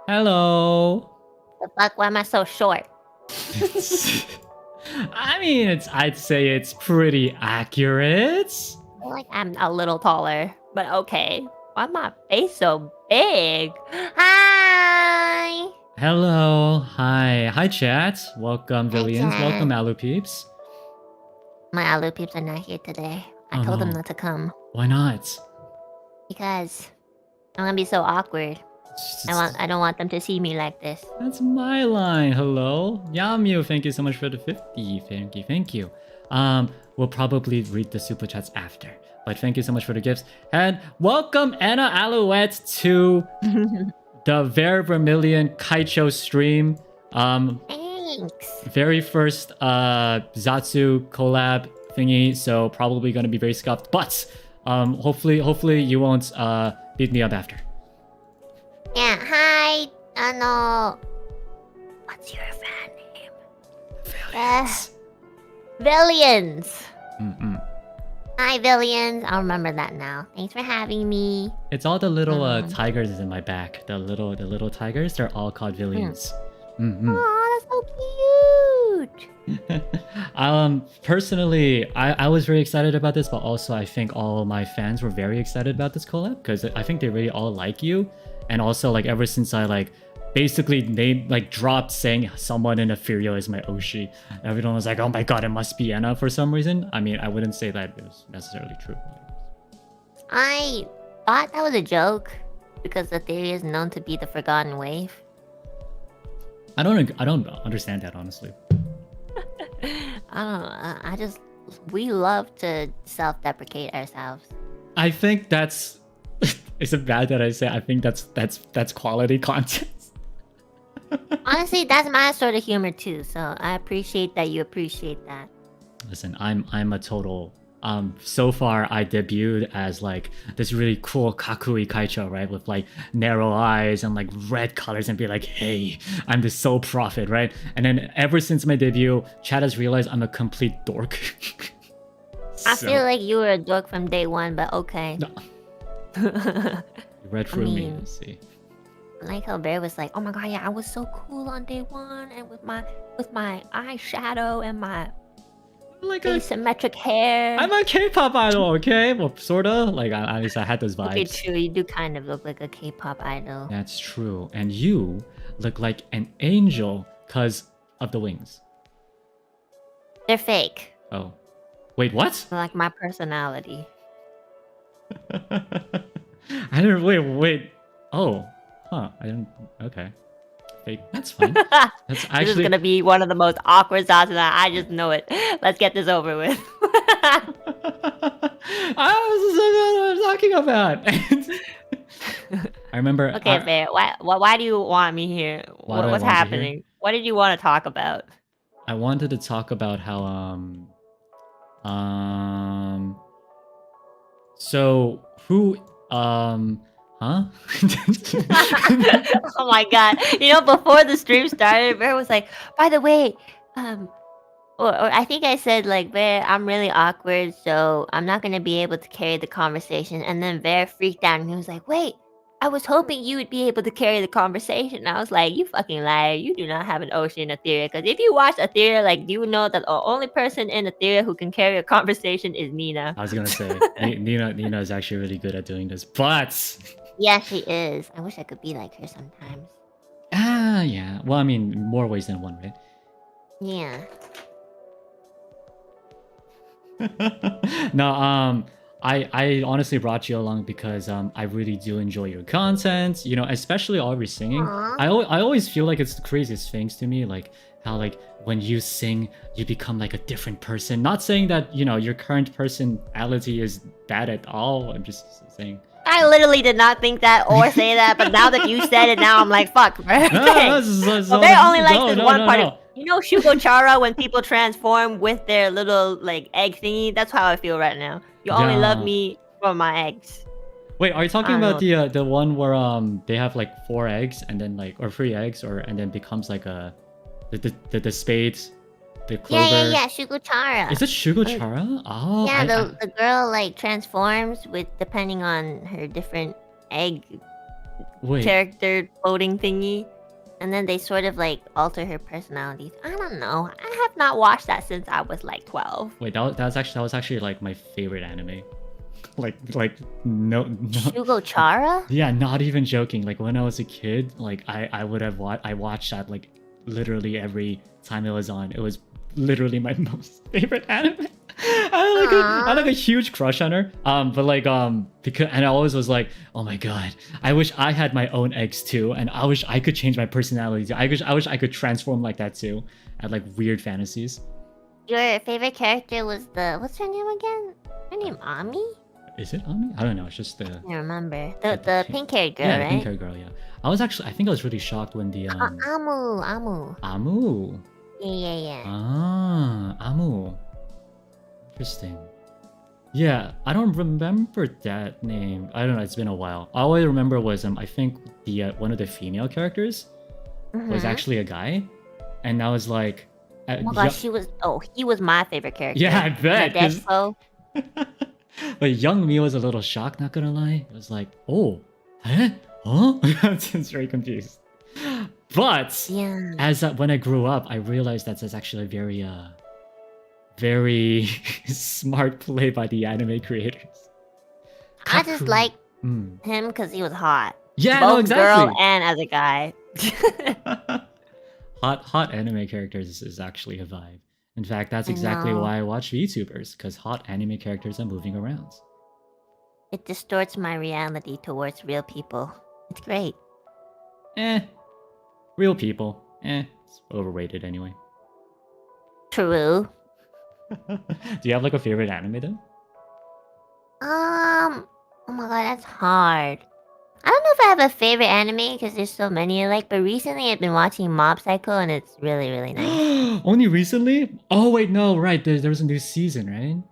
Hello. The fuck? Why am I so short? I mean, I'd say it's pretty accurate. I feel like I'm a little taller, but okay. Why my face so big? Hi! Hello. Hi, chat. Welcome, Hi, Villions. Welcome, chat. Alu peeps. My Alu peeps are not here today. I Oh told them no. not to come. Why not? Because I'm gonna be so awkward. I don't want them to see me like this. That's my line. Hello, Yamyu. Thank you so much for the 50. Thank you. We'll probably read the super chats after. But thank you so much for the gifts. And welcome Enna Alouette to the Vermillion Kaicho stream. Thanks. Very first Zatsu collab thingy, so probably gonna be very scuffed. But hopefully you won't beat me up after. Yeah, hi. What's your fan name? Villions. Villions. Mm-mm. Hi, Villions. I'll remember that now. Thanks for having me. It's all the little tigers in my back. The little tigers. They're all called Villions. Oh, that's so cute. Personally, I was very excited about this, but also I think all my fans were very excited about this collab because I think they really all like you, and also like ever since I basically dropped saying someone in Ethereal is my Oshi, everyone was like, oh my god, it must be Enna for some reason. I mean, I wouldn't say that it was necessarily true. I thought that was a joke because the theory is known to be the forgotten wave. I don't understand that, honestly. I don't know. We love to self-deprecate ourselves. I think that's. Is it bad that I say I think that's quality content? Honestly, that's my sort of humor too. So I appreciate that you appreciate that. Listen, I'm a total. So far I debuted as like this really cool kakui kaicho, right, with like narrow eyes and like red colors, and be like, hey, I'm the sole prophet, right? And then ever since my debut, chat has realized I'm a complete dork. I feel like you were a dork from day one, but okay. No. You read through me. Let's see. I like how Bear was like, oh my god, yeah, I was so cool on day one, and with my eyeshadow and my like asymmetric hair. I'm a K-pop idol, okay? Well, sorta. Like at least I had those vibes. Okay, true. You do kind of look like a K-pop idol. That's true. And you look like an angel because of the wings. They're fake. Oh, wait, what? They're like my personality. I didn't. Wait. Oh, huh. I didn't. Okay. Fake. That's fine. That's actually. This is gonna be one of the most awkward thoughts of that. I just know it. Let's get this over with. I was talking about. I remember. Okay, Bear. Why do you want me here? What's happening? What did you want to talk about? I wanted to talk about how so who huh? Oh my god. You know, before the stream started, Bear was like, by the way, or I think I said like, Bear, I'm really awkward, so I'm not gonna be able to carry the conversation. And then Bear freaked out and he was like, wait, I was hoping you would be able to carry the conversation. I was like, you fucking liar. You do not have an ocean in Etheria. Because if you watch Etheria, like, do you know that the only person in Etheria who can carry a conversation is Nina? I was gonna say, Nina is actually really good at doing this, but... Yeah, she is. I wish I could be like her sometimes. Yeah. Well, I mean, more ways than one, right? Yeah. No, I honestly brought you along because I really do enjoy your content, you know, especially all your singing. I always feel like it's the craziest things to me, like how like when you sing you become like a different person. Not saying that, you know, your current personality is bad at all. I'm just saying. I literally did not think that or say that, but now that you said it, now I'm like, fuck, bro. They only like this one part of... You know Shugo Chara, when people transform with their little like egg thingy? That's how I feel right now. You only love me for my eggs. Wait, are you talking about the one where they have like 4 eggs and then like, or 3 eggs, or and then becomes like a the spades, the clover? Yeah, Shugo Chara. Is it Shugo Chara? Oh, yeah, the girl like transforms with depending on her different egg Wait, character floating thingy. And then they sort of like alter her personality. I don't know. I have not watched that since I was like 12. wait, that was actually like my favorite anime. like no, Shugo Chara? yeah, not even joking. Like when I was a kid, like I watched that like literally every time it was on. It was literally my most favorite anime. I had like a huge crush on her. But like because and I always was like, oh my god, I wish I had my own eggs too, and I wish I could change my personality too. I wish I could transform like that too. I had like weird fantasies. Your favorite character was the what's her name again? Her name Ami? Is it Ami? I don't know. It's just the I can't remember. The pink haired girl, yeah, right? pink hair girl. Yeah, I think I was really shocked when the Amu. Amu. Yeah. Amu. Interesting. Yeah, I don't remember that name. I don't know. It's been a while. All I remember was I think the one of the female characters was actually a guy, and I was like, oh my gosh, he was my favorite character. yeah, I bet. Deathflow. But young me was a little shocked. Not gonna lie, it was like, oh, huh? I was very confused. But Yeah. as when I grew up, I realized that's actually a very smart play by the anime creators. I just like Mm. him because he was hot. Yeah, Both no, exactly. girl and as a guy. hot anime characters is actually a vibe. In fact, that's exactly know. why I watch VTubers, because hot anime characters are moving around. It distorts my reality towards real people. It's great. Real people. It's overrated anyway. True. Do you have like a favorite anime then? Oh my god, that's hard. I don't know if I have a favorite anime because there's so many I like, but recently I've been watching Mob Psycho and it's really, really nice. Only recently? Oh wait, no, right. There was a new season, right?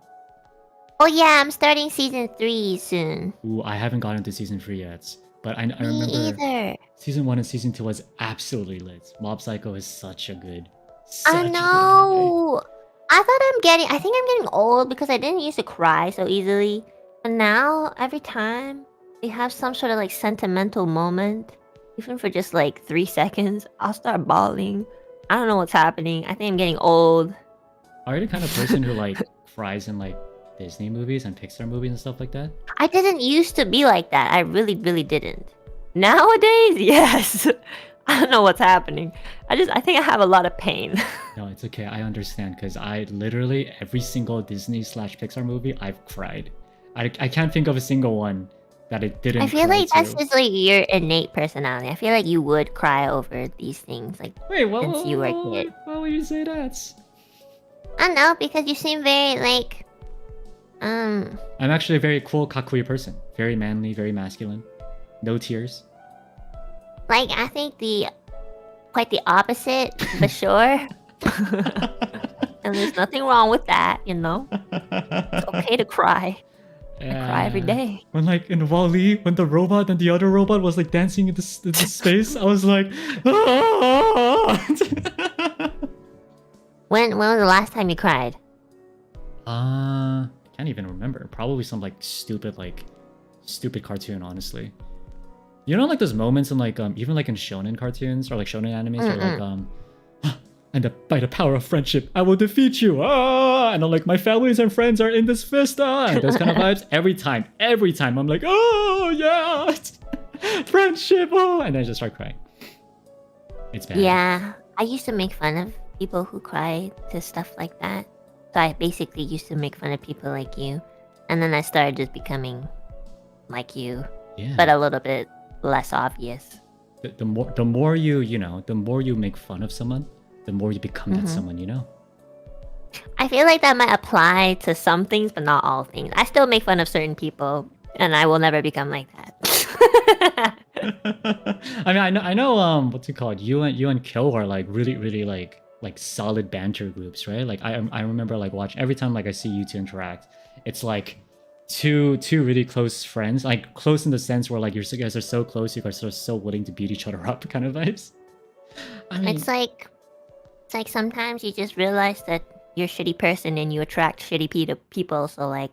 Oh yeah, I'm starting season 3 soon. Ooh, I haven't gotten to season 3 yet. But I Me remember either. season 1 and season 2 was absolutely lit. Mob Psycho is such a good. I know. I think I'm getting old because I didn't used to cry so easily. And now, every time we have some sort of like sentimental moment, even for just like 3 seconds, I'll start bawling. I don't know what's happening. I think I'm getting old. Are you the kind of person who like cries in like Disney movies and Pixar movies and stuff like that? I didn't used to be like that. I really, really didn't. Nowadays, yes. I don't know what's happening. I think I have a lot of pain. No, it's okay. I understand because I literally every single Disney/Pixar movie I've cried. I can't think of a single one that it didn't. I feel cry like that's to. just like your innate personality. I feel like you would cry over these things like Wait, what? since you were a kid. Why would you say that? I don't know because you seem very like I'm actually a very cool, kakui person. Very manly, very masculine. No tears. like I think quite the opposite, for sure. And there's nothing wrong with that, you know. It's okay to cry. I cry every day. When like in Wall-E, when the robot and the other robot was like dancing in this space, I was like, When was the last time you cried? can't even remember. Probably some like stupid cartoon, honestly. You know, like those moments in like even like in shonen cartoons or like shonen animes, where like and by the power of friendship, I will defeat you. And I'm like, my families and friends are in this fist. And those kind of vibes. Every time, I'm like, oh yeah, friendship. And then I just start crying. It's bad. Yeah, I used to make fun of people who cry to stuff like that. So I basically used to make fun of people like you, and then I started just becoming like you, Yeah. but a little bit less obvious. The more you make fun of someone, the more you become that someone, you know? I feel like that might apply to some things, but not all things. I still make fun of certain people, and I will never become like that. I mean, I know, what's it called? You and Kill are like really like solid banter groups, right? Like I remember like watch every time like I see you two interact, it's like two really close friends, like close in the sense where like you guys are so close, you guys are so willing to beat each other up, kind of vibes. I mean, It's like sometimes you just realize that you're a shitty person and you attract shitty people. So like,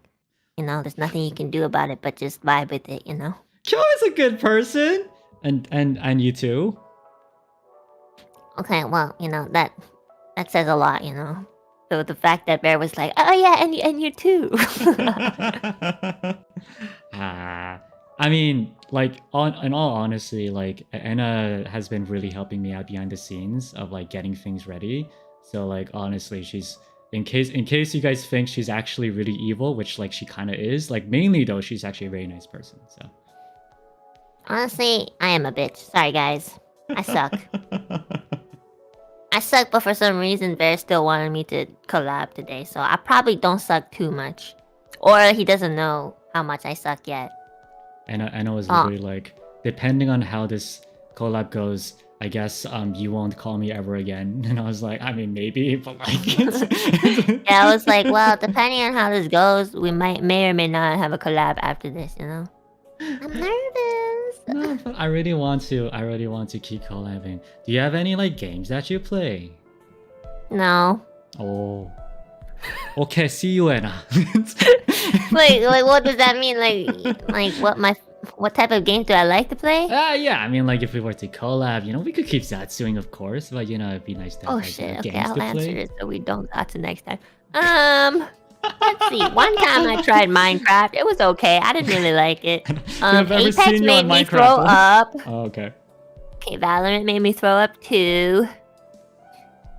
you know, there's nothing you can do about it but just vibe with it, you know. Kyo is a good person. And you too. Okay, well, that says a lot, So the fact that Bear was like, "Oh yeah, and you too." I mean, like in all honesty, like Enna has been really helping me out behind the scenes of like getting things ready. So like honestly, she's in case you guys think she's actually really evil, which like she kind of is. Like mainly though, she's actually a very nice person. So Honestly, I am a bitch. Sorry, guys. I suck. I suck, but for some reason, Bear still wanted me to collab today, so I probably don't suck too much. Or he doesn't know how much I suck yet. Enna was literally like, depending on how this collab goes, I guess you won't call me ever again. And I was like, I mean maybe, but like Yeah, I was like, well, depending on how this goes, we may or may not have a collab after this, I'm nervous. No, but I really want to keep collabing. Do you have any like games that you play? No. Oh. Okay, see you, Enna. Like what does that mean? Like what type of game do I like to play? Yeah, I mean like if we were to collab, we could keep Zatsuing of course, but it'd be nice to have Shit, okay, games I'll to answer play. this so we don't Zatsu next time. Let's see. One time I tried Minecraft. It was okay. I didn't really like it. Apex made me throw up. Oh, okay. Okay, Valorant made me throw up too.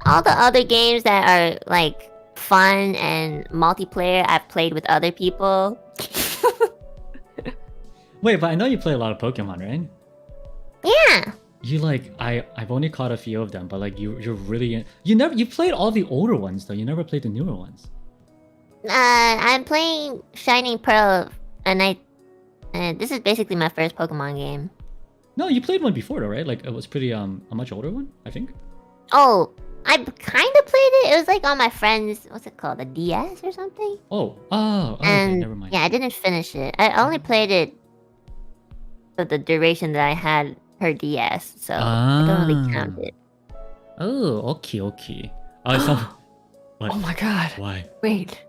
All the other games that are like fun and multiplayer, I've played with other people. Wait, but I know you play a lot of Pokemon, right? Yeah. You like I've only caught a few of them, but like you're really you played all the older ones though. You never played the newer ones. I'm playing Shining Pearl, and this is basically my first Pokemon game. No, you played one before though, right? Like it was pretty a much older one, I think. Oh, I kind of played it. It was like on my friend's, what's it called, a DS or something? Oh, and okay, never mind. yeah, I didn't finish it. I only played it for the duration that I had her DS, so I don't really count it. Oh, okay. What? Oh my god. Why? Wait.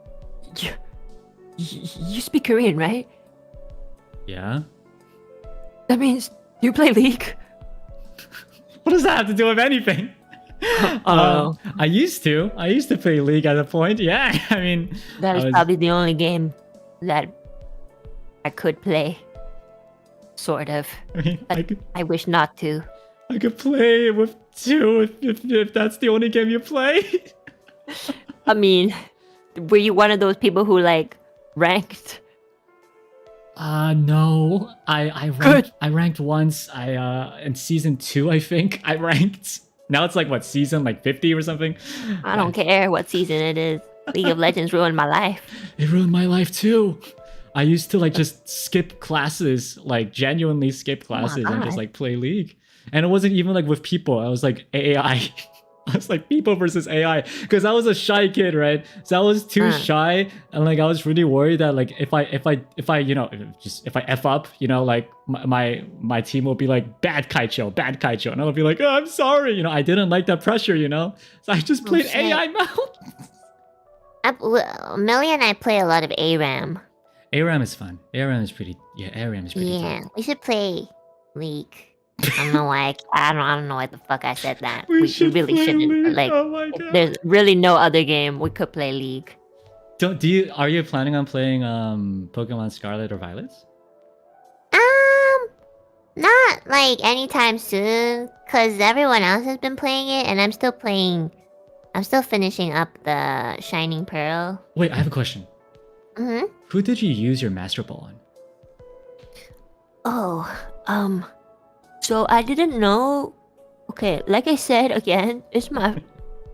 You speak Korean, right? Yeah? That means you play League? What does that have to do with anything? I used to play League at a point. Yeah, I mean That is probably the only game that I could play. Sort of. I mean, I wish not to. I could play with two if that's the only game you play. I mean, were you one of those people who like ranked? No. I ranked once. In season 2, I think I ranked. Now it's like what, season like 50 or something? I don't care what season it is. League of Legends ruined my life. It ruined my life too. I used to like just skip classes, like genuinely skip classes and just like play League. And it wasn't even like with people. I was like AI. I was like people versus AI because I was a shy kid, right? So I was too shy, and like I was really worried that like if I if I F up, like my team will be like bad Kaicho, and I'll be like, oh, I'm sorry, I didn't like that pressure, so I just played AI mode. Million, I play a lot of ARAM. ARAM is fun. ARAM is pretty. Yeah, ARAM is pretty. Yeah, we should play League. I don't know why. I don't know why the fuck I said that. We really shouldn't. But, like, there's really no other game we could play League. Are you planning on playing Pokemon Scarlet or Violet? Not like anytime soon, cause everyone else has been playing it, and I'm still finishing up the Shining Pearl. Wait, I have a question. Mm-hmm. Who did you use your Master Ball on? So I didn't know. Okay, like I said again, it's one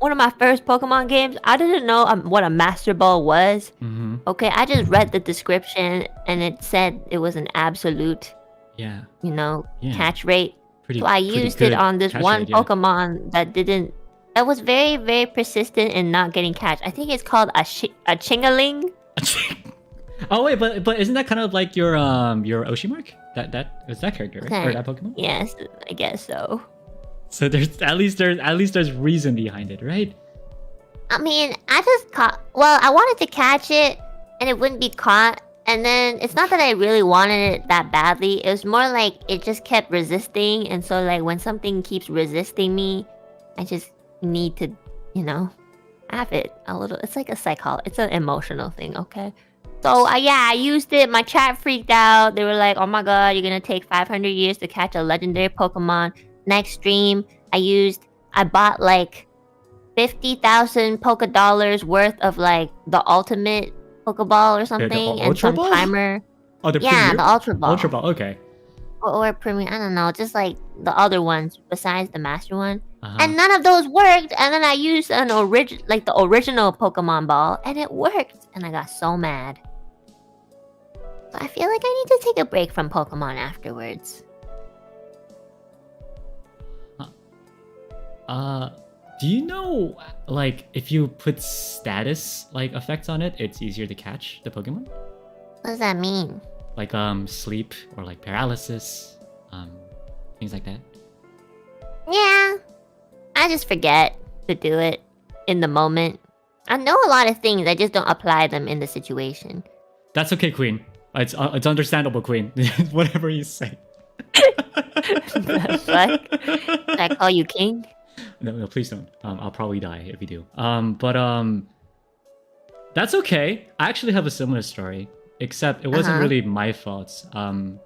of my first Pokemon games. I didn't know what a Master Ball was. Mm-hmm. Okay, I just read the description and it said it was an absolute, catch rate. So I used it on this one Pokemon that was very, very persistent in not getting catch. I think it's called a Chingaling. Oh wait, but isn't that kind of like your Oshimark? That was that character, right? Or that Pokemon? Yes, I guess so. So there's at least reason behind it, right? I mean, I just I wanted to catch it, and it wouldn't be caught, And then it's not that I really wanted it that badly. It was more like it just kept resisting, and so like when something keeps resisting me, I just need to, you know, have it a little. It's like a it's an emotional thing, okay? So yeah, I used it. My chat freaked out. They were like, "Oh my god, you're gonna take 500 years to catch a legendary Pokemon." Next stream, I bought like 50,000 Poké Dollars worth of like the ultimate Pokeball or something, and Ultra some Ball? timer. Oh, the Yeah, Premier? the Ultra Ball. Ultra Ball, okay. Or premium, I don't know, just like the other ones besides the master one. Uh-huh. And none of those worked, and then I used the original Pokemon ball, and it worked, and I got so mad. So I feel like I need to take a break from Pokemon afterwards. Do you know, like, if you put status, like, effects on it, it's easier to catch the Pokemon? What does that mean? Like, sleep, or like paralysis, things like that? Yeah, I just forget to do it in the moment. I know a lot of things, I just don't apply them in the situation. That's okay, Queen. It's understandable, Queen. Whatever you say. The fuck? Should I call you king? No, please don't. I'll probably die if you do. That's okay. I actually have a similar story, except it wasn't really my fault. I think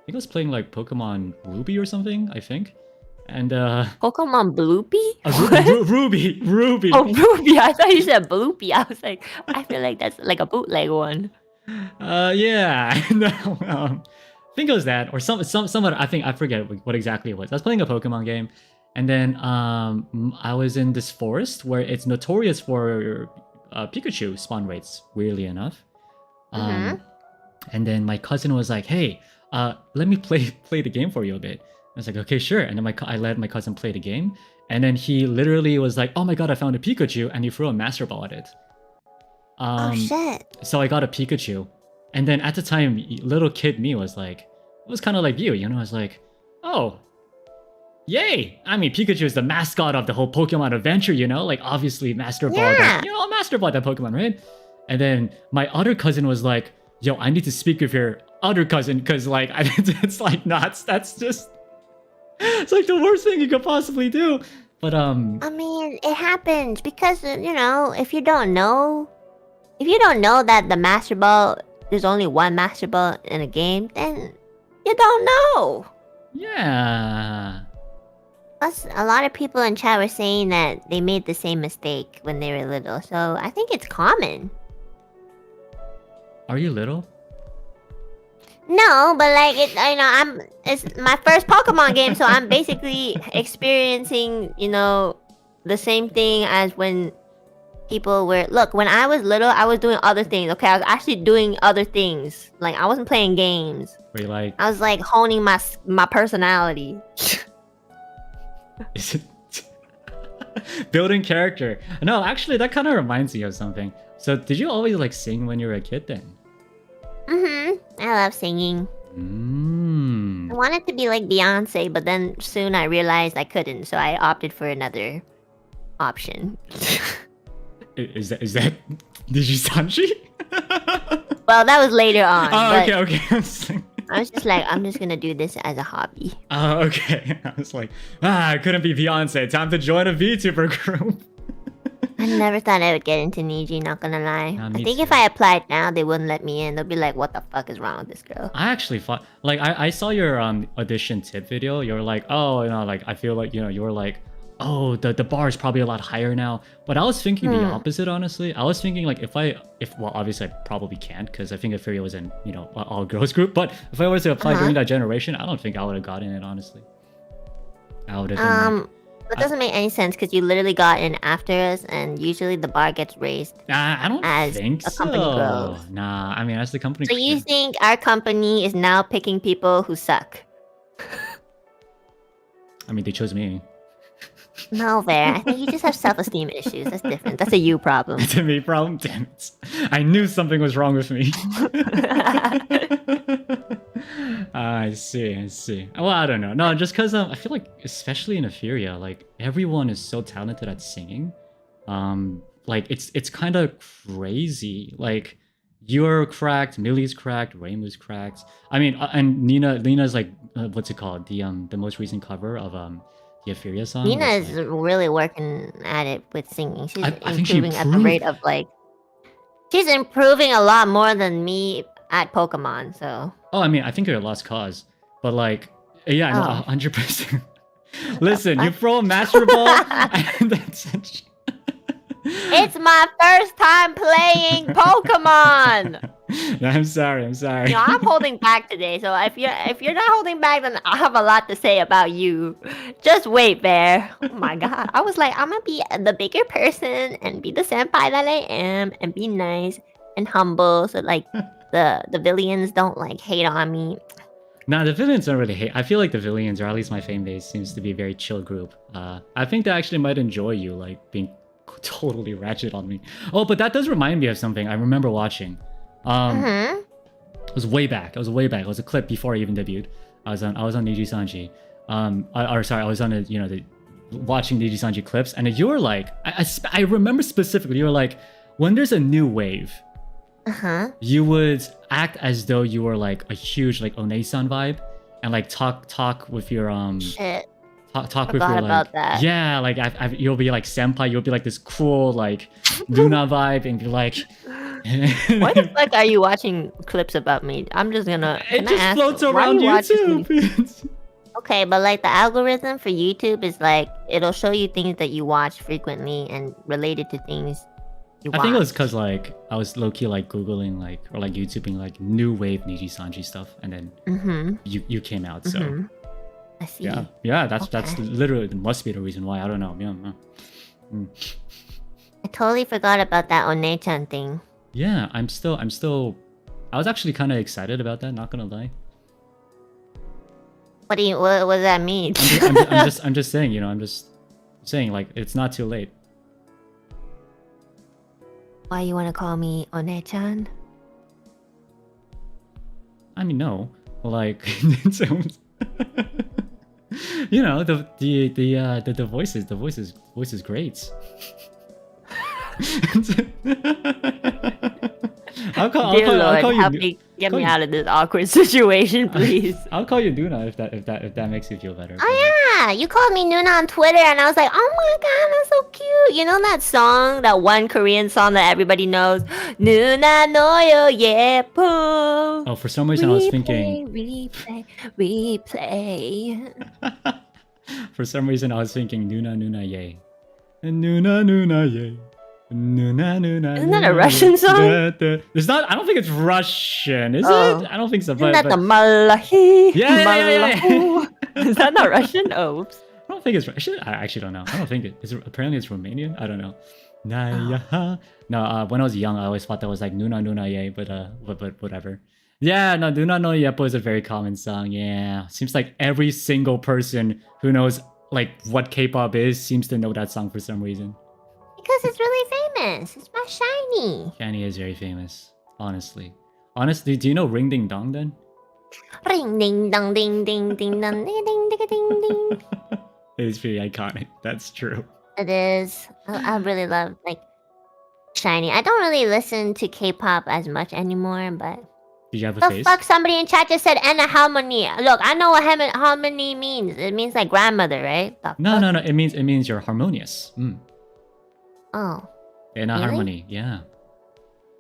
I was playing like Pokemon Ruby or something, I think. And Pokemon Bloopy? Ruby. Oh, Ruby. I thought you said Bloopy. I was like, I feel like that's like a bootleg one. Yeah. No, I think it was that, or some other. I forget what exactly it was. I was playing a Pokemon game, and then I was in this forest where it's notorious for Pikachu spawn rates. Weirdly enough, and then my cousin was like, "Hey, let me play the game for you a bit." I was like, "Okay, sure." And then I let my cousin play the game, and then he literally was like, "Oh my god, I found a Pikachu!" and he threw a Master Ball at it. Oh shit! So I got a Pikachu, and then at the time, little kid me was like, it was kind of like you know. I was like, "Oh, yay!" I mean, Pikachu is the mascot of the whole Pokemon adventure, you know. Like obviously, Master Ball, Yeah. I'll Master Ball that Pokemon, right? And then my other cousin was like, "Yo, I need to speak with your other cousin because like it's like nuts. That's just it's like the worst thing you could possibly do." But I mean, it happens because you know, if you don't know that the Master Ball, there's only one Master Ball in a game, then you don't know. yeah. Plus, a lot of people in chat were saying that they made the same mistake when they were little, so I think it's common. Are you little? No, but like it's my first Pokemon game, so I'm basically experiencing, you know, the same thing as when people were. Look, when I was little, I was doing other things. Okay, I was actually doing other things. Like I wasn't playing games. Were you like? I was like honing my personality. Is it building character? No, actually, that kind of reminds me of something. So, did you always like sing when you were a kid then? I love singing. I wanted to be like Beyonce, but then soon I realized I couldn't, so I opted for another option. Is that Nijisanji? Well, that was later on. Oh, but okay. I was just like, I'm just gonna do this as a hobby. Oh, okay. I was like, I couldn't be Beyonce. Time to join a VTuber group. I never thought I would get into Niji, not gonna lie. I think if too. I applied now, they wouldn't let me in. They'll be like, what the fuck is wrong with this girl? I actually thought, like, I saw your audition tip video. You were like, oh, you know, like, I feel like, you know, you were like, oh, the bar is probably a lot higher now. But I was thinking the opposite, honestly. I was thinking, like, well, obviously I probably can't, because I think Etheria was in, you know, all girls group. But if I was to apply during that generation, I don't think I would have gotten it, honestly. I would have been like, that doesn't make any sense because you literally got in after us, and usually the bar gets raised. I don't as think a company so. grows. Nah, I mean, as the company. So you think our company is now picking people who suck? I mean, they chose me. No, Ver. I think you just have self-esteem issues. That's different. That's a you problem. It's a me problem? Damn it. I knew something was wrong with me. I see. Well, I don't know. No, just because I feel like, especially in Etheria, like, everyone is so talented at singing. Like, it's kind of crazy. Like, you're cracked, Millie's cracked, Rainbow's cracked. I mean, and Nina's like, what's it called? The most recent cover of the Euphoria song. Nina was, is like, really working at it with singing. She's I think she improving at the rate of like. She's improving a lot more than me at Pokemon. So. Oh, I mean, I think you're a lost cause, but like, yeah, no, 100%. Listen, you throw a Master Ball, and that's It's my first time playing Pokemon. No, I'm sorry. You know, I'm holding back today, so if you're not holding back, then I have a lot to say about you. Just wait, Bear. Oh my god. I was like, I'm gonna be the bigger person and be the senpai that I am and be nice and humble so like the Villions don't like hate on me. Nah, the Villions don't really hate. I feel like the Villions, or at least my fan base, seems to be a very chill group. I think they actually might enjoy you, like, being totally ratchet on me. Oh, but that does remind me of something I remember watching. It was way back. It was a clip before I even debuted. I was on Nijisanji. I was on watching Nijisanji clips, and you were like, I remember specifically, you were like, when there's a new wave, you would act as though you were like a huge like Onesan vibe, and like talk with your Shit. Talk with Forgot your about like that. yeah, like you'll be like senpai, you'll be like this cool like Luna vibe, and be like. Why the fuck are you watching clips about me? I'm just gonna. It can I just ask, floats why around do you watch this YouTube. Okay, but like the algorithm for YouTube is like it'll show you things that you watch frequently and related to things you watch. I think it was because like I was low key like googling like or like YouTubing like new wave Nijisanji stuff, and then you came out. So I see. yeah, that's literally must be the reason why. I don't know. Yeah. I totally forgot about that One-chan thing. Yeah, I'm still. I was actually kind of excited about that. Not gonna lie. What does that mean? I'm just saying. You know, I'm just saying like it's not too late. Why you wanna call me One-chan? I mean, no, like, you know, the voice is great. I'll call you. Get me out of this awkward situation, please. I'll call you Nuna if that makes you feel better. Oh yeah, you called me Nuna on Twitter, and I was like, oh my god, that's so cute. You know that song, that one Korean song that everybody knows, Nuna no yo yepo. Oh, for some reason I was thinking. Replay. For some reason I was thinking Nuna yay, Nuna yay. Isn't that a Russian song? It's not. I don't think it's Russian, is it? I don't think so. Isn't that the Malahi? Yeah. Is that not Russian? Oh, oops. I don't think it's Russian. I actually don't know. I don't think it is. Apparently, it's Romanian. I don't know. No. When I was young, I always thought that was like Nuna yay, but whatever. Yeah, no, Nuna no Yepo is a very common song. Yeah, seems like every single person who knows like what K-pop is seems to know that song for some reason. Because it's really famous. It's my shiny. Shiny is very famous, honestly. Honestly, do you know Ring Ding Dong then? Ring ding dong ding ding ding dong ding ding ding ding ding. It's pretty iconic. That's true. It is. I really love like shiny. I don't really listen to K-pop as much anymore, but. Did you have a The face? fuck? Somebody in chat just said Enna harmony. Look, I know what harmony means. It means like grandmother, right? No. It means you're harmonious. Oh. Enna Really? harmony, yeah.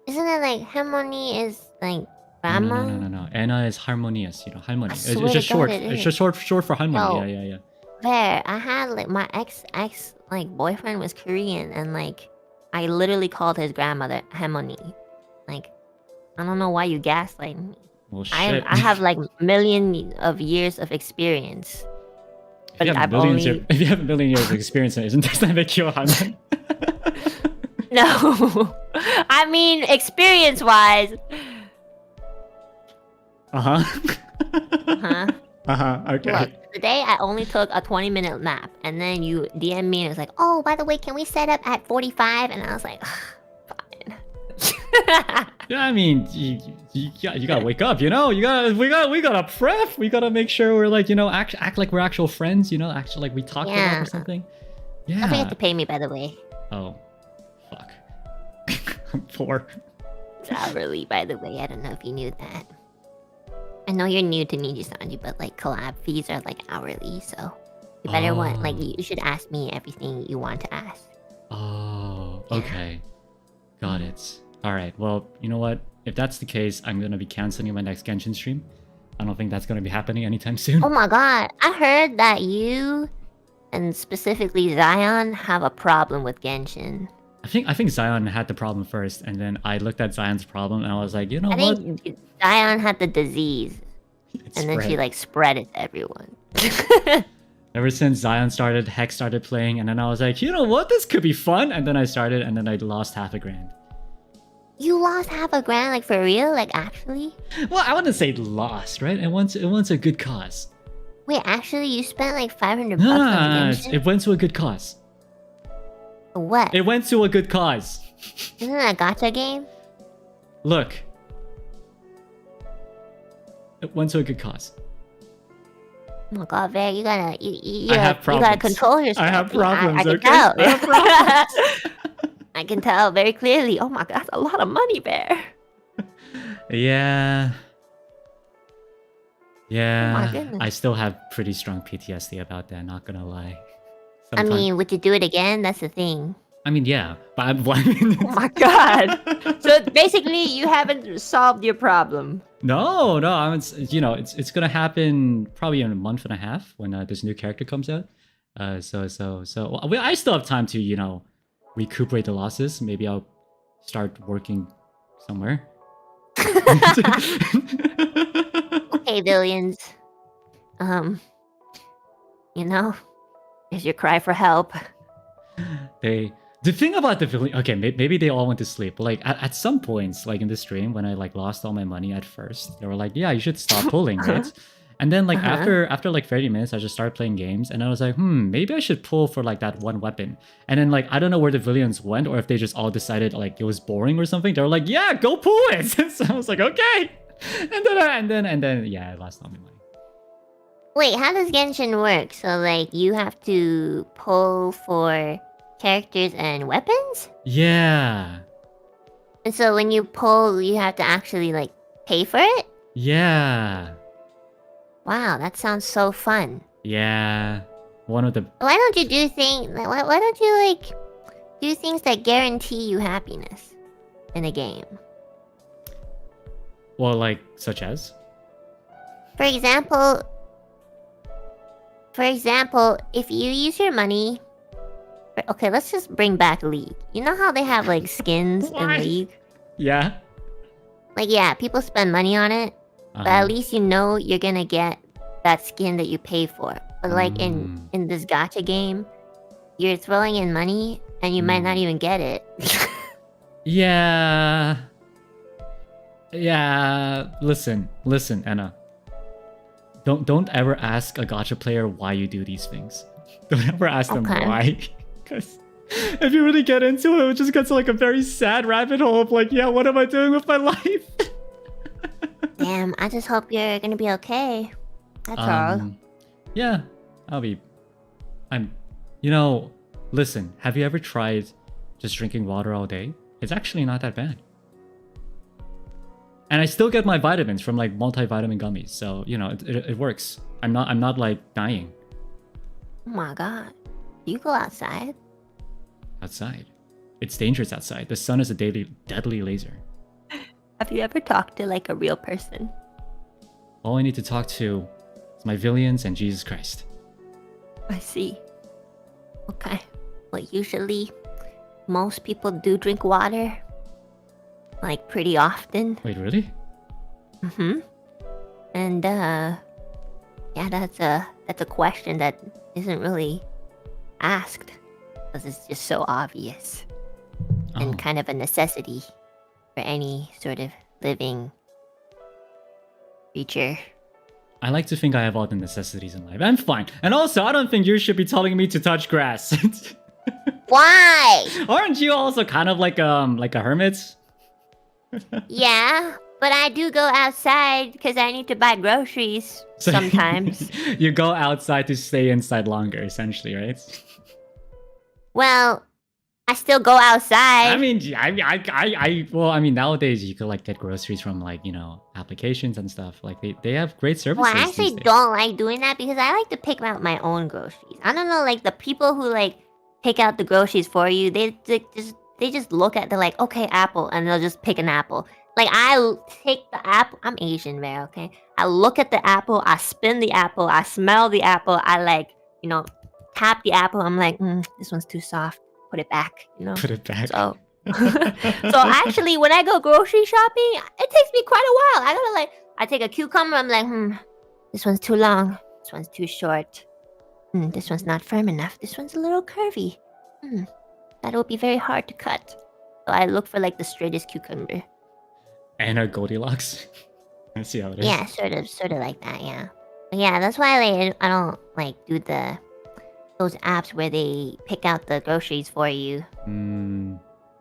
Isn't it like harmony is like grandma? No. Enna is harmonious, you know, harmony. It's swear just to God short. it It's is. just short for harmony. No. Yeah. There, I had like my ex like boyfriend was Korean, and like I literally called his grandmother harmony. Like, I don't know why you gaslight me. Well, shit. I have like million of years of experience. If you have a million years of experience, doesn't that make you a harmon? No, I mean experience-wise. Okay. Look, today I only took a 20-minute nap, and then you DM me and it was like, "Oh, by the way, can we set up at 45?" And I was like, "Fine." Yeah, I mean, you gotta wake up, you know. We gotta prep. We gotta make sure we're like, you know, act like we're actual friends, you know, act like we talked about or something. Yeah. Don't forget to pay me, by the way. Oh, fuck. I'm poor. It's hourly, by the way. I don't know if you knew that. I know you're new to Nijisanji, but like collab fees are like hourly, so you better want like you should ask me everything you want to ask. Oh, okay. Got it. Alright, well, you know what? If that's the case, I'm gonna be canceling my next Genshin stream. I don't think that's gonna be happening anytime soon. Oh my god, I heard that you, and specifically Zion, have a problem with Genshin. I think Zion had the problem first, and then I looked at Zion's problem and I was like, you know I what? think Zion had the disease, and then she spread. like spread it to everyone. Ever since Zion started, Hex started playing, and then I was like, you know what? This could be fun. And then I started, and then I lost half a grand. You lost half a grand, like for real, like actually? Well, I wouldn't say lost, right? It went a good cause. Wait, actually, you spent like 500 bucks on Genshin? It went to a good cause. What? It went to a good cause. Isn't that a gacha game? Look. It went to a good cause. Oh my god, Ver, you gotta, you I have gotta problems. control yourself. I have problems, I can okay? tell. I have problems. I can tell very clearly. Oh my god, that's a lot of money, Bear. Yeah. Yeah. Oh my goodness. I still have pretty strong PTSD about that, not gonna lie. I mean, would you do it again? That's the thing. I mean, yeah, but I mean, Oh my god. So basically, you haven't solved your problem. no, I mean, it's gonna happen probably in a month and a half when this new character comes out. So well, I still have time to recuperate the losses. Maybe I'll start working somewhere. Okay, Villions. Is your cry for help? The thing about the Villion, okay, maybe they all went to sleep, but like at some points, like in the stream when I like lost all my money at first, they were like, yeah, you should stop pulling, right? And then like after like 30 minutes, I just started playing games, and I was like, maybe I should pull for like that one weapon. And then like I don't know where the Villions went, or if they just all decided like it was boring or something. They were like, yeah, go pull it. So I was like, okay. And then yeah, I lost all my money. Wait, how does Genshin work? So like you have to pull for characters and weapons? Yeah. And so when you pull, you have to actually like pay for it? Yeah. Wow, that sounds so fun. Yeah. One of the Why don't you do things? Why don't you like do things that guarantee you happiness in a game? well, like such as? For example, if you use your money. Okay, let's just bring back League. You know how they have like skins in Why? League? Yeah. Like yeah, people spend money on it, but at least you know you're gonna get that skin that you pay for. But like in this gacha game, you're throwing in money and you might not even get it. Yeah. Yeah. Listen, Enna. Don't ever ask a gacha player why you do these things. Don't ever ask them Okay. why. Because if you really get into it, it would just get to like a very sad rabbit hole of like, yeah, what am I doing with my life? Damn, I just hope you're gonna be okay. That's all. Yeah, listen, have you ever tried just drinking water all day? It's actually not that bad. And I still get my vitamins from like multivitamin gummies, so it works. I'm not like dying Oh my god. You go outside? outside. It's dangerous outside. The sun is a deadly laser. Have you ever talked to like a real person? All I need to talk to is my Villions and Jesus Christ. I see. Okay. Well, usually, most people do drink water. Like, pretty often. Wait, really? Mm-hmm. And, yeah, that's a question that isn't really asked. Because it's just so obvious. Oh. And kind of a necessity for any sort of living creature. I like to think I have all the necessities in life. I'm fine. And also, I don't think you should be telling me to touch grass. Why? Aren't you also kind of like a hermit? Yeah, but I do go outside because I need to buy groceries So- sometimes. You go outside to stay inside longer, essentially, right? Well, I still go outside. I mean, well, I mean, nowadays you could like get groceries from like applications and stuff. Like they have great services. Well, I these actually days. don't like doing that because I like to pick out my own groceries. I don't know, like the people who like pick out the groceries for you, they just look at, they're like, okay, apple, and they'll just pick an apple. Like take the apple. I'm Asian, man. Okay, I look at the apple, I spin the apple, I smell the apple, I like tap the apple. I'm like, this one's too soft. Put it back. Put it back. So, so actually, when I go grocery shopping, it takes me quite a while. I take a cucumber. I'm like, this one's too long. This one's too short. This one's not firm enough. This one's a little curvy. That will be very hard to cut. So I look for like the straightest cucumber. And a Goldilocks. Let's see how it is. Yeah, sort of like that. Yeah, but yeah. That's why I don't like do those apps where they pick out the groceries for you.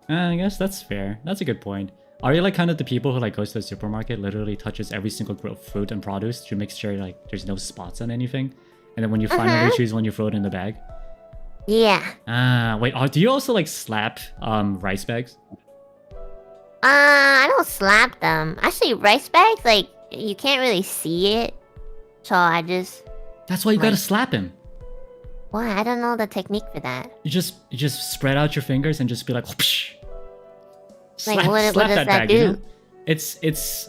I guess that's fair. That's a good point. Are you like kind of the people who like goes to the supermarket, literally touches every single fruit and produce to make sure like there's no spots on anything, and then when you finally choose one, you throw it in the bag? Yeah. Wait. Do you also like slap rice bags? I don't slap them. Actually, rice bags, like you can't really see it, so I just. That's why you gotta slap him. Why? I don't know the technique for that. You just spread out your fingers and just be like, whoosh. Like what does that bag, do? It's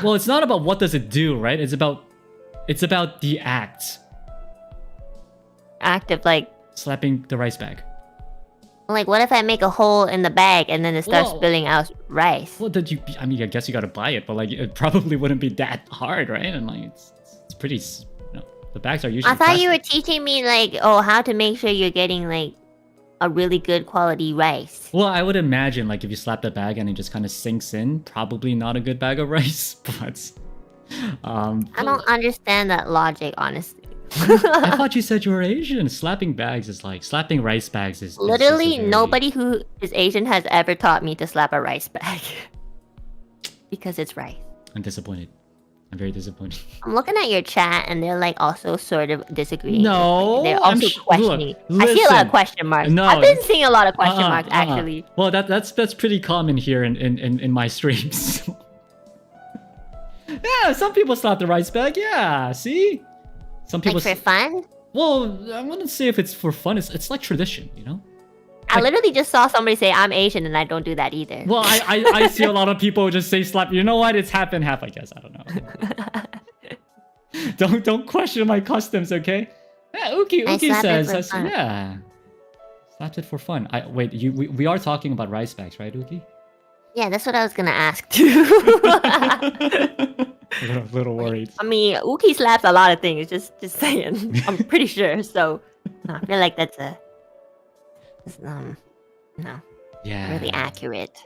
well, it's not about what does it do, right? It's about the act. Act of like slapping the rice bag. Like what if I make a hole in the bag and then it starts spilling out rice? Well, I mean, I guess you gotta buy it, but like it probably wouldn't be that hard, right? And like it's pretty. The bags are usually. I thought you were teaching me like, how to make sure you're getting like a really good quality rice. Well, I would imagine like if you slap the bag and it just kind of sinks in, probably not a good bag of rice. But I don't understand that logic, honestly. I thought you said you were Asian. Slapping bags is like slapping rice bags is literally nobody who is Asian has ever taught me to slap a rice bag because it's rice. I'm disappointed. I'm very disappointed. I'm looking at your chat and they're like also sort of disagreeing. No, they're also questioning. Look, I see a lot of question marks. No, I've been seeing a lot of question marks actually. Well, that's pretty common here in my streams. Yeah, some people slap the rice bag. Yeah, see. Some people like for fun? Well, I wouldn't say if it's for fun. It's like tradition, you know? I literally just saw somebody say I'm Asian and I don't do that either. Well, I see a lot of people just say slap. You know what? It's half and half, I guess. I don't know. Don't question my customs, okay? Yeah, Uki says, yeah. Slapped it for fun. Wait, we are talking about rice bags, right, Uki? Yeah, that's what I was gonna ask too. A little worried. I mean, Uki slaps a lot of things. Just saying. I'm pretty sure. So I feel like that's yeah, really accurate.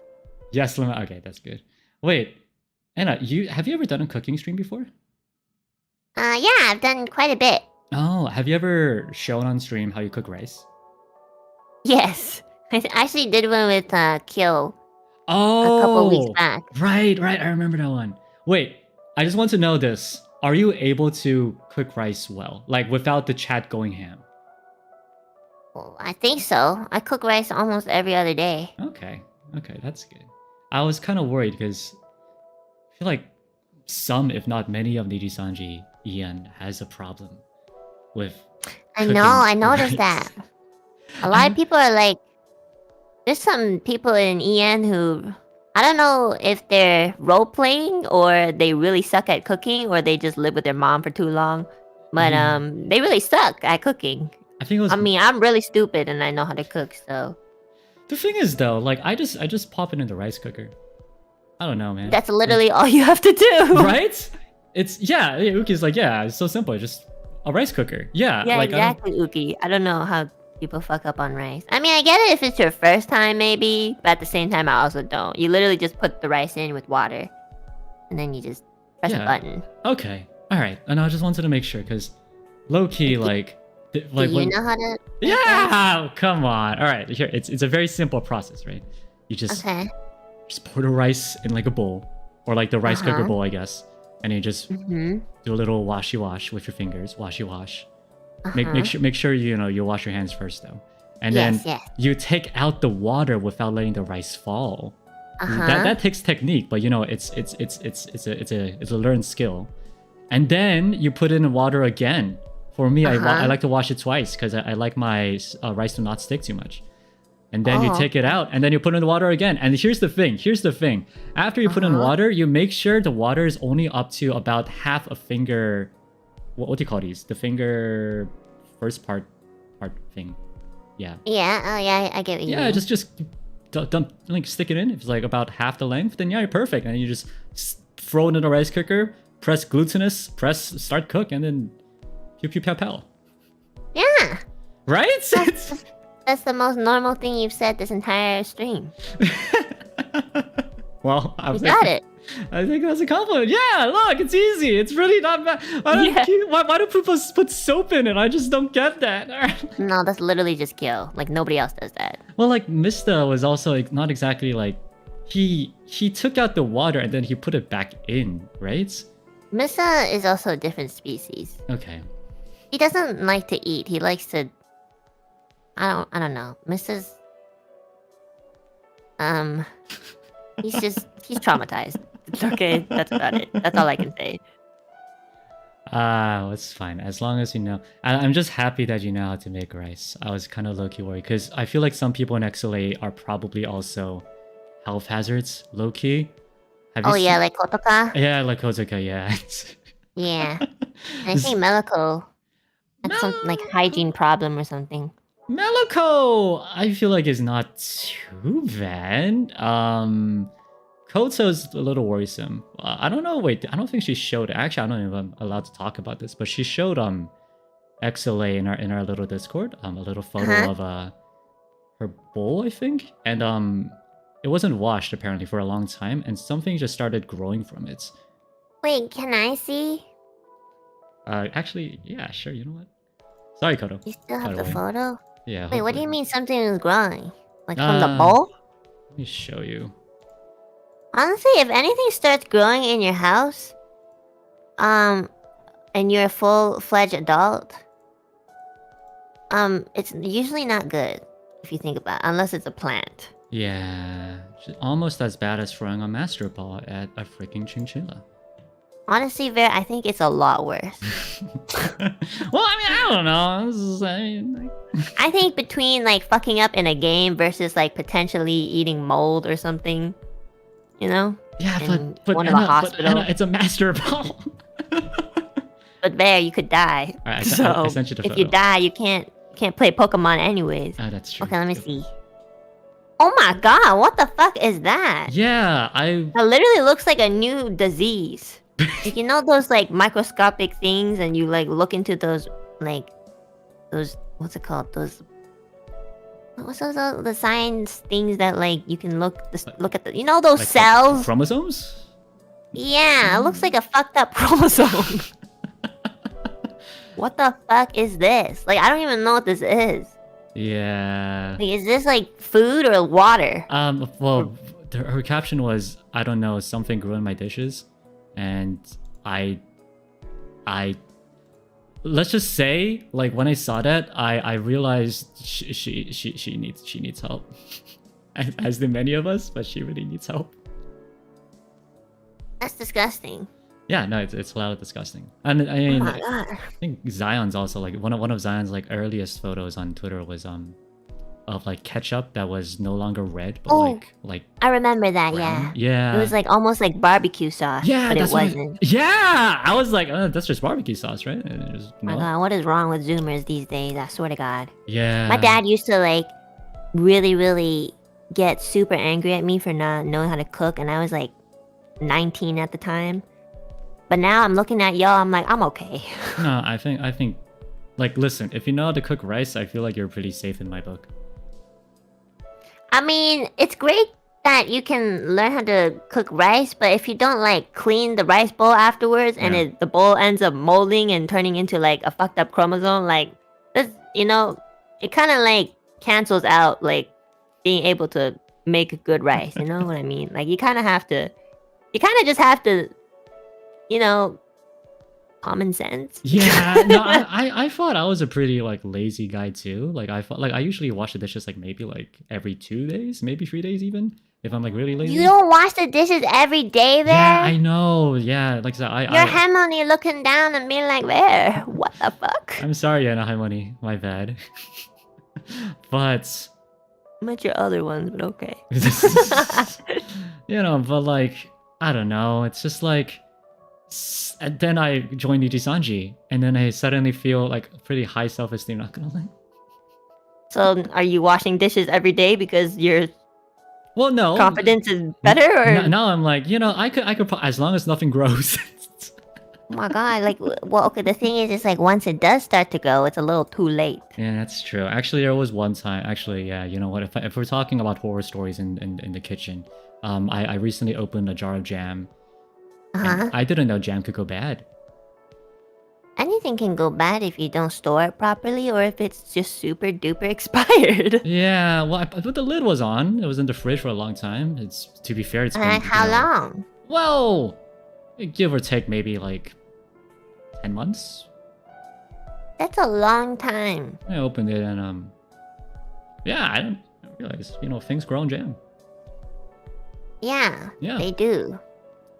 Yes, okay, that's good. Wait, Enna, have you ever done a cooking stream before? Yeah, I've done quite a bit. Oh, have you ever shown on stream how you cook rice? Yes, I actually did one with Kill. Oh, a couple weeks back. Right, I remember that one. Wait, I just want to know this. Are you able to cook rice well? Like, without the chat going ham? Well, I think so. I cook rice almost every other day. Okay, that's good. I was kind of worried because I feel like some, if not many, of Nijisanji Ian has a problem with cooking I noticed rice. that. A lot of people are like, there's some people in EN who, I don't know if they're role-playing or they really suck at cooking or they just live with their mom for too long. But they really suck at cooking. I mean, I'm really stupid and I know how to cook, so. The thing is though, like I just pop it in the rice cooker. I don't know, man. That's literally all you have to do. Right? Uki's like, yeah, it's so simple. Just a rice cooker. Yeah, like, exactly, Uki. I don't know how people fuck up on rice. I mean, I get it if it's your first time, maybe, but at the same time, I also don't. You literally just put the rice in with water, and then you just press a button. Okay, all right. And I just wanted to make sure, because low-key, like... Do you know how to... Yeah! Come on. All right, here. It's a very simple process, right? You just pour the rice in like a bowl, or like the rice cooker bowl, I guess. And you just do a little washy wash with your fingers. Washy wash. Make sure you wash your hands first though. and Yes, then yes. you take out the water without letting the rice fall. Uh-huh. That takes technique, but you know it's a learned skill. And then you put in water again. For me, I like to wash it twice because I like my rice to not stick too much. And then you take it out, and then you put in the water again. And here's the thing. After you put in water, you make sure the water is only up to about half a finger. What do you call these? The finger first part thing. Yeah. Yeah. Oh, yeah. I get what you mean. Yeah, just dump, like stick it in. If it's like about half the length, then yeah, you're perfect. And you just throw it in the rice cooker, press glutinous, press start cook, and then pew pew pow pow. Yeah. Right? That's the most normal thing you've said this entire stream. Well, You got it. I think that's a compliment. Yeah, look, it's easy. It's really not bad. Why do people put soap in it? I just don't get that. No, that's literally just kill. Like nobody else does that. Well, like Mista was also like, not exactly like he took out the water and then he put it back in, right? Misa is also a different species. Okay. He doesn't like to eat. He likes to. I don't know. Misa's. He's traumatized. It's okay. That's about it. That's all I can say. It's fine. As long as you know. I'm just happy that you know how to make rice. I was kind of low-key worried because I feel like some people in XLA are probably also health hazards, low-key. Oh yeah, like Kotoka? Yeah, like Kotoka, yeah. Yeah. And I think Meliko had some like hygiene problem or something. Meliko, I feel like is not too bad. Koto's a little worrisome. I don't know. Wait, I don't think she showed. Actually, I don't know if I'm allowed to talk about this, but she showed XLA in our little Discord a little photo of her bowl, I think, and it wasn't washed apparently for a long time, and something just started growing from it. Wait, can I see? Actually, yeah, sure. You know what? Sorry, Koto. You still have By the way. photo? Yeah. Wait, what do hopefully. you mean something is growing? Like from the bowl? Let me show you. Honestly, if anything starts growing in your house, and you're a full-fledged adult, it's usually not good if you think about it, unless it's a plant. Yeah, almost as bad as throwing a master ball at a freaking chinchilla. Honestly, I think it's a lot worse. Well, I mean, I don't know. I think between like fucking up in a game versus like potentially eating mold or something, you know? Yeah, in but one Enna, of the hospital. Enna, it's a master ball. But there, you could die. Alright, So I sent you the if photo. you die, you can't play Pokemon anyways. Oh, that's true. Okay, let me see. Oh my god, what the fuck is that? Yeah, It literally looks like a new disease. Like, you know those like microscopic things, and you like look into those what's it called? What's those the science things that like you can look at the, you know, those like cells? chromosomes? Yeah, it looks like a fucked up chromosome. What the fuck is this? Like, I don't even know what this is. Yeah. Like, is this like food or water? Well, her caption was, I don't know, something grew in my dishes, and I let's just say, like, when I saw that, I realized she needs help. As do many of us, but she really needs help. That's disgusting. Yeah, no, it's a lot disgusting. And I mean, Oh my god. I think Zion's also like one of Zion's like earliest photos on Twitter was of like ketchup that was no longer red, but like I remember that, brown. yeah. Yeah. It was like almost like barbecue sauce, Yeah, but it that's what wasn't. Yeah, I was like, that's just barbecue sauce, right? And it was, Oh my god, what is wrong with Zoomers these days? I swear to God. Yeah. My dad used to like really get super angry at me for not knowing how to cook, and I was like 19 at the time. But now I'm looking at y'all, I'm like, I'm okay. No, I think, like, listen, if you know how to cook rice, I feel like you're pretty safe in my book. I mean, it's great that you can learn how to cook rice, but if you don't like clean the rice bowl afterwards, and the bowl ends up molding and turning into like a fucked up chromosome, like this, you know, it kind of like cancels out like being able to make good rice. You know what I mean? Like you kind of just have to, you know, common sense. Yeah, no, I thought I was a pretty like lazy guy too. Like I thought like I usually wash the dishes like maybe like every 2 days, maybe 3 days even, if I'm like really lazy. You don't wash the dishes every day there? Yeah, I know. Yeah, like I said, Your harmony looking down and being like, where? What the fuck? I'm sorry, Enna Alouette, my bad. But Met your other ones, but okay. you know, but like I don't know. It's just like and then I joined Nijisanji, and then I suddenly feel like pretty high self-esteem. Not gonna lie. So, are you washing dishes every day because your Well, no. confidence is better, or? Now I'm like, you know, I could as long as nothing grows. Oh my god, like, well, okay, the thing is, it's like, once it does start to go, it's a little too late. Yeah, that's true. Actually, there was one time. Actually, yeah, you know what? If we're talking about horror stories in the kitchen, I recently opened a jar of jam. Uh-huh. I didn't know jam could go bad. Anything can go bad if you don't store it properly, or if it's just super duper expired. Yeah, well, but the lid was on. It was in the fridge for a long time. It's to be fair, it's been, How you know, long? Well, give or take maybe like 10 months. That's a long time. I opened it and yeah, I didn't realize, you know, things grow in jam. Yeah, Yeah. they do.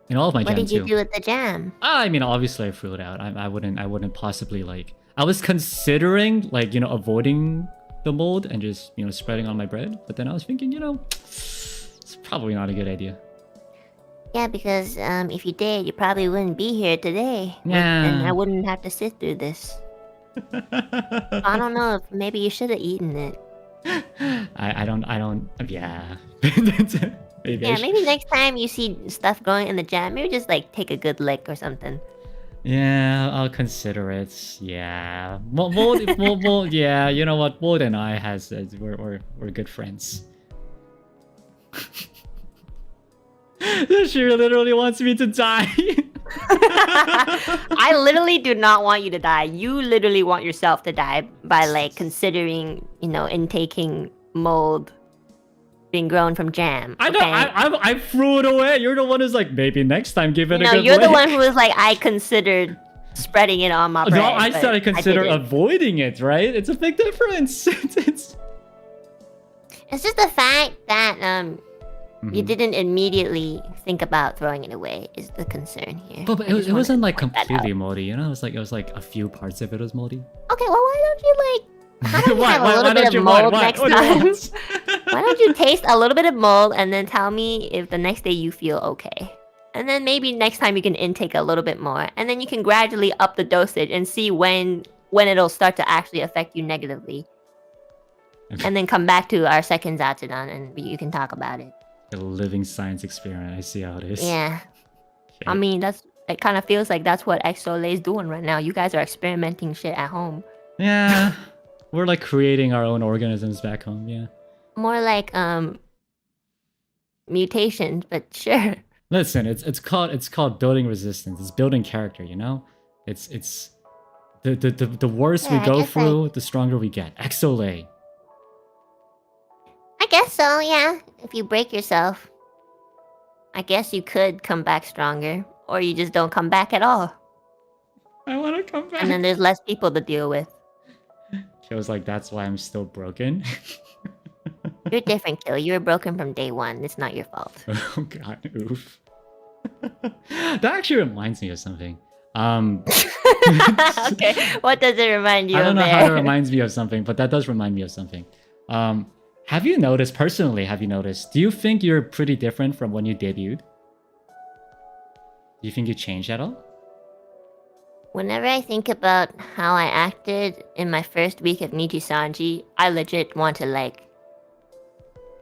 In all of my What jam did you too. do with the jam? I mean, obviously I threw it out. I wouldn't possibly like. I was considering like, you know, avoiding the mold and just, you know, spreading on my bread. But then I was thinking, you know, it's probably not a good idea. Yeah, because if you did, you probably wouldn't be here today. Yeah. And I wouldn't have to sit through this. I don't know if maybe you should have eaten it. I don't. Yeah. Maybe I Yeah, should- maybe next time you see stuff growing in the jam, maybe just like take a good lick or something. Yeah, I'll consider it. Yeah, Mold. Yeah, you know what? Mold and I we're good friends. She literally wants me to die. I literally do not want you to die. You literally want yourself to die by like considering, you know, intaking mold being grown from jam. I know. okay? I threw it away. You're the one who's like, maybe next time give it a No, good you're the lick. one who was like, I considered spreading it on my bread. No, I but said I consider didn't. avoiding it. Right? It's a big difference. It's It's just the fact that you Mhm. didn't immediately think about throwing it away is the concern here. But I it just wanted wasn't to like point that out. completely moldy, you know. It was like a few parts of it was moldy. Okay, well, why don't you like? How about you have a little why bit don't of you mold what? next What do you time? want? Why don't you taste a little bit of mold and then tell me if the next day you feel okay? And then maybe next time you can intake a little bit more, and then you can gradually up the dosage and see when it'll start to actually affect you negatively. And then come back to our second Zatsu and you can talk about it. A living science experiment. I see how it is. Yeah, I Okay. mean it kind of feels like that's what XSOLEIL is doing right now. You guys are experimenting shit at home. Yeah, we're like creating our own organisms back home. Yeah. More like mutations, but sure. Listen, it's called building resistance. It's building character. You know, it's the worse Yeah, we I go guess, through, the stronger we get. XSOLEIL. I guess so, yeah. If you break yourself, I guess you could come back stronger, or you just don't come back at all. I want to come back. And then there's less people to deal with. She was like, "That's why I'm still broken." You're different, Kill. You were broken from day one. It's not your fault. Oh god, oof. That actually reminds me of something. Okay, what does it remind you I of don't know there? how it reminds me of something, but that does remind me of something. Have you noticed, personally, do you think you're pretty different from when you debuted? Do you think you changed at all? Whenever I think about how I acted in my first week of Nijisanji, I legit want to like...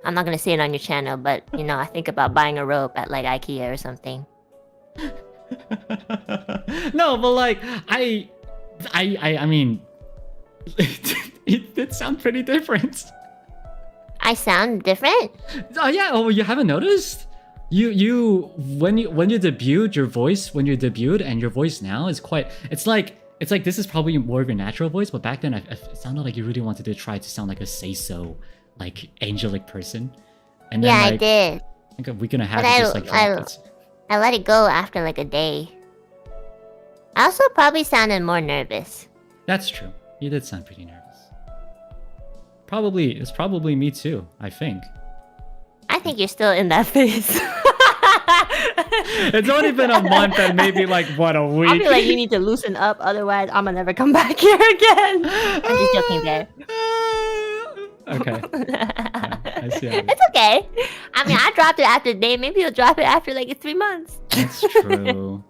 I'm not gonna say it on your channel, but, you know, I think about buying a rope at like IKEA or something. No, but like, I mean, it sounds pretty different. I sound different? Oh yeah, oh you haven't noticed? You when you debut, your voice when you debuted and your voice now is quite. It's like this is probably more of your natural voice, but back then it sounded like you really wanted to try to sound like a say-so, like angelic person. And then, Yeah, like, I did. like a week and a half, But you just like dropped it. I let it go after like a day. I also probably sounded more nervous. That's true. You did sound pretty nervous. It's probably me too, I think. I think you're still in that phase. It's only been a month and maybe like, what, a week? I feel like you need to loosen up, otherwise I'm gonna never come back here again. I'm just joking there. Okay. Yeah, I see how it is. It's okay. I mean, I dropped it after a day. Maybe you'll drop it after like 3 months. That's true.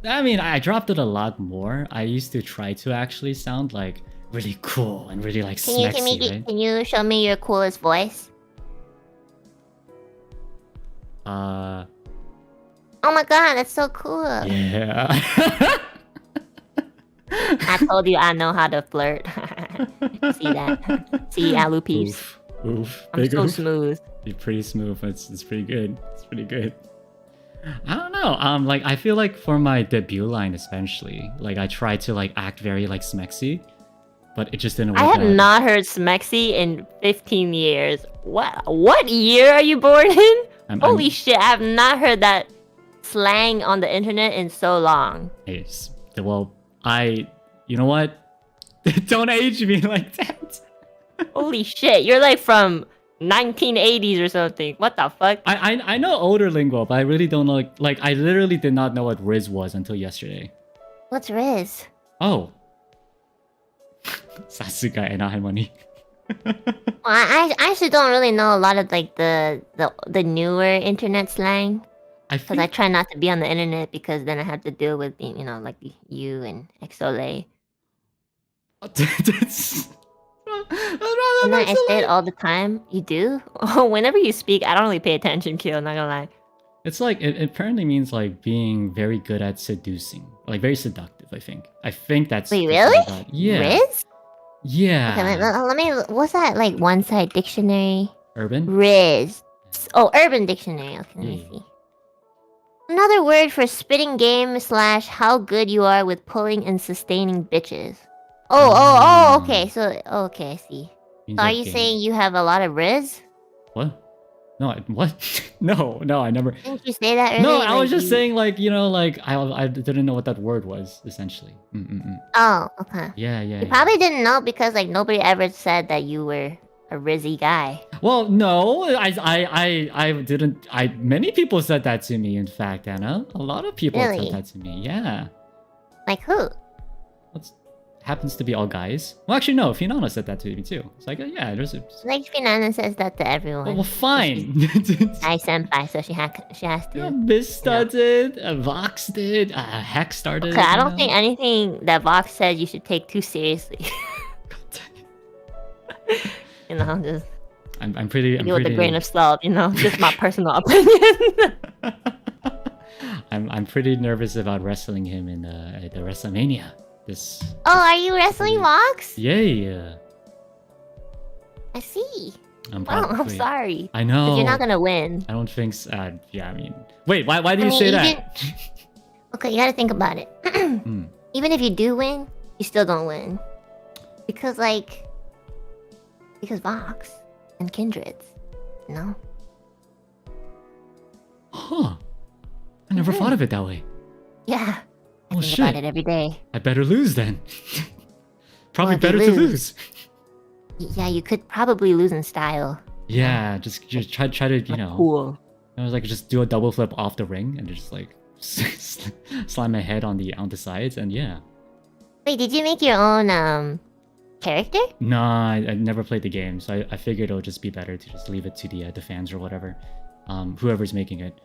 I mean, I dropped it a lot more. I used to try to actually sound like really cool and really like smexy, right? Can you show me your coolest voice? Oh my god, that's so cool. Yeah. I told you I know how to flirt. See that? See, Alu peeps. Oof. I'm Big so oof. smooth. You're pretty smooth. It's pretty good. It's pretty good. I don't know. Like I feel like for my debut line especially, like I tried to like act very like smexy, but it just didn't work I have out. not heard smexy in 15 years. What year are you born in? Holy shit, I have not heard that slang on the internet in so long. Yes. Well, you know what? Don't age me like that. Holy shit, you're like from 1980s or something. What the fuck? I know older lingo, but I really don't know. Like I literally did not know what Riz was until yesterday. What's Riz? Oh. Sasuga and Harmony. Well, I actually don't really know a lot of like the newer internet slang. Because I try not to be on the internet because then I have to deal with, you know, like you and XSOLEIL. And I say it all the time. You do? Whenever you speak, I don't really pay attention, Kyo, not gonna lie. It's like, it apparently means like being very good at seducing. Like very seductive, I think. I think that's... Wait, that's really? what I got. Yeah. Riz? Yeah. Okay, let me... What's that, like, one-side dictionary? Urban? Riz. Oh, Urban Dictionary. Okay, let me see. Another word for spitting game / how good you are with pulling and sustaining bitches. Okay. So, okay, I see. Means So are like you game. saying you have a lot of Riz? What? No, what? no, I never... Didn't you say that earlier? No, I Like, was just saying like, you know, like I didn't know what that word was, essentially. Oh, okay. Yeah. You probably didn't know because like nobody ever said that you were a Rizzy guy. Well, no, I didn't. Many people said that to me. In fact, Anna, a lot of people Really? said that to me. Yeah, Like who? happens to be all guys. Well, actually, no. Finana said that to me too. It's like, yeah, there's a. Like Finana says that to everyone. Well, fine. I senpai, so she has to. Yeah, Mista did. Vox did. Hex started. Okay, I don't think anything that Vox said you should take too seriously. You know, just I'm pretty. with a grain of salt, you know, just my personal opinion. I'm pretty nervous about wrestling him in the WrestleMania. Oh, are you wrestling Vox? Yeah. I see. I'm sorry. I know. 'Cause you're not gonna win. I don't think so. Yeah, I mean... Wait, why do you say that? Okay, you gotta think about it. Even if you do win, you still don't win. Because Vox and Kindreds, you know? Huh. I never thought of it that way. Yeah. I Oh, think shit. about it every day. I better lose then. Probably Well, if you better to lose. Yeah, you could probably lose in style. Yeah, just try to, you know... Cool. I was like, just do a double flip off the ring and just like... slam my head on the sides and yeah. Wait, did you make your own, character? Nah, I never played the game, so I figured it would just be better to just leave it to the fans or whatever. Whoever's making it.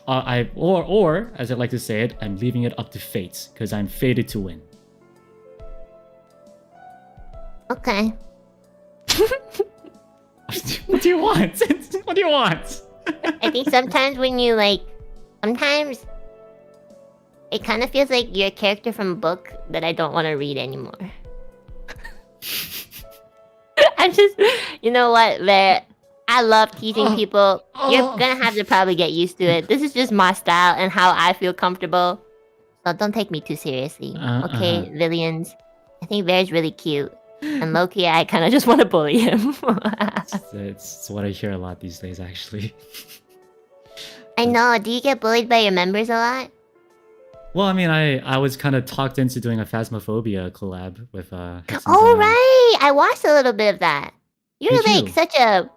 Or as I like to say it, I'm leaving it up to fate, because I'm fated to win. Okay. What do you want? What do you want? I think sometimes when you sometimes it kind of feels like you're a character from a book that I don't want to read anymore. I'm just, you know what, Ver? I love teasing people. You're gonna have to probably get used to it. This is just my style and how I feel comfortable. So don't take me too seriously. Okay, Villions? I think Ver's really cute. And low-key, I kind of just want to bully him. It's what I hear a lot these days, actually. I know. Do you get bullied by your members a lot? Well, I mean, I was kind of talked into doing a Phasmophobia collab with Oh right, I watched a little bit of that. You're Did like you? such a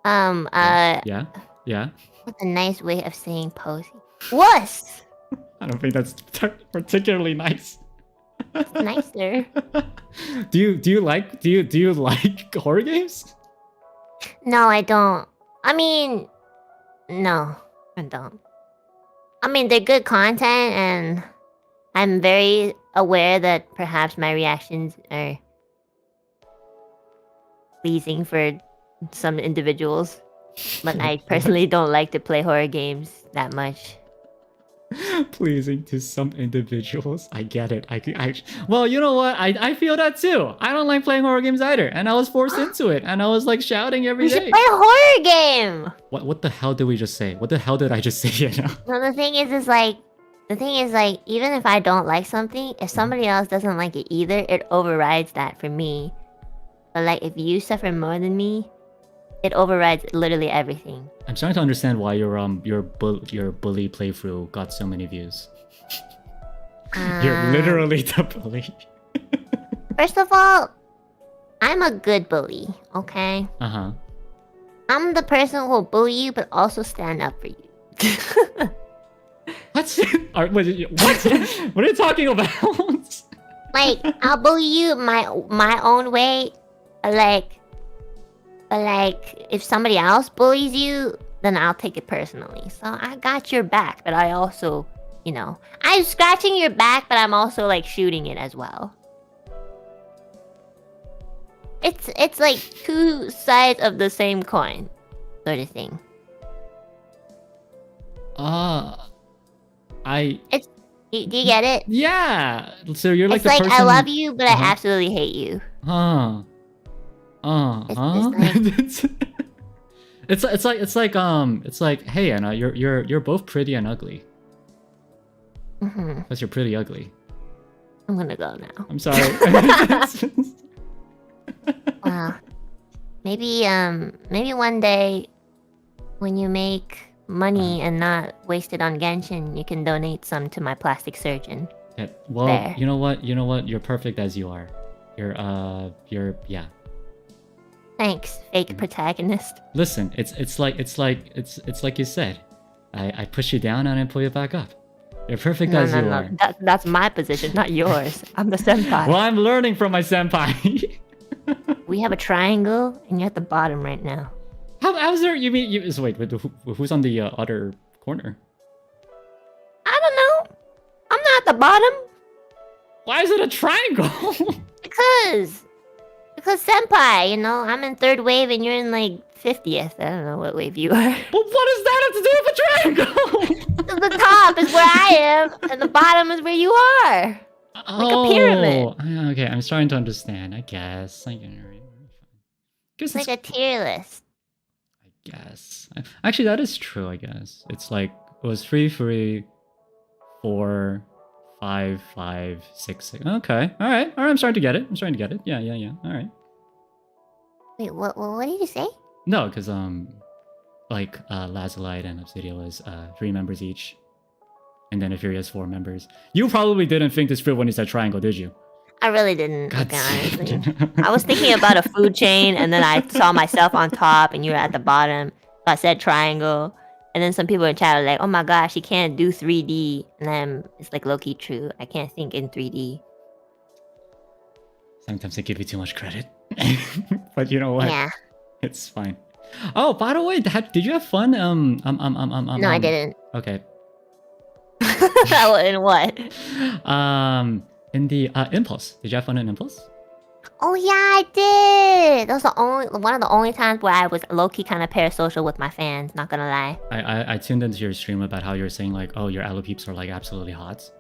Yeah. Yeah. What's a nice way of saying posy? Wuss. I don't think that's particularly nice. It's nicer. do you like horror games? No, I don't. I mean, no, I don't. I mean, they're good content, and I'm very aware that perhaps my reactions are pleasing for some individuals, but I personally don't like to play horror games that much. Pleasing to some individuals. I get it. Well, you know what? I feel that too. I don't like playing horror games either, and I was forced into it, and I was like shouting every We day. should play a horror game. What the hell did we just say? What the hell did I just say? You know? No, the thing is like, even if I don't like something, if somebody else doesn't like it either, it overrides that for me. But like, if you suffer more than me, it overrides literally everything. I'm starting to understand why your bully playthrough got so many views. You're literally the bully. First of all, I'm a good bully, okay? Uh-huh. I'm the person who will bully you, but also stand up for you. What? What are you talking about? Like, I'll bully you my own way, but like, if somebody else bullies you, then I'll take it personally. So I got your back, but I also, you know, I'm scratching your back, but I'm also like shooting it as well. It's like two sides of the same coin, sort of thing. Do you get it? Yeah. So you're like it's the like person... I love you, but I absolutely hate you. It's like hey Enna, you're both pretty and ugly. Because you're pretty ugly. I'm gonna go now. I'm sorry. Well, maybe one day when you make money and not waste it on Genshin, you can donate some to my plastic surgeon. Yeah, well, there. you know what? You're perfect as you are. You're yeah. Thanks, fake protagonist. Listen, it's like you said. I push you down and I pull you back up. You're perfect as you are. That's my position, not yours. I'm the senpai. Well, I'm learning from my senpai. We have a triangle, and you're at the bottom right now. How's there? You mean so wait, who's on the other corner? I don't know. I'm not at the bottom. Why is it a triangle? Because senpai, you know, I'm in 3rd wave and you're in like 50th. I don't know what wave you are. But what does that have to do with the triangle? The top is where I am, and the bottom is where you are. Like a pyramid. Okay, I'm starting to understand. I guess. It's like a tier list. I guess. Actually, that is true. I guess it's like it was 3, 3, 4, 5, 5, 6, 6. Okay. All right. I'm starting to get it. Yeah. All right. Wait, what did you say? No, because like Lazulite and Obsidia was 3 members each, and then Etheria is 4 members. You probably didn't think this through when you said triangle, did you? I really didn't. Okay, honestly. I was thinking about a food chain, and then I saw myself on top, and you were at the bottom. So I said triangle, and then some people in chat were like, "Oh my gosh, he can't do 3D," and then it's like low-key true. I can't think in 3D. Sometimes I give you too much credit, but you know what? Yeah. It's fine. Oh, by the way, did you have fun? No, I didn't. Okay. In what? In the Impulse. Did you have fun in Impulse? Oh yeah, I did. That was one of the only times where I was low-key kind of parasocial with my fans. Not gonna lie. I tuned into your stream about how you were saying like, oh, your Alopeeps are like absolutely hot.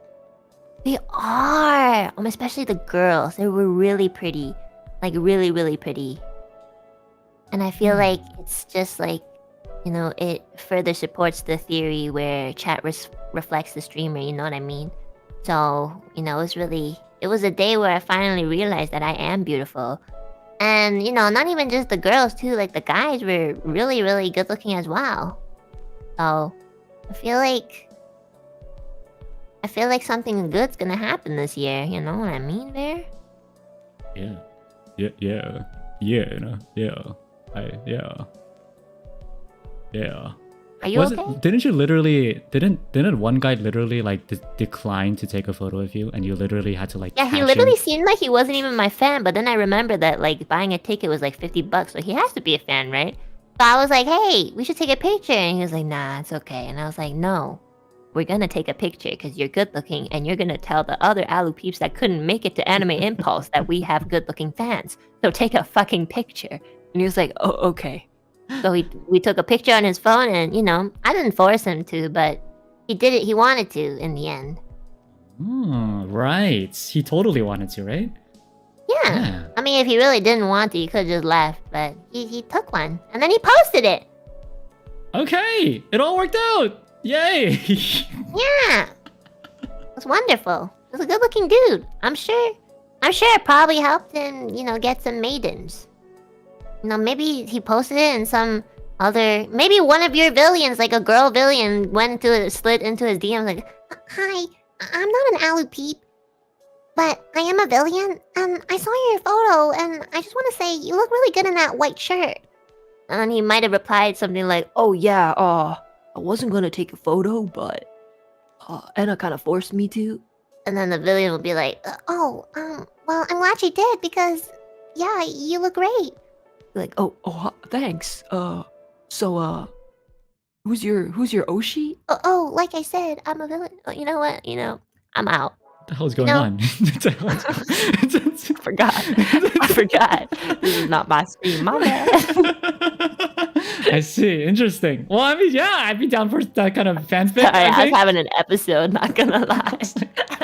They are. Especially the girls. They were really pretty, like really, really pretty. And I feel like it's just like, you know, it further supports the theory where chat reflects the streamer. You know what I mean? So, you know, it was a day where I finally realized that I am beautiful. And, you know, not even just the girls too, like the guys were really, really good looking as well. So, I feel like I feel like something good's gonna happen this year. You know what I mean, Bear? Yeah. Yeah. You know. Yeah. Are you okay? Didn't you literally? Didn't one guy literally like decline to take a photo of you, and you literally had to like? Yeah, he catch literally him? seemed like he wasn't even my fan. But then I remembered that like buying a ticket was like $50, so he has to be a fan, right? So I was like, "Hey, we should take a picture," and he was like, "Nah, it's okay." And I was like, "No, we're gonna take a picture because you're good looking, and you're gonna tell the other Alu peeps that couldn't make it to Anime Impulse that we have good looking fans. So take a fucking picture." And he was like, "Oh, okay." So we took a picture on his phone, and you know, I didn't force him to, but he did it. He wanted to in the end. Right. He totally wanted to, right? Yeah. I mean, if he really didn't want to, he could have just left. But he took one, and then he posted it. Okay, it all worked out. Yay! Yeah, it was wonderful. He was a good-looking dude. I'm sure it probably helped him, you know, get some maidens. You know, maybe he posted it in some other... Maybe one of your villains, like a girl villain, slid into his DM like, "Hi, I'm not an Alu peep, but I am a villain, and I saw your photo, and I just want to say you look really good in that white shirt." And he might have replied something like, Oh yeah, I wasn't gonna take a photo, but Enna kind of forced me to. and then the villain will be like, well, I'm glad you did, because, yeah, you look great. Like, thanks. So who's your Oshi? Oh, like I said, I'm a villain. Oh, you know what? You know, I'm out. What the hell's going know- on? I forgot. This is not my stream. My bad. I see. Interesting. Well, I mean, yeah, I'd be down for that kind of fan spin. Sorry, I was having an episode. Not gonna lie.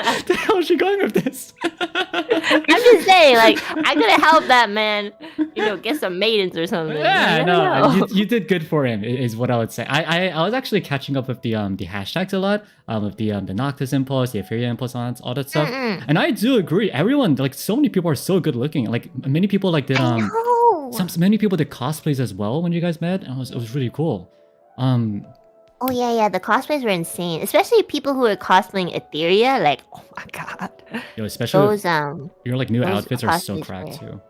What the hell is she going with this? I'm just saying, like, I could have helped that man, you know, get some maidens or something. Yeah, You never know. you did good for him, is what I would say. I was actually catching up with the hashtags a lot, with the Noctis impulse, the Euphoria impulse, all that stuff. Mm-mm. And I do agree. Everyone, like, so many people are so good looking. Like, many people like did I know. many people did cosplays as well when you guys met, and it was really cool. Oh yeah, the cosplays were insane. Especially people who were cosplaying Etheria. Like, oh my god, Yo, especially those your like new those outfits are so cosplays cracked were- too.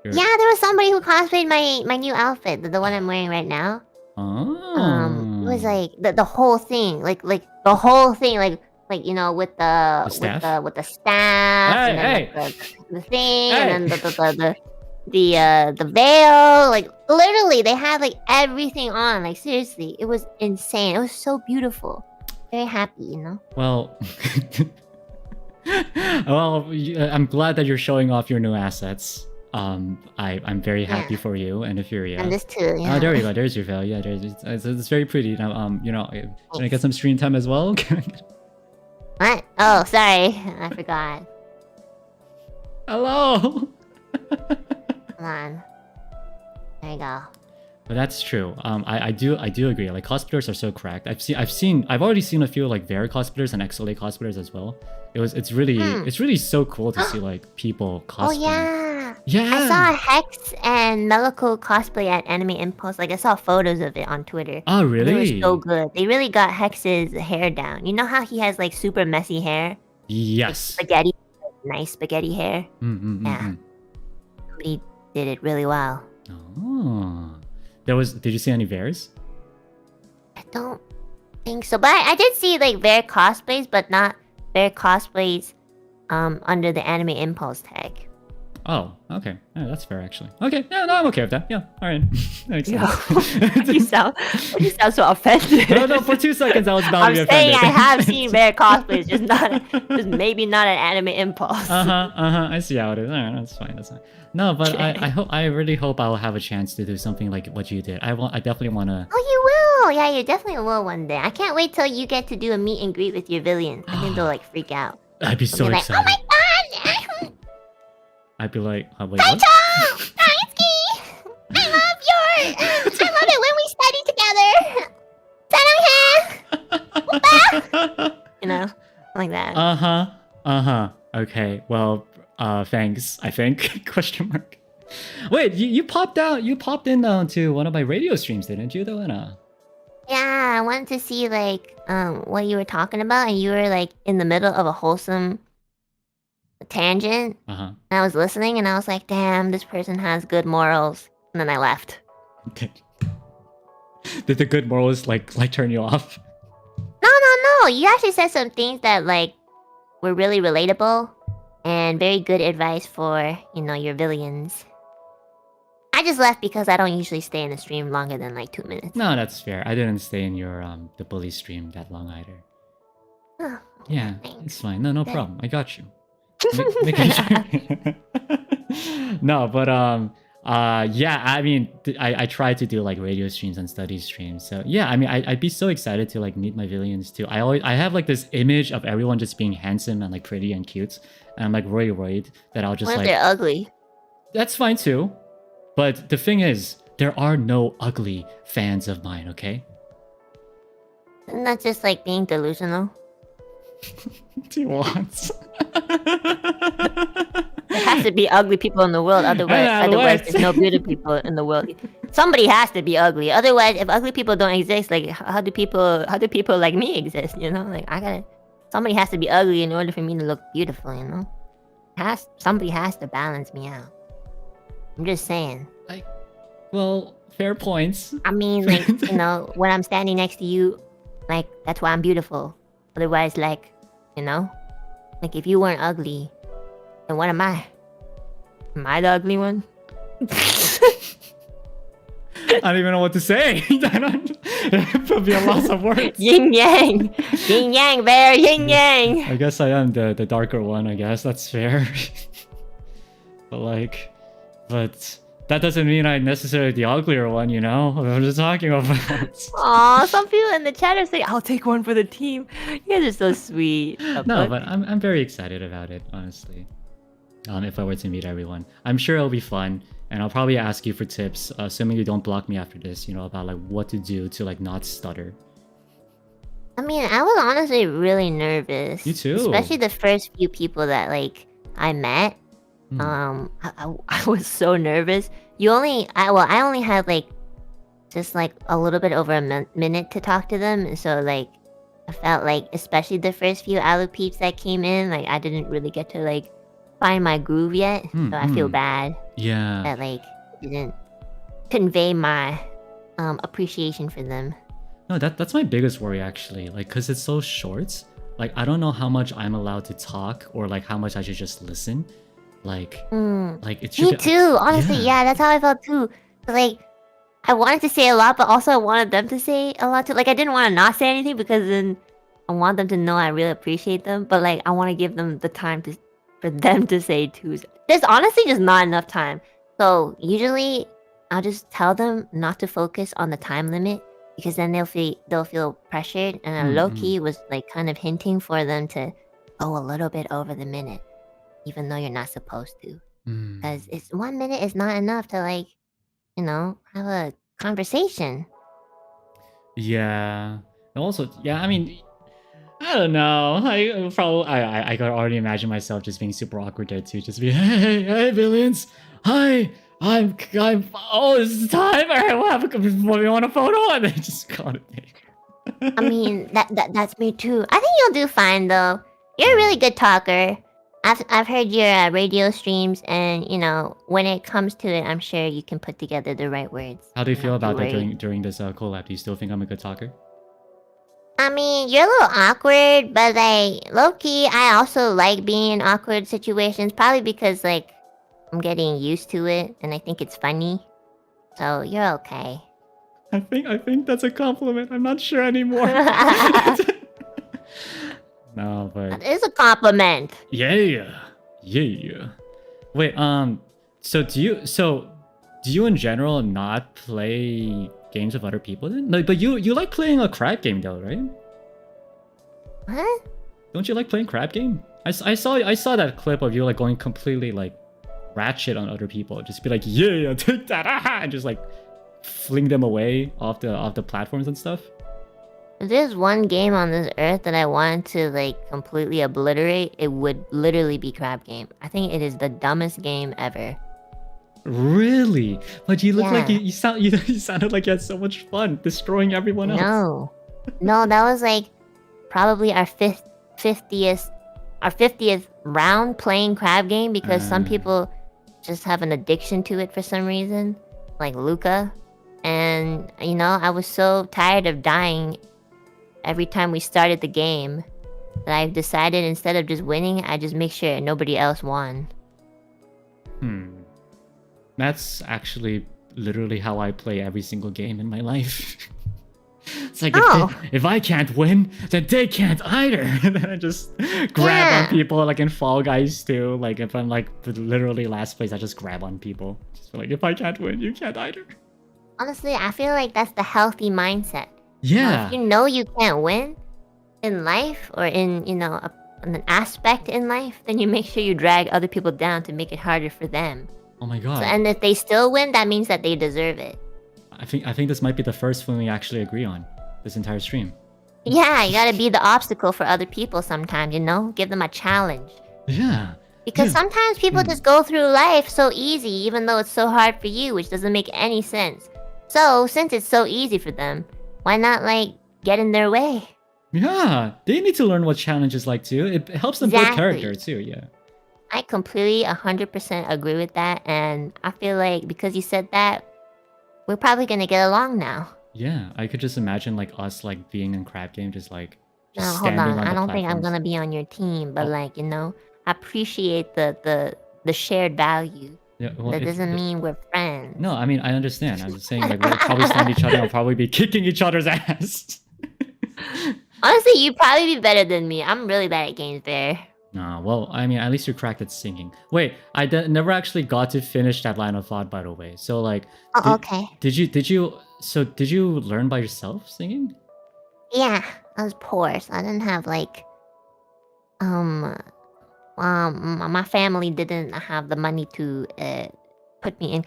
Yeah, there was somebody who cosplayed my new outfit, the one I'm wearing right now. Oh. It was like the whole thing, like the whole thing, like you know, with the staff? with the staff, and then like, the thing, and then the veil, like literally they had like everything on. Like seriously, it was insane. It was so beautiful. Very happy, you know. Well, I'm glad that you're showing off your new assets. I'm very happy for you and Euphoria. And this too. Yeah. Oh, there you go. There's your veil. Yeah, it's very pretty. Now, you know, can I get some stream time as well? What? Oh, sorry, I forgot. Hello. Come on. There you go. But that's true. I do agree. Like cosplayers are so cracked. I've already seen a few like Vera cosplayers and XSOLEIL cosplayers as well. It's really so cool to see like people cosplay. Oh yeah. Yeah. I saw Hex and Melico cosplay at Anime Impulse. Like I saw photos of it on Twitter. Oh They really? were so good. They really got Hex's hair down. You know how he has like super messy hair? Yes. Spaghetti, nice spaghetti hair. Mm-hmm. Yeah. Somebody did it really well. Oh. Did you see any Veras? I don't think so. But I did see like Bear cosplays, but not Bear cosplays under the Anime Impulse tag. Oh, okay. Yeah, that's fair actually. Okay, yeah, no, I'm okay with that. Yeah, all right. That makes sense. You sound so offended. No, for 2 seconds I was about to be I'm offended. saying I have seen Bear cosplays, just maybe not an Anime Impulse. I see how it is. All right, that's fine. No, but I really hope I'll have a chance to do something like what you did. I definitely want to. Oh, you will. Yeah, you definitely will one day. I can't wait till you get to do a meet and greet with your villain. I think they'll like freak out. I'd be so They'll be excited. like, oh my god! I'd be like, wait, what? Taito! Daisuke! I love it when we study together! You know? Like that. Okay, well, thanks, I think. Question mark. Wait, you popped in to one of my radio streams, didn't you, though, Enna? Yeah, wanted to see like what you were talking about, and you were like in the middle of a wholesome tangent. Uh-huh. And I was listening, and I was like, "Damn, this person has good morals." And then I left. Okay. Did the good morals like turn you off? No. You actually said some things that like were really relatable and very good advice for your villains. I just left because I don't usually stay in the stream longer than like 2 minutes. No, that's fair. I didn't stay in your the bully stream that long either. Oh, Yeah, thanks. it's fine. No Good. problem. I got you. Making sure. No, but yeah, I mean, I try to do like radio streams and study streams. So yeah, I mean, I'd be so excited to like meet my villains too. I have like this image of everyone just being handsome and like pretty and cute, and I'm like really worried that I'll just What if like. they're ugly? That's fine too, but the thing is, there are no ugly fans of mine. Okay. Isn't that just like being delusional? Do you want? There has to be ugly people in the world, otherwise there's no beautiful people in the world. Somebody has to be ugly. Otherwise, if ugly people don't exist, like how do people like me exist? Like somebody has to be ugly in order for me to look beautiful. Somebody has to balance me out. I'm just saying. Well, fair points. I mean, like when I'm standing next to you, like that's why I'm beautiful. Otherwise, like if you weren't ugly, then what am I? Am I the ugly one? I don't even know what to say. It would be a loss of words. Yin yang, yin yang, bear, yin yang. I guess I am the darker one. I guess that's fair. but that doesn't mean I'm necessarily the uglier one. I'm just talking about. Aw, some people in the chat are saying, "I'll take one for the team." You guys are so sweet. No, but I'm very excited about it, honestly. If I were to meet everyone, I'm sure it'll be fun, and I'll probably ask you for tips, assuming you don't block me after this. About like what to do to like not stutter. I mean, I was honestly really nervous. You too. Especially the first few people that like I met. I was so nervous. I only had like just like a little bit over a minute to talk to them, so like I felt like, especially the first few Alu peeps that came in, like I didn't really get to like find my groove yet. So I feel bad. Yeah. That like didn't convey my appreciation for them. No, that's my biggest worry actually. Like, cause it's so short. Like, I don't know how much I'm allowed to talk or like how much I should just listen. Like it should. Me too. Honestly, yeah, that's how I felt too. Like, I wanted to say a lot, but also I wanted them to say a lot too. Like, I didn't want to not say anything because then I want them to know I really appreciate them. But like, I want to give them the time for them to say too. There's honestly just not enough time. So usually, I'll just tell them not to focus on the time limit because then they'll feel pressured. And Loki was like kind of hinting for them to go a little bit over the minute, even though you're not supposed to. Because 1 minute is not enough to like, have a conversation. Yeah. And also, yeah, I mean, I don't know. I could already imagine myself just being super awkward there too. Just be, hey, villains. Hi, I'm. Oh, it's time. All right, we want a photo, and then just call it. I mean, that's me too. I think you'll do fine though. You're a really good talker. I've heard your radio streams, and when it comes to it, I'm sure you can put together the right words. How do you feel about that during this collab? Do you still think I'm a good talker? I mean, you're a little awkward, but like low-key, I also like being in awkward situations, probably because like I'm getting used to it, and I think it's funny. So you're okay. I think that's a compliment. I'm not sure anymore. No, but That is a compliment. yeah. Wait, so do you in general not play games with other people then? No, but you like playing a crab game though, right? What? Don't you like playing crab game? I saw that clip of you like going completely like ratchet on other people. Just be like, yeah, take that, and just like fling them away off the platforms and stuff. If there's one game on this earth that I wanted to like completely obliterate, it would literally be Crab Game. I think it is the dumbest game ever. Really? But you look like Yeah. you sounded like you had so much fun destroying everyone else. No. No, that was like probably our 50th round playing crab game because some people just have an addiction to it for some reason, like Luca. And you know, I was so tired of dying every time we started the game that I decided instead of just winning, I just make sure nobody else won. That's actually literally how I play every single game in my life. It's like if I can't win, then they can't either. And then I just grab on people, like in Fall Guys too. Like if I'm like literally last place, I just grab on people. Just like if I can't win, you can't either. Honestly, I feel like that's the healthy mindset. Yeah. If you know you can't win in life or in, you know, an aspect in life, then you make sure you drag other people down to make it harder for them. Oh my god. So, and if they still win, that means that they deserve it. I think this might be the first one we actually agree on this entire stream. Yeah, you gotta be the obstacle for other people sometimes, you know? Give them a challenge. Yeah. Because sometimes people just go through life so easy, even though it's so hard for you, which doesn't make any sense. So, since it's so easy for them, why not, like, get in their way? Yeah, they need to learn what challenge is like too. It helps them build character too, yeah. I completely 100% agree with that, and I feel like because you said that, we're probably gonna get along now. Yeah, I could just imagine like us like being in crab game, just like No, just hold standing on. on I the don't think I'm platforms. gonna be on your team, but like, you know, I appreciate the shared value. Yeah, well, That doesn't mean we're friends. No, I mean I understand. I'm just saying like we'll probably stand each other and we'll probably be kicking each other's ass. Honestly, you'd probably be better than me. I'm really bad at games there. Nah, well, I mean, at least you're cracked at singing. Wait, I never actually got to finish that line of thought, by the way. So, like, Okay. Did you learn by yourself singing? Yeah, I was poor, so I didn't have like, my family didn't have the money to put me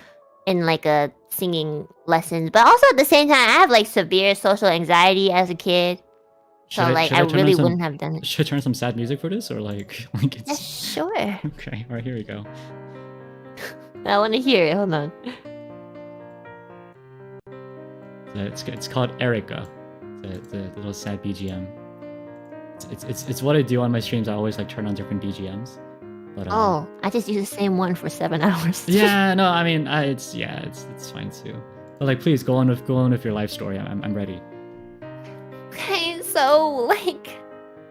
in like a singing lessons. But also at the same time, I have like severe social anxiety as a kid. So like I really wouldn't have done it. Should I turn some sad music for this, or like it's? Yeah, sure. Okay, all right, here we go. I want to hear it. Hold on. It's called Erica. The little sad BGM. It's what I do on my streams. I always like turn on different BGMs. But I just use the same one for 7 hours. Yeah, no, I mean it's fine too. But like, please go on with your life story. I'm ready. Okay, so like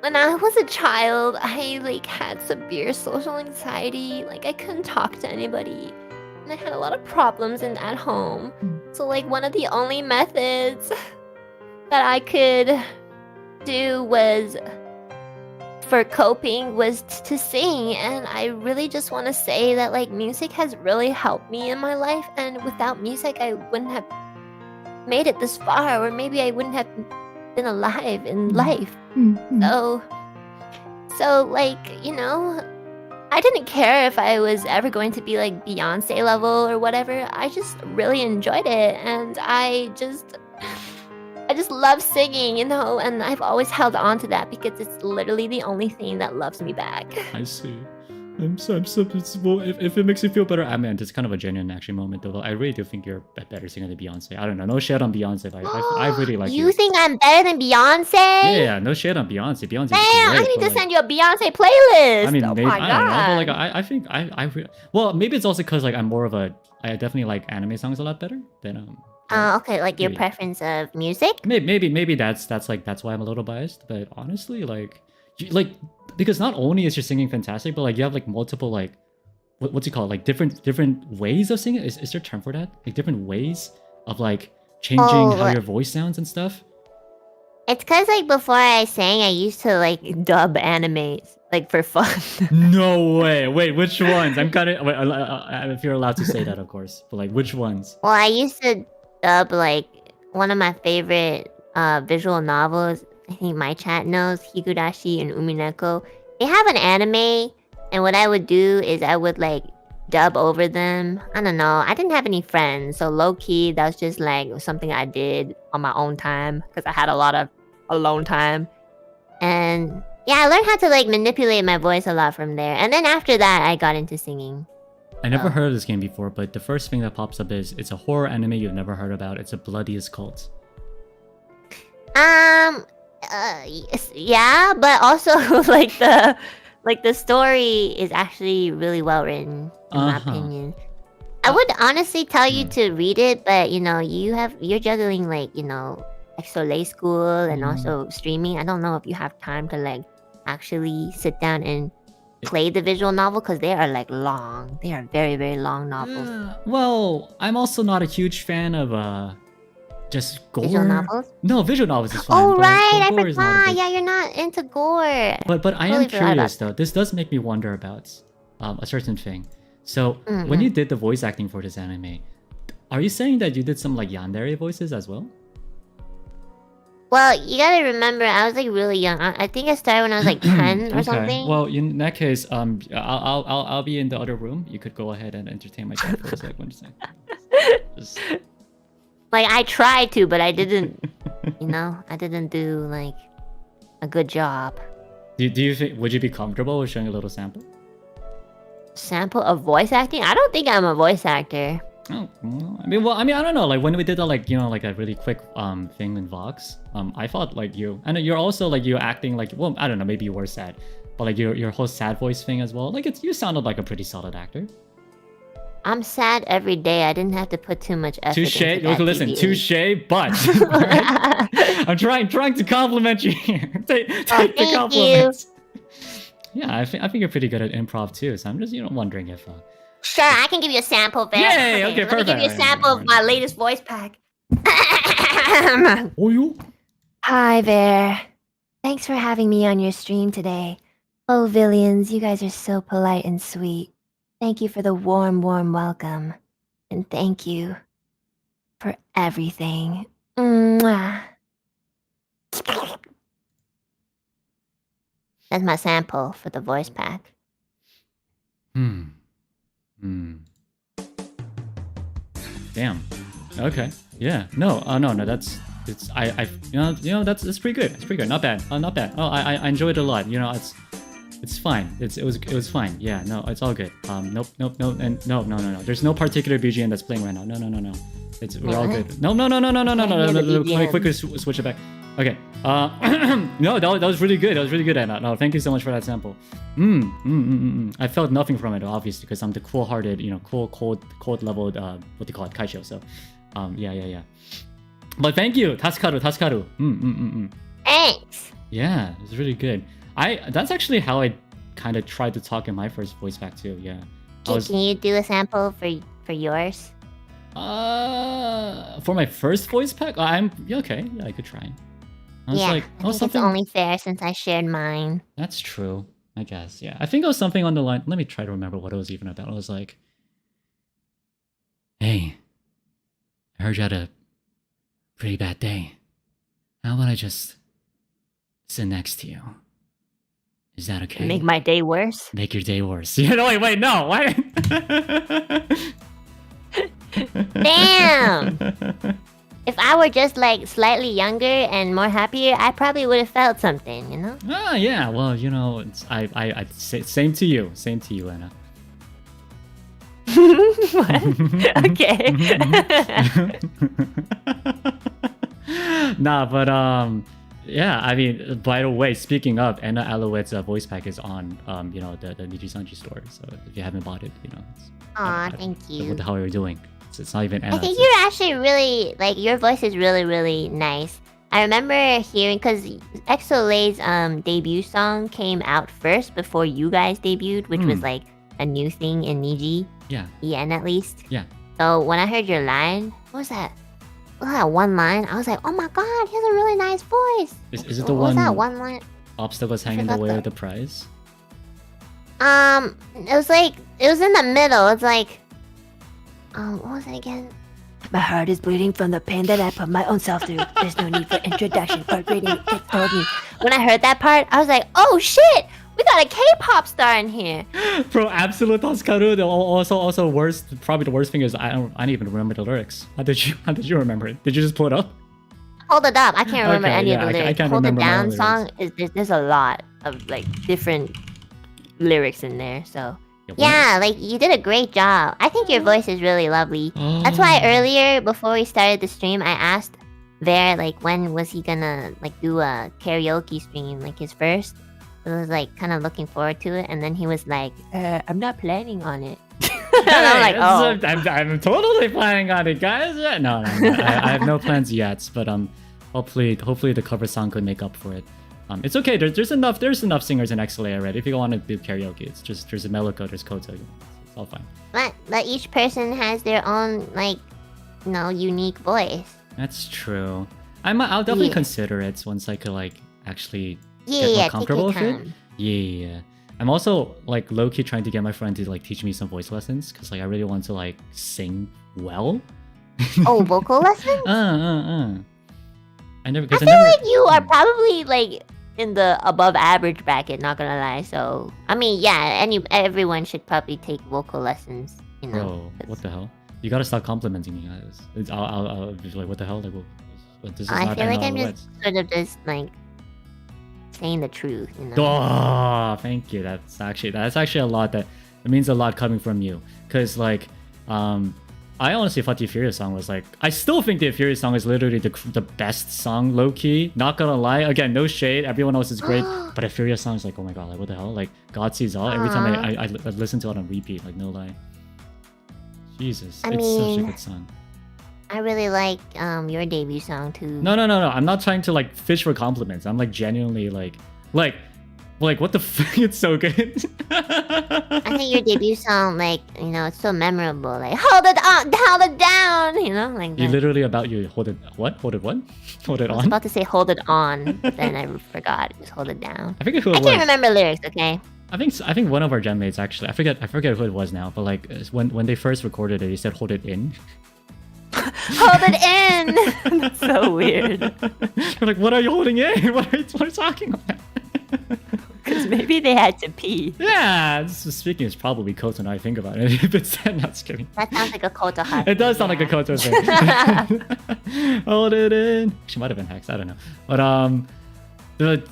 when I was a child, I like had severe social anxiety. Like I couldn't talk to anybody. And I had a lot of problems at home. So like one of the only methods that I could do was for coping was to sing, and I really just want to say that like music has really helped me in my life, and without music I wouldn't have made it this far, or maybe I wouldn't have been alive in life. So like, you know, I didn't care if I was ever going to be like Beyonce level or whatever. I just really enjoyed it, and I just love singing, you know, and I've always held on to that because it's literally the only thing that loves me back. I see. I'm so well, if it makes you feel better, I mean, it's kind of a genuine actually moment though. I really do think you're a better singer than Beyonce. I don't know, no shade on Beyonce, but I really like you. You think I'm better than Beyonce? Yeah, no shade on Beyonce. Beyonce's Damn, great, I need to like, send you a Beyonce playlist. I mean, oh maybe, my I don't know, god. but like I think well, maybe it's also because like I'm more of a I definitely like anime songs a lot better than Okay, like your preference of music? Maybe that's why I'm a little biased. But honestly, like because not only is your singing fantastic, but like you have like multiple like what's it called, like different ways of singing. Is there a term for that? Like different ways of like changing how your voice sounds and stuff. It's because like before I sang, I used to like dub animes like for fun. No way. Wait, which ones? I'm kind of if you're allowed to say that, of course. But like, which ones? Well, I used to dub like one of my favorite visual novels. I think my chat knows Higurashi and Umineko. They have an anime, and what I would do is I would like dub over them. I don't know. I didn't have any friends, so low key that was just like something I did on my own time because I had a lot of alone time. And yeah, I learned how to like manipulate my voice a lot from there. And then after that, I got into singing. I never heard of this game before, but the first thing that pops up is it's a horror anime you've never heard about. It's a Bloodiest Cult. Yeah, but also like the story is actually really well written, in my opinion. I would honestly tell you to read it, but you're juggling like XSOLEIL school and also streaming. I don't know if you have time to like actually sit down and play the visual novel because they are like long. They are very, very long novels. Well, I'm also not a huge fan of just gore. Visual novels? No, visual novels is fine. Oh but right, I gore is not a forgot. big- Yeah, you're not into gore. But I am Totally forgot about curious though. This does make me wonder about a certain thing. So when you did the voice acting for this anime, are you saying that you did some like yandere voices as well? Well, you gotta remember, I was like really young. I think I started when I was like 10 or something. Well, in that case, I'll be in the other room. You could go ahead and entertain my chat for a second. Just... Like I tried to, but I didn't. I didn't do like a good job. Do you think would you be comfortable with showing a little sample? Sample of voice acting? I don't think I'm a voice actor. Oh, well, I mean, I don't know. Like when we did like like a really quick thing in Vox, I thought like you, and you're also like you're acting like, well, I don't know, maybe you were sad, but like your whole sad voice thing as well. Like you sounded like a pretty solid actor. I'm sad every day. I didn't have to put too much effort. Touche. Into that Listen, TBA. touche. But I'm trying to compliment you here. Take the compliments. Yeah, I think you're pretty good at improv too. So I'm just wondering if. Sure, I can give you a sample, Bear. Yay! Okay, let perfect. me give you a sample of my latest voice pack. Oh, you? Hi there. Thanks for having me on your stream today. Oh, Villions, you guys are so polite and sweet. Thank you for the warm, warm welcome. And thank you for everything. Mwah. That's my sample for the voice pack. Damn. Okay. Yeah. No. No. That's. It's. That's pretty good. It's pretty good. Not bad. Not bad. Oh, I enjoyed it a lot. It's fine. It was fine. Yeah. No. It's all good. Nope. And no. There's no particular BGM that's playing right now. No. We're all good. No. Quickly switch it back. Okay. No, that was really good. That was really good, Anna. No, thank you so much for that sample. I felt nothing from it, obviously, because I'm the cool-hearted, cold-leveled, what do you call it, Kaisho. So, yeah. But thank you, Taskaru. Thanks. Yeah, it was really good. That's actually how I kind of tried to talk in my first voice pack too. Yeah. Can you do a sample for yours? For my first voice pack, okay. Yeah, I could try. I think it's only fair since I shared mine. That's true, I guess. Yeah, I think it was something on the line. Let me try to remember what it was even about. It was like, "Hey, I heard you had a pretty bad day. How about I just sit next to you? Is that okay? Make my day worse? Make your day worse." Wait, no, what? Damn! If I were just like slightly younger and more happier, I probably would have felt something, Yeah. Well, I same to you, Anna. Okay. Nah, but yeah. I mean, by the way, speaking of, Enna Alouette's voice pack is on the Nijisanji store. So if you haven't bought it, Aw, thank you. What the hell are you doing? It's not even Enna. I think you're actually really, like, your voice is really, really nice. I remember hearing, because XSOLEIL's debut song came out first before you guys debuted, which was like a new thing in Niji. Yeah. EN at least. Yeah. So when I heard your line, what was that? What was that one line? I was like, oh my god, he has a really nice voice. Is it the what one? Was that one line? Obstacles hang in the way of the prize? It was in the middle. It's like, what was it again? My heart is bleeding from the pain that I put my own self through. There's no need for introduction or greeting. It told me. When I heard that part, I was like, oh shit! We got a K-pop star in here. Bro, absolute Taskaru. Also worst. Probably the worst thing is I don't even remember the lyrics. How did you remember it? Did you just pull it up? Hold it up. I can't remember any of the lyrics. I can't Hold remember It Down my song there's a lot of like different lyrics in there. So yeah, like you did a great job. I think your voice is really lovely. That's why earlier before we started the stream, I asked Ver, like, when was he gonna like do a karaoke stream, like his first. So I was like kind of looking forward to it, and then he was like, "I'm not planning on it." And I'm like, "Oh, I'm totally planning on it, guys." Yeah, no, I have no plans yet, but hopefully the cover song could make up for it. It's okay. There's enough singers in XSOLEIL already. If you want to do karaoke, it's just there's a Meloko, there's Koto. It's all fine. but each person has their own like, unique voice. That's true. I'll definitely Yeah. consider it once I could like actually Yeah, get more take comfortable your with it. time. Yeah. I'm also like low-key trying to get my friend to like teach me some voice lessons because like I really want to like sing well. Oh, vocal lessons? I never. I Cause feel like you are probably like in the above average bracket. Not gonna lie. So I mean, yeah, everyone should probably take vocal lessons. You know. Bro, what the hell? You gotta stop complimenting me, guys. I'll be like, what the hell? Like, this is I not feel like Enna I'm Alouette. just sort of just like saying the truth. You know. Oh, thank you. That's actually a lot. It means a lot coming from you. Cause like, I honestly thought the Euphoria song was like. I still think the Euphoria song is literally the best song, low key. Not gonna lie. Again, no shade. Everyone else is great, but the Euphoria song is like, oh my god, like what the hell? Like God sees all. Every time I listen to it on repeat, like no lie. Jesus, I it's such a mean- good song. I really like your debut song too. No. I'm not trying to like fish for compliments. I'm like genuinely like what the fuck? It's so good. I think your debut song, like, it's so memorable. Like, hold it down, like You that. literally about you hold it what? Hold it what? Hold it I was on? about to say hold it on, but then I forgot. Just hold it down. I forget who I it can't was. remember lyrics, okay? I think one of our gen mates actually. I forget who it was now. But like when they first recorded it, he said hold it in. Hold it in! That's so weird. We're like, what are you holding in? What are you talking about? Because maybe they had to pee. Yeah, speaking is probably Koto now I think about it. If it's not just kidding. That sounds like a Koto hut. It does sound like a Koto thing. Hold it in. She might have been Hex, I don't know. But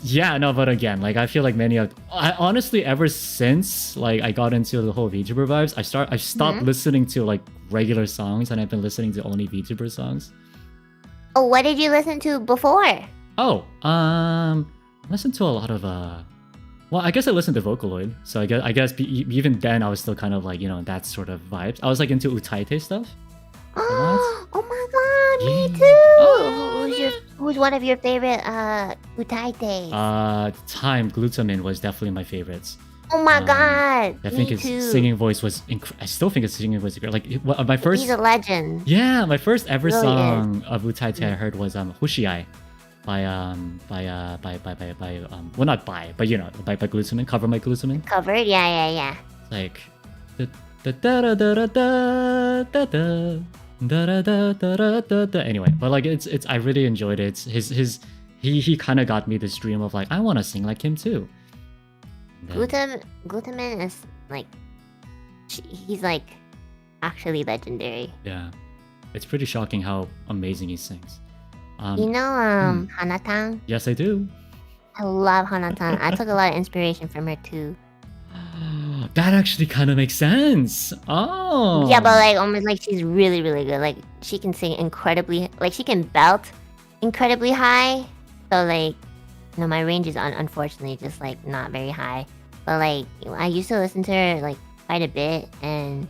again, like I feel like I honestly ever since like I got into the whole VTuber vibes, I stopped listening to like regular songs and I've been listening to only VTuber songs. Oh, what did you listen to before? Oh, I listened to a lot of well, I guess I listened to Vocaloid, so I guess even then I was still kind of like that sort of vibes. I was like into Utaite stuff. Oh my god, me Yeah. too! Oh, Who's one of your favorite utaites? Time Glutamin was definitely my favorites. Oh my god, I think me his too. singing voice was I still think his singing voice is great. Like my first He's a legend. yeah, my first ever Really song of Utaite I heard was Hushiai by well not by but by Glutamin, Cover My Glutamin. Covered? Yeah. Like anyway, but like it's I really enjoyed it. He kind of got me this dream of like I want to sing like him too. And then- Glutamin is like, he's like actually legendary. yeah, it's pretty shocking how amazing he sings. You know, Hanatang? Yes, I do. I love Hanatang. I took a lot of inspiration from her too. That actually kind of makes sense. Oh. Yeah, but like almost like she's really, really good. Like she can sing incredibly, like she can belt incredibly high. So like, my range is unfortunately just like not very high. But like, I used to listen to her like quite a bit, and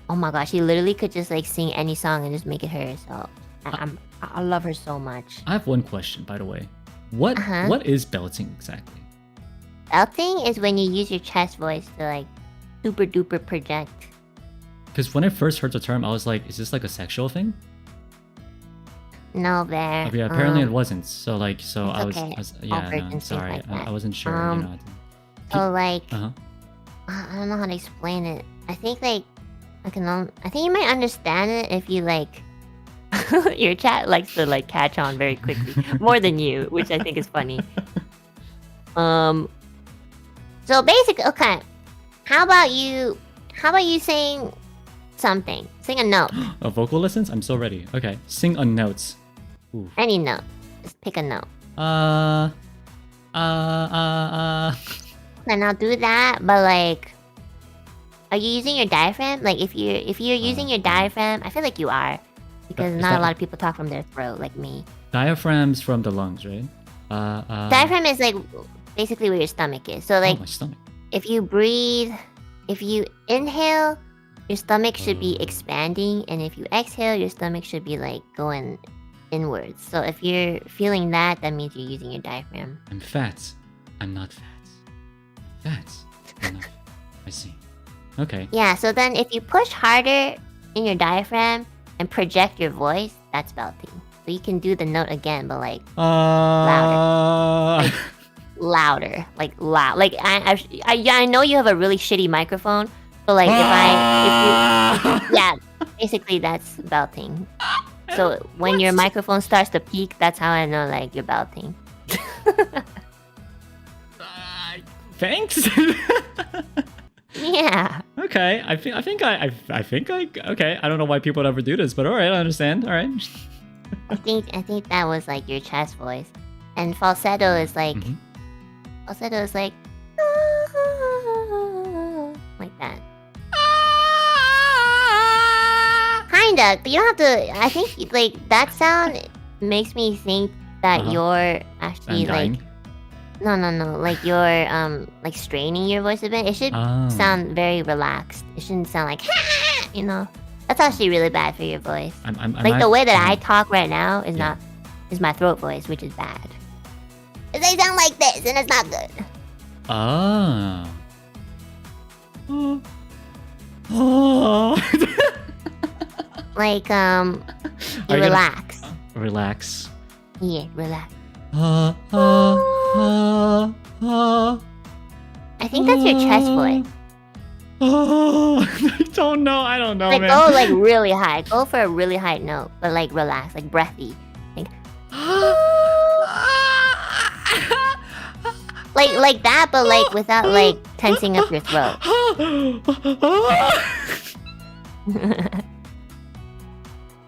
oh my gosh, she literally could just like sing any song and just make it hers. So I love her so much. I have one question, by the way. What is belting exactly? Belting is when you use your chest voice to like super duper project. Because when I first heard the term, I was like, is this like a sexual thing? No, there. I mean, apparently it wasn't. So like, I was, okay. I was All yeah, no, virgins I'm think sorry. like that. I wasn't sure, So like, Uh-huh. I don't know how to explain it. I think like I think you might understand it if you like. Your chat likes to like catch on very quickly, more than you, which I think is funny. So basically, okay. How about you sing something? Sing a note. Vocal lessons? I'm so ready. Okay, sing on notes. Ooh. Any note. Just pick a note. And I'll do that, but like, are you using your diaphragm? Like, if you're using your diaphragm, I feel like you are, because Is not that- a lot of people talk from their throat like me. Diaphragm's from the lungs, right? Diaphragm is like basically where your stomach is. So like my stomach. if you breathe, if you inhale, your stomach should be expanding, and if you exhale, your stomach should be like going inwards. So if you're feeling that, that means you're using your diaphragm. I'm fat. I'm not fat. Fat. I'm not. I see. Okay. Yeah, so then if you push harder in your diaphragm and project your voice, that's belting. So you can do the note again, but like louder. Louder. Like loud. Like I know you have a really shitty microphone, so like if you yeah, basically that's belting. So when your microphone starts to peak, that's how I know like you're belting. Thanks. Yeah. Okay. I think I okay. I don't know why people ever do this, but all right, I understand. All right. I think that was like your chest voice, and falsetto is like falsetto is like that. Kinda. But you don't have to. I think like that sound makes me think that you're actually like. No. Like you're like straining your voice a bit. It should sound very relaxed. It shouldn't sound like you know. That's actually really bad for your voice. Like the way that I talk right now is my throat voice, which is bad. Cause I sound like this, and it's not good. Like you relax. Relax. Yeah, relax. I think that's your chest voice. I don't know, like, man. Go like really high. Go for a really high note, but like relax, like breathy. Like that, but like without like tensing up your throat.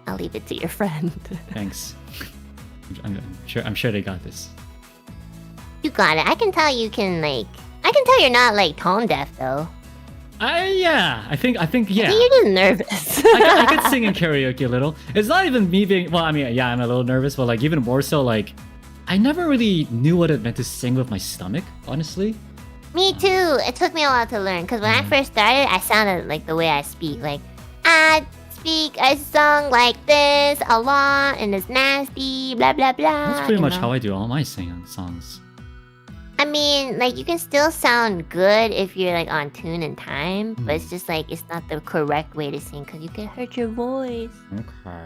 I'll leave it to your friend. Thanks. I'm sure they got this. You got it. I can tell you can like. I can tell you're not like tone deaf though. Yeah. I think yeah. I think you're just nervous. I could sing in karaoke a little. It's not even me being. Well, I mean, yeah, I'm a little nervous, but like even more so, like I never really knew what it meant to sing with my stomach. Honestly. Me too. It took me a while to learn because when I first started, I sounded like the way I speak. Like I speak a song like this a lot, and it's nasty. Blah blah blah. That's pretty much how I do all my singing songs. I mean, like, you can still sound good if you're, like, on tune and time, but it's just, like, it's not the correct way to sing, because you can hurt your voice. Okay.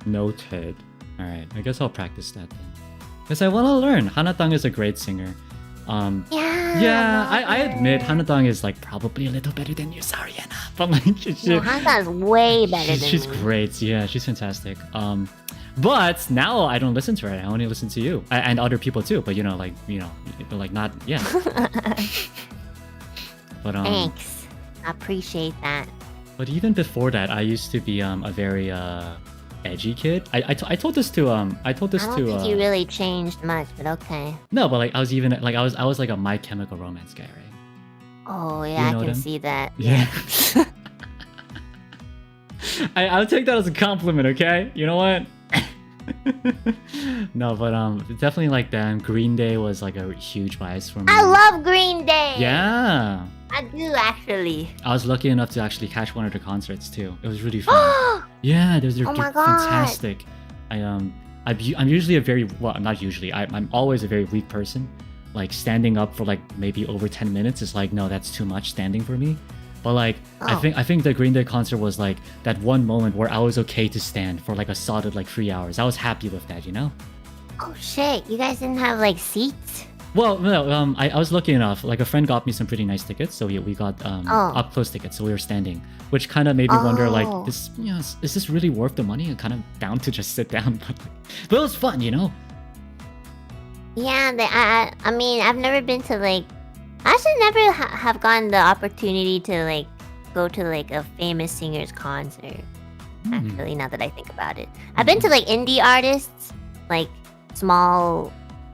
Noted. Alright, I guess I'll practice that then. Because I want to learn. Hanatang is a great singer. Yeah, I admit, Hanatang is, like, probably a little better than you, sorry, Enna. But, like, Hanatang is way better than she's me. great, yeah, she's fantastic. But now I don't listen to her. I only listen to you and other people too. But but not yeah. But thanks, I appreciate that. But even before that, I used to be a very edgy kid. I told this to I don't think you really changed much, but okay. No, but like I was even like I was like a My Chemical Romance guy, right? Oh yeah, you know I can see that. Yeah. I'll take that as a compliment, okay? You know what? No, but definitely like that. Green Day was like a huge bias for me. I love Green Day. Yeah. I do actually. I was lucky enough to actually catch one of their concerts too. It was really fun. Yeah, they're fantastic. I'm usually a very I'm not usually. I'm always a very weak person. Like standing up for like maybe over 10 minutes is like no, that's too much standing for me. But like I think the Green Day concert was like that one moment where I was okay to stand for like a solid like 3 hours. I was happy with that, you know? Oh shit, you guys didn't have like seats? Well, no, I was lucky enough. Like a friend got me some pretty nice tickets, so we got up close tickets, so we were standing, which kind of made me wonder like this, is this really worth the money? I'm kind of down to just sit down, but it was fun, you know? Yeah, I mean, I've never been to like. I should never have gotten the opportunity to like go to like a famous singer's concert. Actually, now that I think about it, I've been to like indie artists, like small.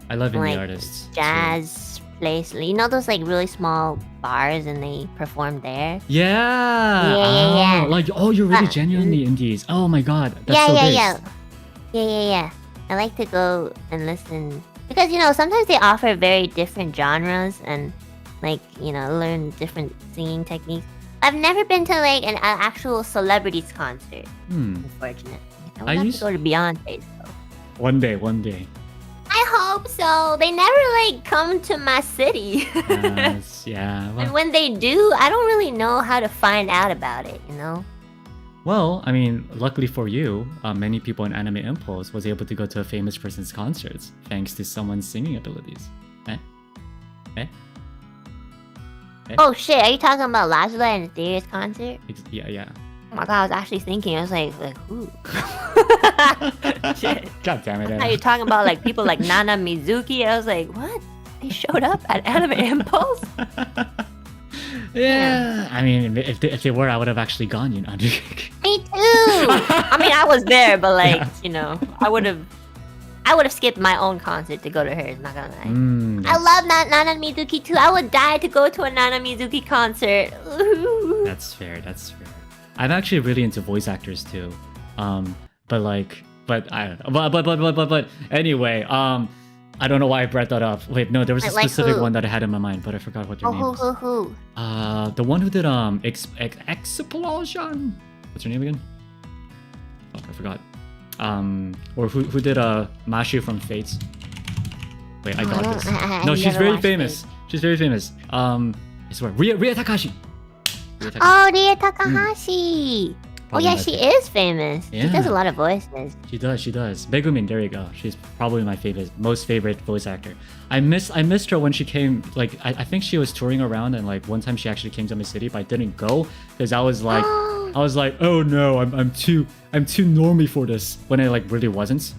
I love indie artists. Jazz place, you know those like really small bars, and they perform there. Yeah. Like you're really genuinely indies. Oh my god, that's so big. Yeah. I like to go and listen because sometimes they offer very different genres and learn different singing techniques. I've never been to like an actual celebrities concert. Unfortunately, I would have to go to Beyonce's though. One day. I hope so. They never come to my city. Yeah. And when they do, I don't really know how to find out about it. Well, I mean, luckily for you, many people in Anime Impulse was able to go to a famous person's concerts thanks to someone's singing abilities. Oh shit, are you talking about Lazula and Etherea's concert? Yeah. Oh my god, I was actually thinking, I was like who? Shit. God damn it. Are you talking about people like Nana Mizuki? I was like, what? They showed up at Anime Impulse? Yeah. I mean, if they were, I would have actually gone, Me too! I mean, I was there, but I would have skipped my own concert to go to hers, not gonna lie. I love Nana Mizuki too. I would die to go to a Nana Mizuki concert. That's fair. I'm actually really into voice actors too. But I don't know. But anyway, I don't know why I brought that up. Wait, no, there was a specific one that I had in my mind, but I forgot what their name was. Who? The one who did Explosion. What's her name again? Oh, I forgot. Or who did Mashi from Fates? Wait, I got this. No, she's very famous. She's very famous. I swear, Ria Takahashi. Oh, Ria Takahashi. Oh yeah, she is famous. Yeah. She does a lot of voices. She does. Megumin, there you go. She's probably my most favorite voice actor. I missed her when she came. I think she was touring around, and one time she actually came to my city, but I didn't go because I was like, oh no, I'm too normie for this. When I really wasn't.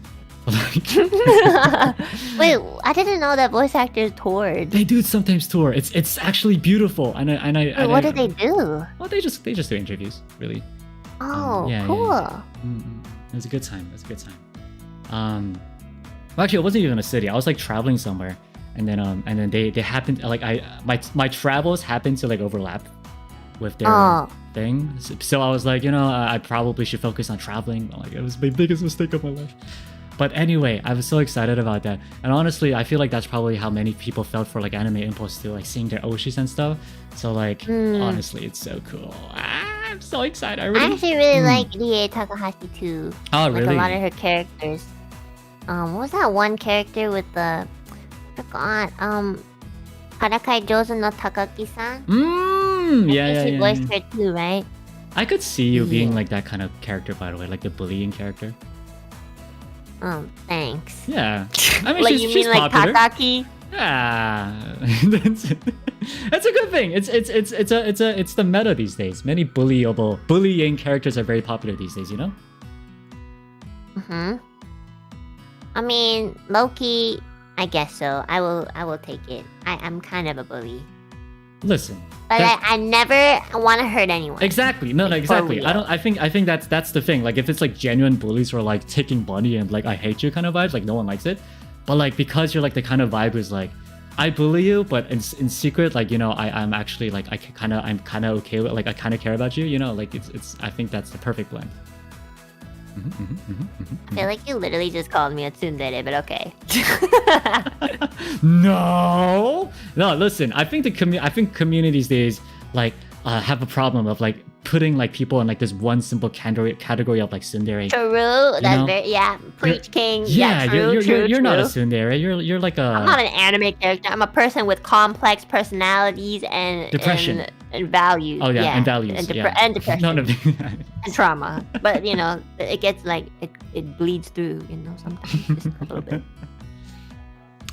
Wait, I didn't know that voice actors toured. They do sometimes tour. It's actually beautiful, and I. What did they do? Well, they just do interviews, really. Oh, yeah, cool. Yeah. It was a good time. Well, actually, it wasn't even a city. I was traveling somewhere, and then they happened my travels happened to overlap with their thing. So I was like, I probably should focus on traveling. It was my biggest mistake of my life. But anyway, I was so excited about that, and honestly, I feel like that's probably how many people felt for Anime Impulse too, seeing their oshis and stuff. So honestly, it's so cool. I'm so excited. I actually really like Rie Takahashi too. Oh, really? A lot of her characters. What was that one character with the? I forgot. Harakai Jozu no Takaki-san. Yeah. She voiced her too, right? I could see you being that kind of character, by the way, the bullying character. Oh, thanks. Yeah. I mean, she's mean popular. Takaki? Yeah. That's a good thing. It's the meta these days. Many bullying characters are very popular these days, I mean, Loki, I guess so. I will take it. I'm kind of a bully. Listen. But I never want to hurt anyone. Exactly. No, exactly. I think that's the thing. If it's genuine bullies who are taking money and I hate you kind of vibes, no one likes it. But because you're the kind of vibe who's I bully you, but in secret, I'm actually I'm kind of okay with I kind of care about you. It's I think that's the perfect blend. I feel like you literally just called me a tsundere, but okay. No, listen. I think community these days have a problem of putting people in this one simple category of tsundere. True, that's very preach king. Yeah, true, you're not a tsundere. You're a. I'm not an anime character. I'm a person with complex personalities and depression and values. Oh yeah, and values. And depression. None of and trauma. But it gets it bleeds through. Sometimes just a little bit.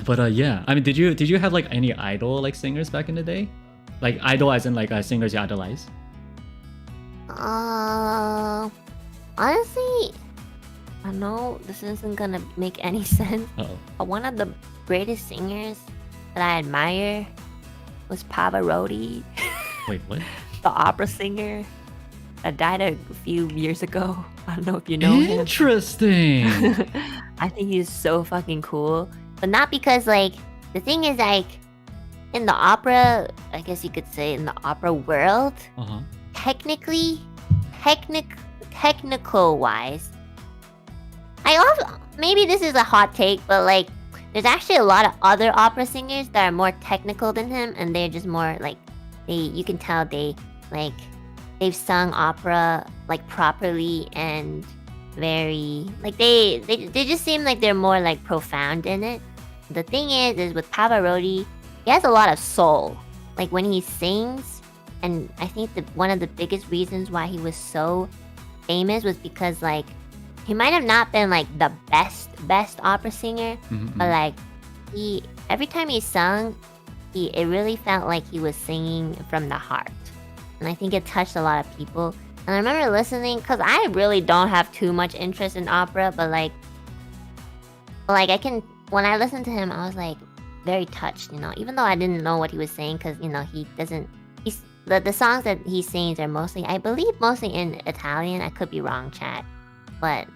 But yeah, I mean, did you have any idol singers back in the day? Idol as in singers you idolize? Honestly, I know this isn't gonna make any sense. But one of the greatest singers that I admire was Pavarotti. Wait, what? The opera singer that died a few years ago. I don't know if you know him. Interesting. I think he's so fucking cool, but not because the thing is in the opera, I guess you could say in the opera world, technical wise, maybe this is a hot take, but like there's actually a lot of other opera singers that are more technical than him, and they're just more like you can tell they've sung opera like properly and very like they just seem like they're more like profound in it. The thing is with Pavarotti, he has a lot of soul. Like when he sings, and I think that one of the biggest reasons why he was so famous was because like he might have not been like the best opera singer, but like every time he sung, it really felt like he was singing from the heart, and I think it touched a lot of people. And I remember listening, because I really don't have too much interest in opera, but like I can, when I listened to him, I was like very touched, you know, even though I didn't know what he was saying, because you know the songs that he sings are mostly, I believe, mostly in Italian. I could be wrong, chat, but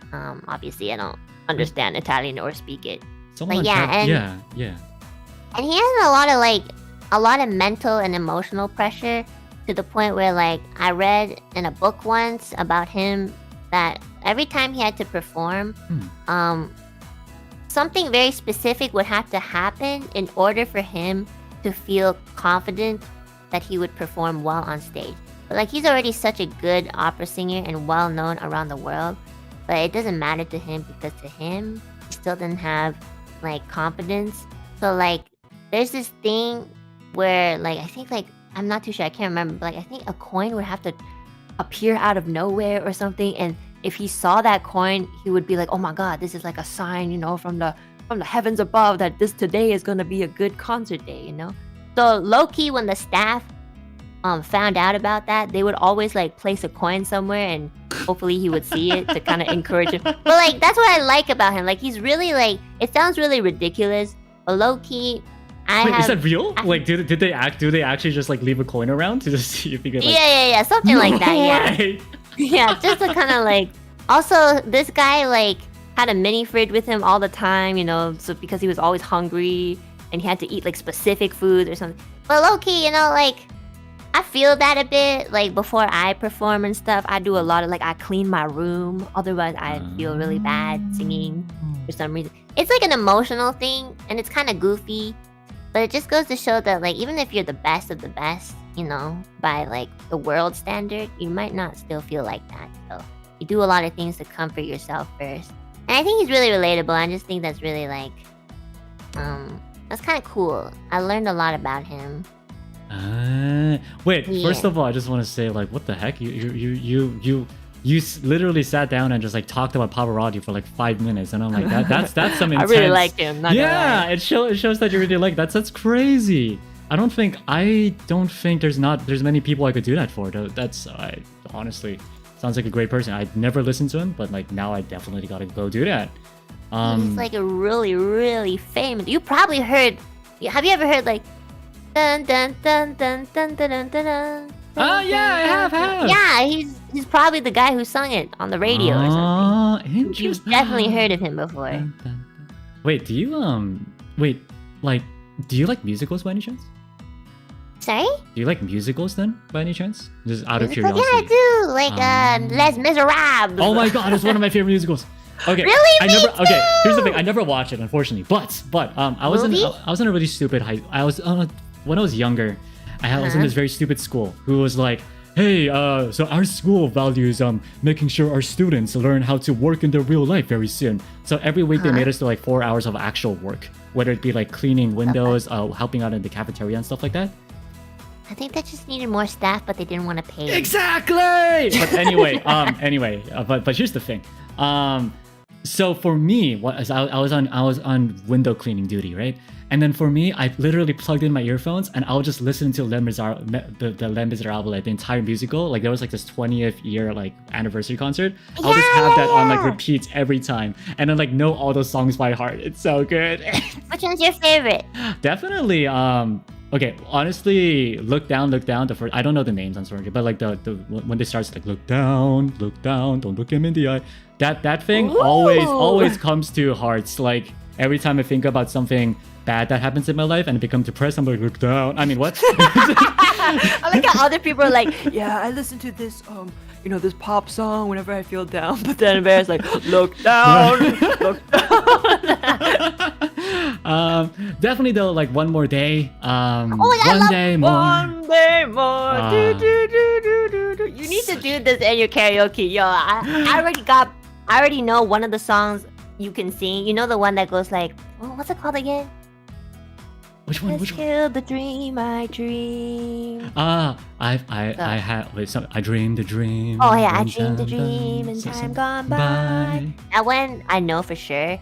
obviously I don't understand Italian or speak it. Someone and he has a lot of mental and emotional pressure, to the point where like I read in a book once about him that every time he had to perform, something very specific would have to happen in order for him to feel confident that he would perform well on stage. But like he's already such a good opera singer and well known around the world, but it doesn't matter to him, because to him he still didn't have like confidence. So like there's this thing where like I think like I'm not too sure, I can't remember, but like I think a coin would have to appear out of nowhere or something, and if he saw that coin, he would be like, oh my god, this is like a sign, you know, from the heavens above that today is gonna be a good concert day, you know. So low-key, when the staff found out about that, they would always like place a coin somewhere, and hopefully he would see it to kind of encourage him. But like that's what I like about him. Like he's really like, it sounds really ridiculous, but low-key, is that real? Like, do they actually just like leave a coin around to just see if you get like... Yeah, something like that, yeah. Yeah, just to kind of like... Also, this guy like had a mini fridge with him all the time, you know, so because he was always hungry and he had to eat like specific foods or something. But low-key, you know, like I feel that a bit. Like before I perform and stuff, I do a lot of like, I clean my room, otherwise I feel really bad singing for some reason. It's like an emotional thing, and it's kind of goofy. But it just goes to show that, like, even if you're the best of the best, you know, by, like, the world standard, you might not still feel like that. So you do a lot of things to comfort yourself first. And I think he's really relatable. I just think that's really, like, that's kind of cool. I learned a lot about him. Wait, first of all, I just want to say, like, what the heck? You literally sat down and just like talked about Pavarotti for like 5 minutes, and I'm like, that's some intense... I really liked him. Yeah, it shows that you really like that. That's crazy. I don't think there's many people I could do that for. Honestly sounds like a great person. I'd never listened to him, but like now I definitely gotta go do that. He's like a really, really famous. You probably heard. Have you ever heard like dun dun dun dun dun dun dun dun? Oh yeah, I have. Yeah, he's probably the guy who sung it on the radio or something. Interesting. You've definitely heard of him before. Wait, do you like musicals by any chance? Sorry? Do you like musicals then, by any chance? Just out of curiosity. Yeah, I do. Like Les Miserables. Oh my god, it's one of my favorite musicals. Okay. Really? Okay, here's the thing. I never watched it, unfortunately. But I was in a really stupid when I was younger. I was in this very stupid school who was like, hey, so our school values making sure our students learn how to work in their real life very soon. So every week they made us do like 4 hours of actual work, whether it be like cleaning windows, helping out in the cafeteria and stuff like that. I think they just needed more staff, but they didn't want to pay. Exactly. But anyway, but here's the thing. So for me, I was on window cleaning duty, right? And then for me, I literally plugged in my earphones and I would just listen to the Les Miserables, like the entire musical. Like there was like this 20th year like anniversary concert. I'll just have that on like repeat every time, and then like know all those songs by heart. It's so good. Which one's your favorite? Definitely. Okay, honestly, look down. The first, I don't know the names, I'm sorry, but like the when they start like look down, don't look him in the eye. That thing always comes to hearts. Like every time I think about something bad that happens in my life and I become depressed, I'm like, look down. I mean, what? I like how other people are like, yeah, I listen to this this pop song whenever I feel down. But then Bear's like, look down, look down. Definitely though, like One More Day. I One love Day More. One day more. You need to do this in your karaoke, yo. I already know one of the songs you can sing. You know the one that goes like, what's it called again? Which one? Let's kill the dream I dream. I dreamed a dream. Oh yeah, I dreamed a dream in time gone by. That one I know for sure.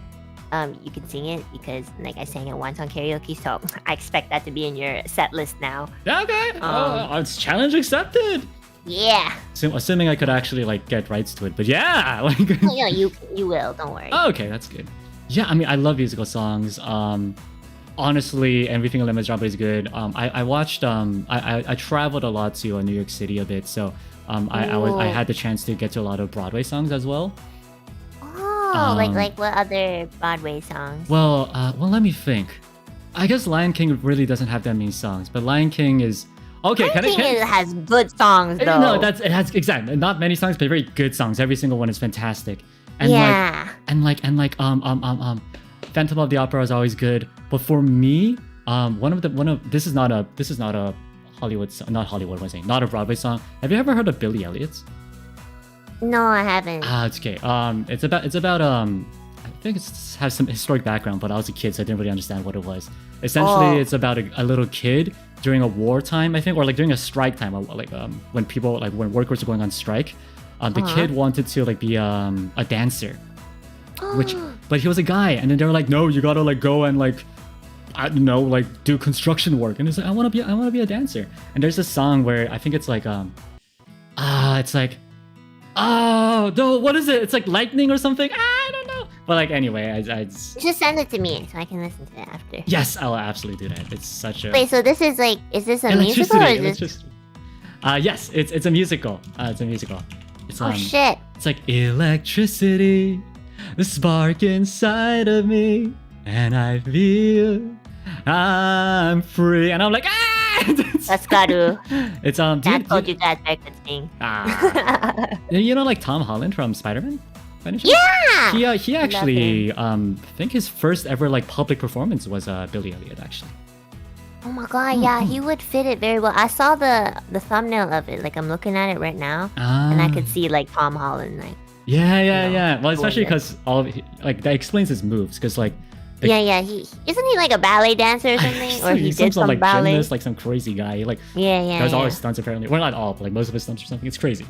You can sing it because like I sang it once on karaoke, so I expect that to be in your set list now. Okay. It's challenge accepted. Yeah. So, assuming I could actually like get rights to it, but yeah, like. Yeah, you will. Don't worry. Oh, okay, that's good. Yeah, I mean, I love musical songs. Honestly, Everything Lemons Drop is good. I watched. I traveled a lot to New York City a bit, so I had the chance to get to a lot of Broadway songs as well. Oh, like what other Broadway songs? Well, let me think. I guess Lion King really doesn't have that many songs, but Lion King is okay. Lion King has good songs though. No, it has exactly not many songs, but very good songs. Every single one is fantastic. And Phantom of the Opera is always good. But for me, this is not a Hollywood song, not a Broadway song. Have you ever heard of Billy Elliot's? No, I haven't. It's okay. It's about I think it has some historic background, but I was a kid, so I didn't really understand what it was. Essentially, it's about a little kid during a wartime, I think, or like during a strike time, when workers were going on strike. The kid wanted to like be a dancer, but he was a guy, and then they were like, no, you gotta like go and like, I don't know, like do construction work, and he's like, I want to be a dancer. And there's this song where I think it's like it's like, oh no, what is it? It's like lightning or something. I don't know. But like anyway, I just send it to me so I can listen to it after. Yes, I'll absolutely do that. It's such a wait. So this is like, is this a musical or is this? Yes, it's a musical. It's a musical. It's shit. It's like electricity, the spark inside of me, and I feel I'm free, and I'm like That's Garu. It's Dad told you guys I could sing. You know, like Tom Holland from Spider-Man? Yeah. He actually I think his first ever like public performance was Billy Elliot actually. Oh my god, yeah, he would fit it very well. I saw the thumbnail of it, like I'm looking at it right now, and I could see like Tom Holland, like. Yeah. Well, especially because that explains his moves, because like. He isn't he like a ballet dancer or something, or he did some like ballet. Gymnast, like some crazy guy. Like does all his stunts apparently. Well, not all, but like most of his stunts or something. It's crazy.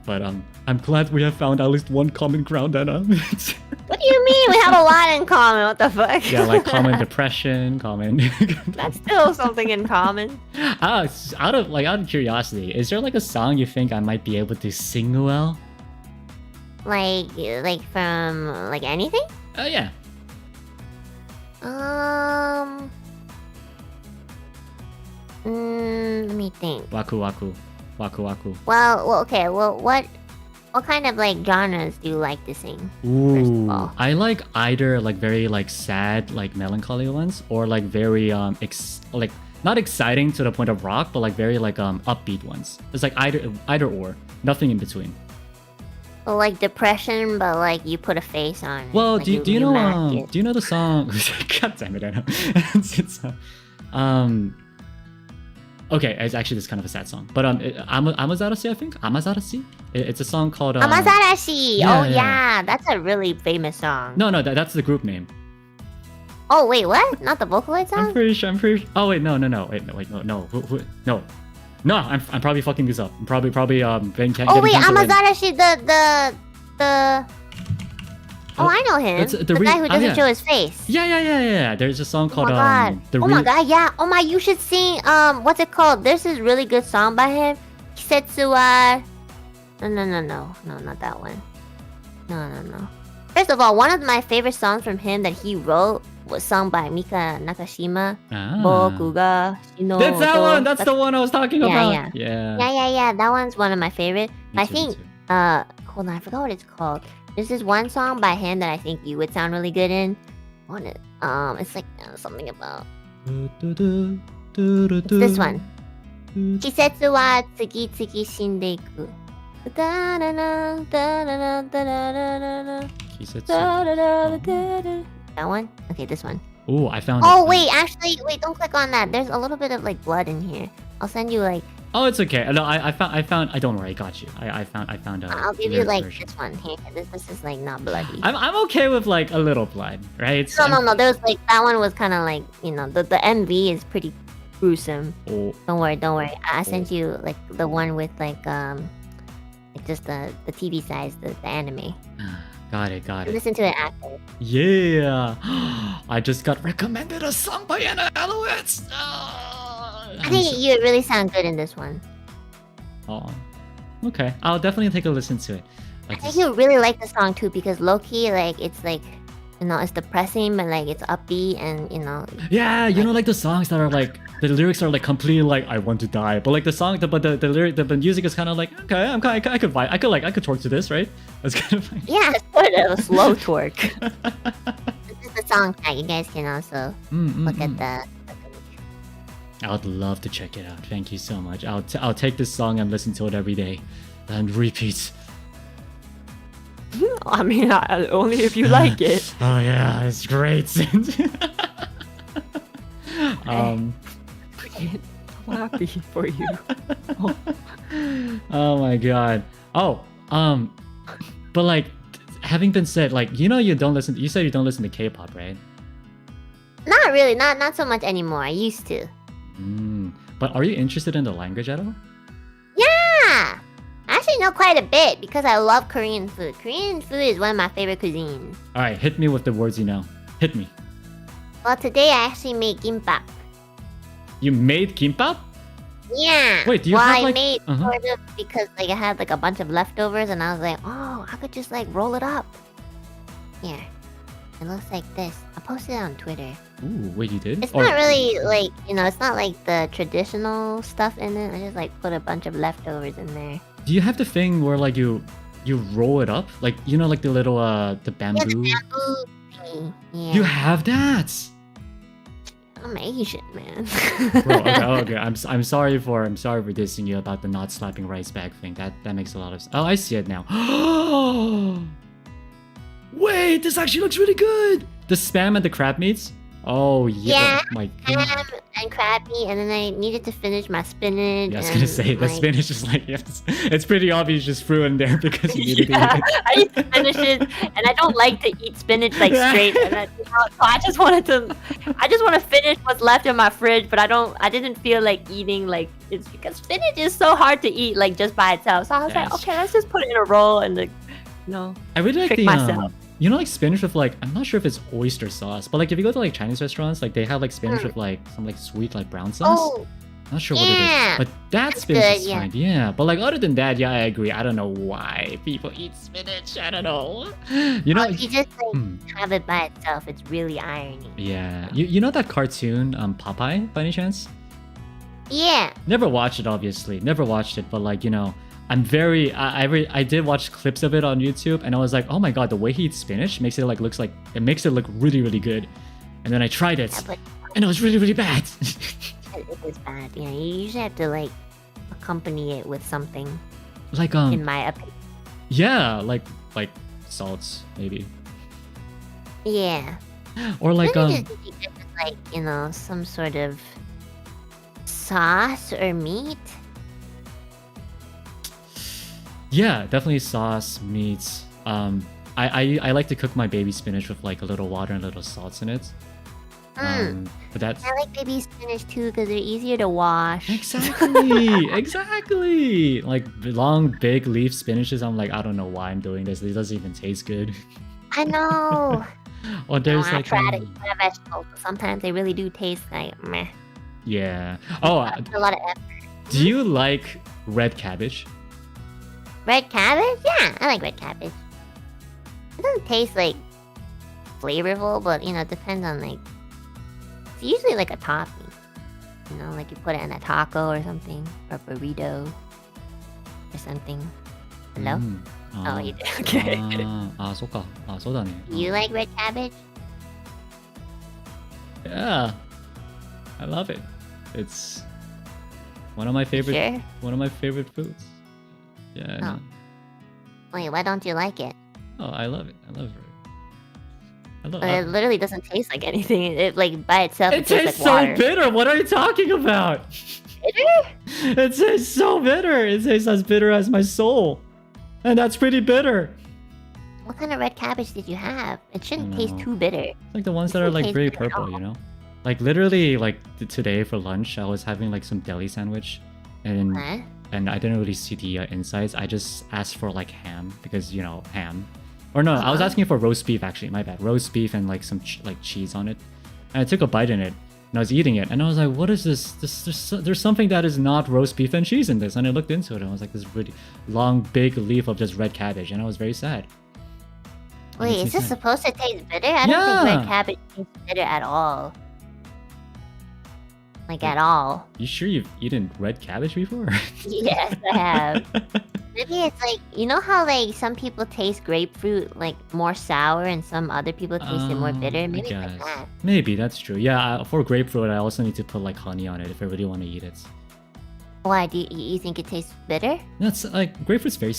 But I'm glad we have found at least one common ground, Enna. What do you mean? We have a lot in common. What the fuck? Yeah, like common depression, common. That's still something in common. Out of curiosity, is there like a song you think I might be able to sing well? Like from like anything? Yeah. Let me think. Waku waku. Well, okay. Well, what kind of like genres do you like to sing? Ooh, first of all? I like either like very like sad, like melancholy ones, or like very like not exciting to the point of rock, but like very like upbeat ones. It's like either or, nothing in between. Well, like depression, but like you put a face on it. Well, like do you know the song? God damn it, Enna. Okay, it's actually this kind of a sad song, but Amazarashi, I think Amazarashi. It's a song called Amazarashi. Yeah, that's a really famous song. No, that's the group name. Oh wait, what? Not the Vocaloid song? I'm pretty sure. Oh wait, no. Wait, no. No, I'm probably fucking this up. I'm probably Oh wait, Amazarashi, the. Oh, I know him. The guy who doesn't show his face. Yeah. There's a song called my god, yeah. Oh my, you should sing. What's it called? There's this really good song by him. Kisetsu wa. No, not that one. No. First of all, one of my favorite songs from him that he wrote was sung by Mika Nakashima. Boku ga shino That's that one. That's the one I was talking about. Yeah. That one's one of my favorite. I think. Hold on, I forgot what it's called. There's this one song by him that I think you would sound really good in. It's like something about. It's this one. Kisetsu wa tsugi tsugi shindeiku. Da-da-da, da-da-da, da-da-da-da-da. Da-da-da-da-da-da. That one? Okay, this one. Oh, I found Oh it. wait, actually, wait, don't click on that. There's a little bit of like blood in here. I'll send you like. Oh, it's okay. No, I found. I don't worry. I got you. I found out. I'll give you like this one here. This is like not bloody. I'm okay with like a little blood, right? No. There was like that one was kind of like the MV is pretty gruesome. Oh. Don't worry. I sent you like the one with like just the TV size, the anime. Got it. Listen to it after. Yeah. I just got recommended a song by Enna Alouette. I think you really sound good in this one. Oh. Okay. I'll definitely take a listen to it. I think you'll really like the song too because low-key, like it's like it's depressing but like it's upbeat and Yeah, like the songs that are like the lyrics are like completely like I want to die, but like the song, but the lyric, the music is kind of like okay, I could vibe, I could twerk to this, right? That's kind of like yeah, sort of a slow twerk. This is the song that you guys can also look at the. I would love to check it out. Thank you so much. I'll take this song and listen to it every day, and repeat. I mean, only if you like it. Oh yeah, it's great. I'm happy for you. Oh my god. Oh, but like, having been said, like you don't listen. You said you don't listen to K-pop, right? Not really, not so much anymore. I used to. But are you interested in the language at all? Yeah! I actually know quite a bit because I love Korean food. Korean food is one of my favorite cuisines. Alright, hit me with the words you know. Hit me. Well, today I actually made gimbap. You made kimbap? Yeah. Wait, do you have I like... made sort of because like I had like a bunch of leftovers and I was like, oh, I could just like roll it up. Here. It looks like this. I posted it on Twitter. Ooh, wait, you did? It's not really like, it's not like the traditional stuff in it. I just like put a bunch of leftovers in there. Do you have the thing where like you roll it up? Like, like the little, the bamboo? Yeah, the bamboo thingy. Yeah. You have that? I'm Asian, man. Bro, okay. I'm sorry for dissing you about the not slapping rice bag thing. That makes a lot of sense. Oh, I see it now. Wait, this actually looks really good. The spam and the crab meats. Oh yeah, my god. Ham and crab meat, and then I needed to finish my spinach. Yeah, I was gonna say the spinach is like it's pretty obvious you just threw in there because you needed to eat it. I need to finish it, and I don't like to eat spinach like straight. And so I just want to finish what's left in my fridge, but I didn't feel like eating like it's because spinach is so hard to eat like just by itself. So I was like, okay, let's just put it in a roll and I really like trick the myself. like spinach with like, I'm not sure if it's oyster sauce, but like if you go to like Chinese restaurants, like they have like spinach with like some like sweet like brown sauce. Oh, Not sure what it is, but that spinach good, is yeah. fine. Yeah, but like other than that, yeah, I agree. I don't know why people eat spinach. I don't know. you just like have it by itself. It's really irony. Yeah, you know that cartoon Popeye by any chance? Yeah. Never watched it, obviously. Never watched it, but like I'm very. I did watch clips of it on YouTube, and I was like, oh my god, the way he eats spinach makes it like makes it look really really good. And then I tried it, and it was really really bad. It is bad. Yeah, you usually have to like accompany it with something. Like in my opinion. Yeah, like salts maybe. Yeah. Or like like some sort of sauce or meat. Yeah, definitely sauce, meats. I like to cook my baby spinach with like a little water and a little salts in it. But that's I like baby spinach too because they're easier to wash. Exactly. Like long, big leaf spinaches. I'm like, I don't know why I'm doing this. It doesn't even taste good. I know. Or there's I try to eat my vegetables, but sometimes they really do taste like meh. Yeah. Oh, a lot of effort. Do you like red cabbage? Red cabbage? Yeah, I like red cabbage. It doesn't taste like flavorful, but it depends on like. It's usually like a topping. Like you put it in a taco or something, or a burrito, or something. Hello? Oh, you do. Okay. そうか。そうだね。You like red cabbage? Yeah. I love it. It's one of my favorite. Sure? One of my favorite foods. Yeah. I know. Wait, why don't you like it? Oh, I love it. I love it. I love It literally doesn't taste like anything. It like by itself. It tastes like water. so bitter. What are you talking about? Bitter? It tastes so bitter. It tastes as bitter as my soul, and that's pretty bitter. What kind of red cabbage did you have? It shouldn't I taste know. too bitter. It's like the ones that are like taste very bitter at purple, all. you know? Like literally, like today for lunch, I was having like some deli sandwich, and Huh? and I didn't really see the insides. I just asked for like ham because you know ham, or no, I was Uh-huh. asking for roast beef actually. My bad, roast beef and like some like cheese on it. And I took a bite in it, and I was eating it, and I was like, "What is this? There's something that is not roast beef and cheese in this." And I looked into it, and I was like, "This really long, big leaf of just red cabbage," and I was very sad. It Wait, makes me is this sad. supposed to taste bitter? I don't think Yeah. red cabbage tastes bitter at all. Like at all. You sure you've eaten red cabbage before? Yes, I have. Maybe it's like, you know how like some people taste grapefruit like more sour and some other people taste it more bitter? I Maybe it's guess. like that. Maybe that's true. Yeah, for grapefruit, I also need to put like honey on it if I really want to eat it. Why, do you think it tastes bitter? That's like grapefruit's very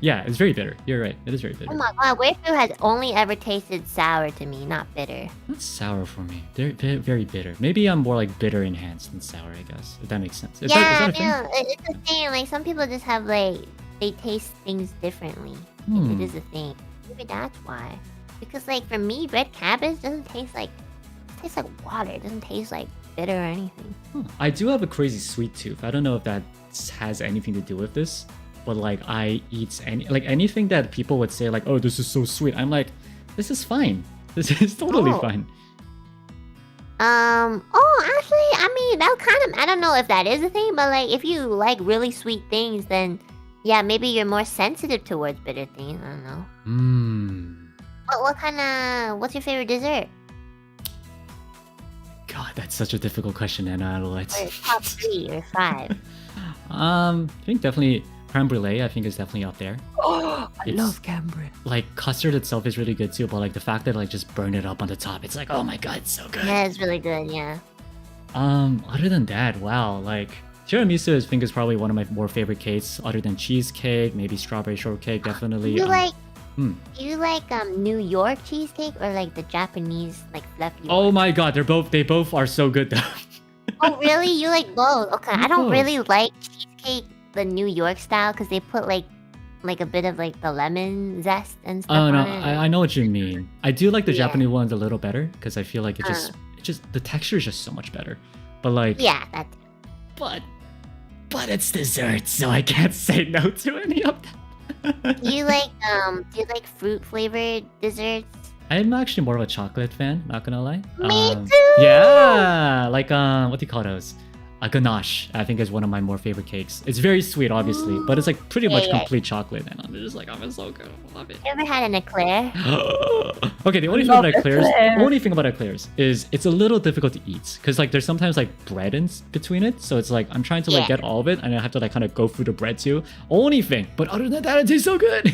yeah, it's very bitter. You're right. It is very bitter. Oh my god, grapefruit has only ever tasted sour to me, not bitter. That's sour for me. They're very bitter. Maybe I'm more like bitter enhanced than sour, I guess. If that makes sense. Is Yeah, that a thing? no, it's a thing. Like some people just have like they taste things differently. It is a thing. Maybe that's why. Because like for me, red cabbage doesn't taste like water. It doesn't taste like bitter or anything. I do have a crazy sweet tooth. I don't know if that has anything to do with this, but like I eat anything that people would say like, "Oh, this is so sweet." I'm like, "This is fine. This is totally Oh. fine." Oh, actually, I mean, that kind of, I don't know if that is a thing, but like, if you like really sweet things, then yeah, maybe you're more sensitive towards bitter things. I don't know. What's your favorite dessert? God, that's such a difficult question, Enna Or Alouette. top 3 or 5? I think definitely creme brulee. I think is definitely up there. Oh, I It's- love camembert. Like custard itself is really good too, but like the fact that like just burn it up on the top, it's like, oh my god, it's so good. Yeah, it's really good, yeah. Other than that, wow, like tiramisu I think is probably one of my more favorite cakes. Other than cheesecake, maybe strawberry shortcake, definitely. You like, hmm. do you like New York cheesecake or like the Japanese like fluffy Oh one? my god, they both are so good though. Oh really? You like both? Okay, I don't Both. really like cheesecake the New York style because they put like a bit of like the lemon zest and stuff Oh no, on it. I know what you mean. I do like the Yeah. Japanese ones a little better because I feel like it just the texture is just so much better. But like Yeah, that's but it's dessert, so I can't say no to any of them. do you like fruit flavored desserts? I'm actually more of a chocolate fan, not gonna lie. Me too! Yeah, like what do you call those? A ganache, I think, is one of my more favorite cakes. It's very sweet, obviously, but it's like pretty much Yeah. complete chocolate, and I'm just like, oh, it's so good, I love it. You ever had an eclair? Okay, the only thing about eclairs is it's a little difficult to eat because like there's sometimes like bread in between it, so it's like I'm trying to like Yeah. get all of it, and I have to like kind of go through the bread too. Only thing, but other than that, it tastes so good.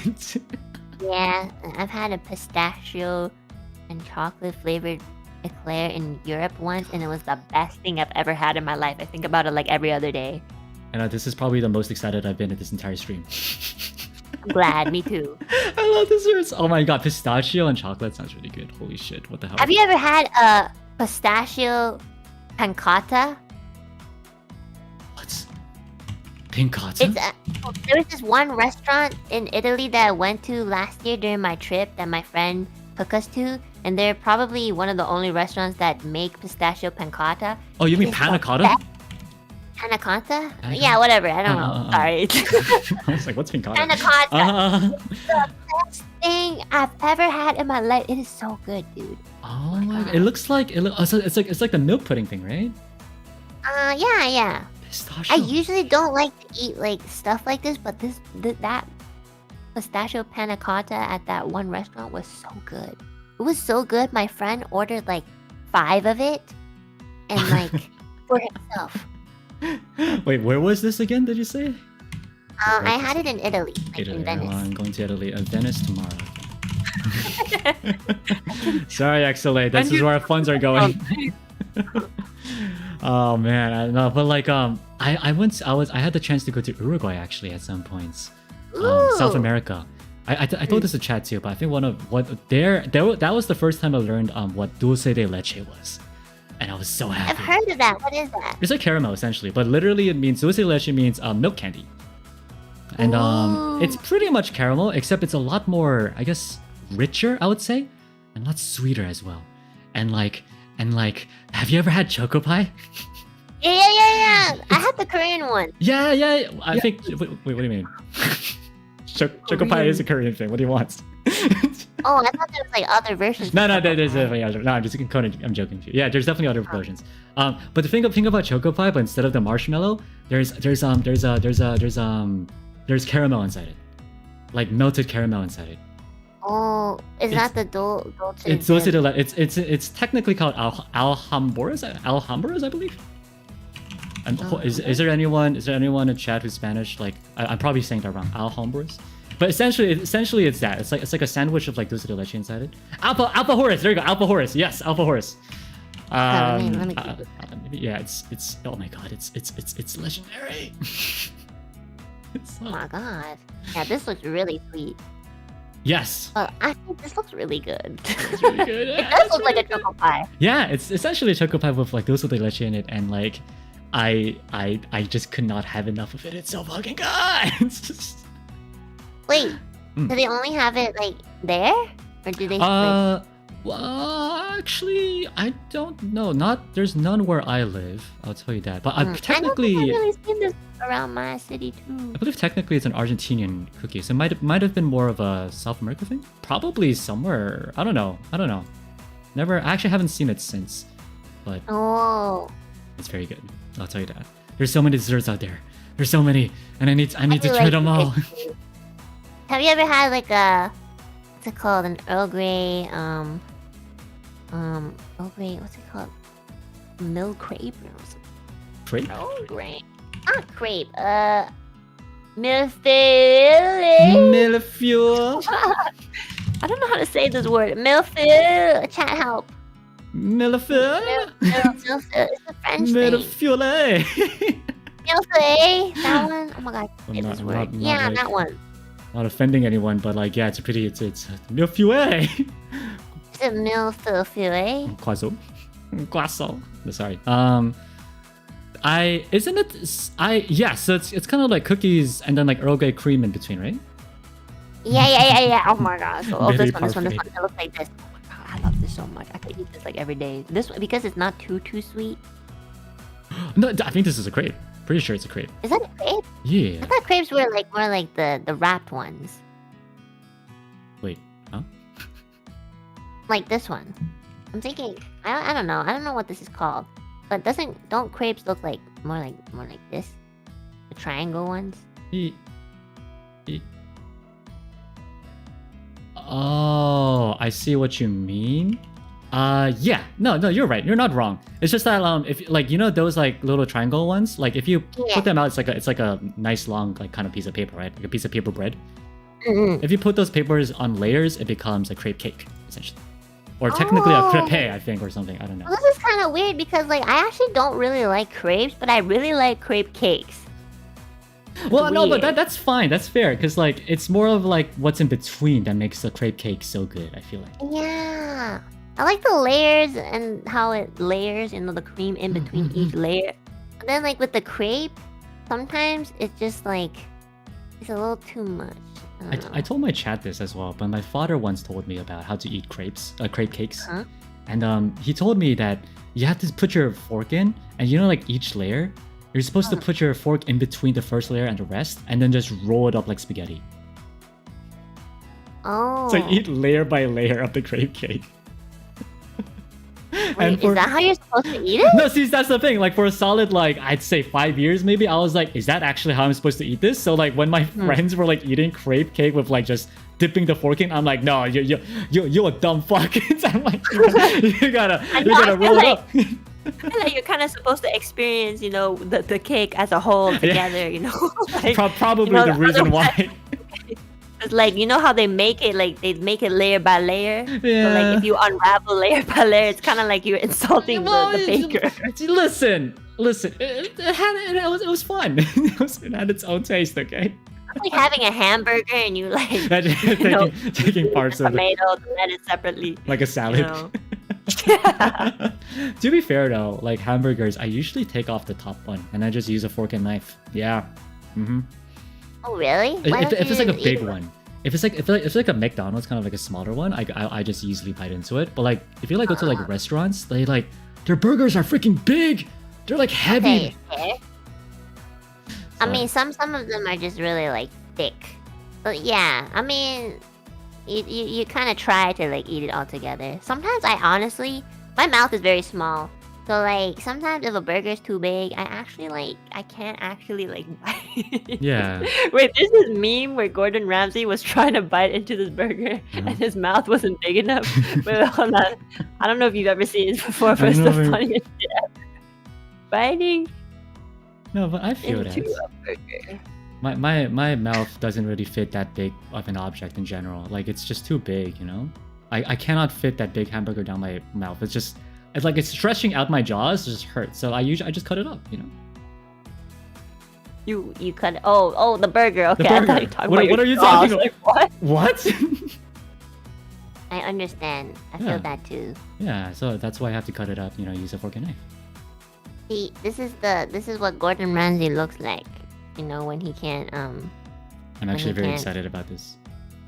Yeah, I've had a pistachio and chocolate flavored eclair in Europe once, and it was the best thing I've ever had in my life. I think about it like every other day. And this is probably the most excited I've been at this entire stream. I'm glad, me too. I love desserts. Oh my god, pistachio and chocolate sounds really good. Holy shit, what the hell? Have you ever had a pistachio pancetta? What? Pincata? There was this one restaurant in Italy that I went to last year during my trip that my friend took us to, and they're probably one of the only restaurants that make pistachio pancetta. Oh, you mean It's panna the cotta? best- Panna cotta? Panna Yeah, whatever. I don't know. Sorry. I was like, what's pincata? Panna cotta. Uh, Best thing I've ever had in my life. It is so good, dude. oh my god. It looks like it's like the milk pudding thing, right? Yeah. Pistachio. I usually don't like to eat like stuff like this, but that pistachio panna cotta at that one restaurant was so good. It was so good. My friend ordered like 5 of it, and like for himself. Wait, where was this again? Did you say? I had it in Italy, like Italy. in Venice. I'm going to Italy. Venice tomorrow. Sorry, XSOLEIL. This is where our funds are going. Oh man, I don't know, but like I had the chance to go to Uruguay actually at some points, South Ooh. America. I told this to chat too, but I think that was the first time I learned what dulce de leche was, and I was so happy. I've heard of that. What is that? It's like caramel essentially, but literally it means dulce de leche means milk candy, and Ooh. it's pretty much caramel except it's a lot more, I guess, richer, I would say, and a lot sweeter as well, and like have you ever had choco pie? Yeah. I had the Korean one. Yeah. I think. Wait, what do you mean? Choco pie is a Korean thing. What do you want? Oh, I thought there was like other versions. No, of there's chocolate. no. I'm just kidding. I'm joking. Yeah, there's definitely other versions. But the thing about choco pie, but instead of the marshmallow, there's caramel inside it, like melted caramel inside it. Oh, is It's- that the dulce? It's dulce de leche. It's technically called alhambras, I believe. And is there anyone in chat who's Spanish? Like I'm probably saying that wrong. Alhambras, but essentially it's that. It's like a sandwich of like dulce de leche inside it. Alpha Horus. There you go. Alpha Horus. Yes, Alpha Horus. let me Yeah, it's oh my god, it's legendary. It's Oh my god. Yeah, this looks really sweet. yes. I think this looks really good. It's really good. It does look like a choco pie. Yeah, it's essentially a choco pie with like dulce de leche in it, and like I just could not have enough of it. It's so fucking good. It's just Wait, Mm. do they only have it like there, or do they? Like, well, actually, I don't know. There's none where I live. I'll tell you that. But I don't technically, think I've really seen this around my city too. I believe technically it's an Argentinian cookie, so it might have been more of a South America thing. Probably somewhere. I don't know. Never. I actually haven't seen it since, but Oh, it's very good. I'll tell you that. There's so many desserts out there. There's so many, and I need to do try like them all. it. Have you ever had like a what's it called? An Earl Grey Earl Grey, what's it called? Milk crepe or something? Crepe? Earl Grey. Not crepe. Milfil. Millefeuille. I don't know how to say this word. Milfil. Chat help. Millefeuille. Milfil. It's a French thing. Millefeuille. Milfil. That one. Oh my god. I I'm hate not- this I'm word. not- not Yeah, like- that one. Not offending anyone, but like, yeah, it's Millefeuille. Is it Milfil filet? Croissant. Sorry. So it's kind of like cookies and then like Earl Grey cream in between, right? Yeah. Oh my god. So, Very this one. parfait. It looks like this. Oh my god, I love this so much. I could eat this like every day. This one, because it's not too sweet. No, I think this is a crepe. Pretty sure it's a crepe. Is that a crepe? Yeah. I thought crepes were like more like the wrapped ones. Wait. Huh? Like this one. I'm thinking I don't know. I don't know what this is called. But don't crepes look like more like this? The triangle ones? Oh, I see what you mean. Yeah. No, you're right. You're not wrong. It's just that if like those like little triangle ones, like if you Yeah. put them out, it's like a nice long like kind of piece of paper, right? Like a piece of paper bread. Mm-mm. If you put those papers on layers, it becomes a crepe cake essentially, or technically a Oh. crepe, I think, or something. I don't know. Well, this is kind of weird because like I actually don't really like crepes, but I really like crepe cakes. Well, no, but weird. that's fine. That's fair because like it's more of like what's in between that makes the crepe cake so good. I feel like. Yeah. I like the layers and how it layers, the cream in between each layer. But then like with the crepe, sometimes it's just like it's a little too much. don't know. I told my chat this as well, but my father once told me about how to eat crepe cakes, Huh? and he told me that you have to put your fork in, and like each layer, you're supposed to put your fork in between the first layer and the rest, and then just roll it up like spaghetti. Oh. So you eat layer by layer of the crepe cake. Wait, is that how you're supposed to eat it? No, see, that's the thing. Like for a solid, like I'd say 5 years, maybe I was like, is that actually how I'm supposed to eat this? So like when my friends were like eating crepe cake with like just dipping the fork in, I'm like, no, you're a dumb fuck. I'm like, you gotta roll it up. I feel like you're kind of supposed to experience, the cake as a whole together, like, Probably You know, the reason why. It's like, you know how they make it layer by layer? So Yeah. like if you unravel layer by layer, it's kind of like you're insulting the baker. Listen. It was fun. It had its own taste, okay? It's like having a hamburger and you like taking parts the of it tomato, the lettuce separately. like a salad. You know? To be fair though, like hamburgers, I usually take off the top one and I just use a fork and knife. Yeah. Mm-hmm. Oh really? If it's like a big one, if it's like a McDonald's kind of like a smaller one, I just easily bite into it. But like if you like go to like restaurants, their burgers are freaking big. They're like heavy. Okay. I mean, some of them are just really like thick. But yeah, I mean, you kind of try to like eat it all together. Sometimes my mouth is very small. So like sometimes if a burger is too big, I can't actually like bite. Yeah. Wait, there's this meme where Gordon Ramsay was trying to bite into this burger and his mouth wasn't big enough. But hold on, I don't know if you've ever seen this before, but it's the funniest shit ever. Biting. No, but I feel into that. a burger. My mouth doesn't really fit that big of an object in general. Like it's just too big, you know? I cannot fit that big hamburger down my mouth. It's like it's stretching out my jaws, it just hurts. So I just cut it up, you know? You cut it. Oh, the burger. Okay, The I burger. thought you were talking What about are you your talking jaws. about? Like, What? I understand. I Yeah. feel that too. Yeah, so that's why I have to cut it up, you know, use a fork and knife. See, this is what Gordon Ramsay looks like. You know, when he can't I'm actually very can't. excited about this.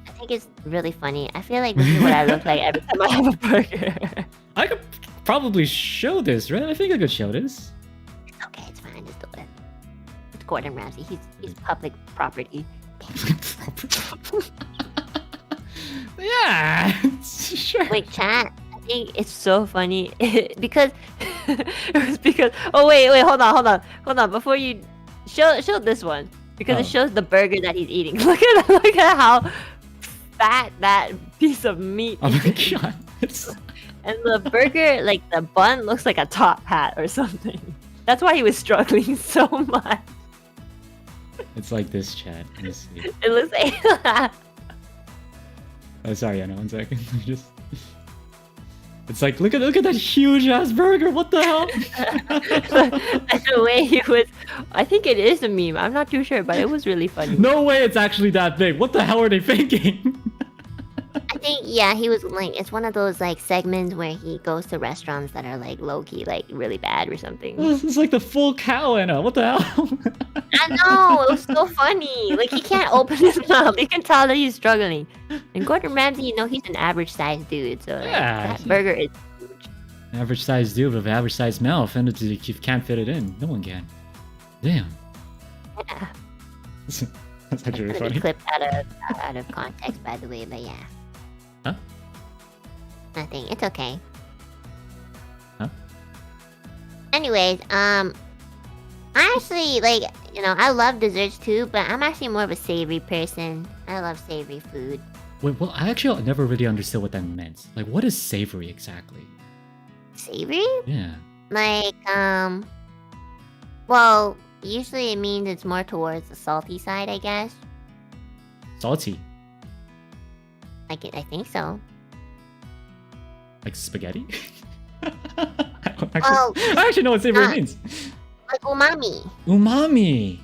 I think it's really funny. I feel like this is what I look like every time I have a burger. I could probably show this, right? I think I could show this. It's okay, it's fine, just do it. It's Gordon Ramsay. He's public property. Public property. Yeah, sure. Wait, chat. I think it's so funny because it was because. Oh wait, hold on. Before you show this one because it shows the burger that he's eating. Look at how fat that piece of meat Oh my is. god. And the burger, like the bun, looks like a top hat or something. That's why he was struggling so much. It's like this, chat. Let me see. It looks like. Oh, sorry, Anna, 1 second. It's like, look at that huge ass burger. What the hell? And the way he was, I think it is a meme. I'm not too sure, but it was really funny. No way it's actually that big. What the hell are they thinking? I think he was like, it's one of those like segments where he goes to restaurants that are like low key, like really bad or something. It's like the full cow, Anna. What the hell? I know, it was so funny. Like he can't open his mouth. You can tell that he's struggling. And Gordon Ramsay, you know, he's an average sized dude, so like, Yeah, that burger is huge. Average sized dude with average sized mouth, and you can't fit it in. No one can. Damn. Yeah. That's actually It's really gonna be funny. clipped out of context, by the way, but yeah. Huh? Nothing. It's okay. Huh? Anyways, I actually like, you know, I love desserts too, but I'm actually more of a savory person. I love savory food. Wait, well, I actually never really understood what that meant. Like, what is savory exactly? Savory? Yeah. Like, well, usually it means it's more towards the salty side, I guess. Salty. I think so. Like spaghetti? I Well, actually know what savory means. like umami. Umami.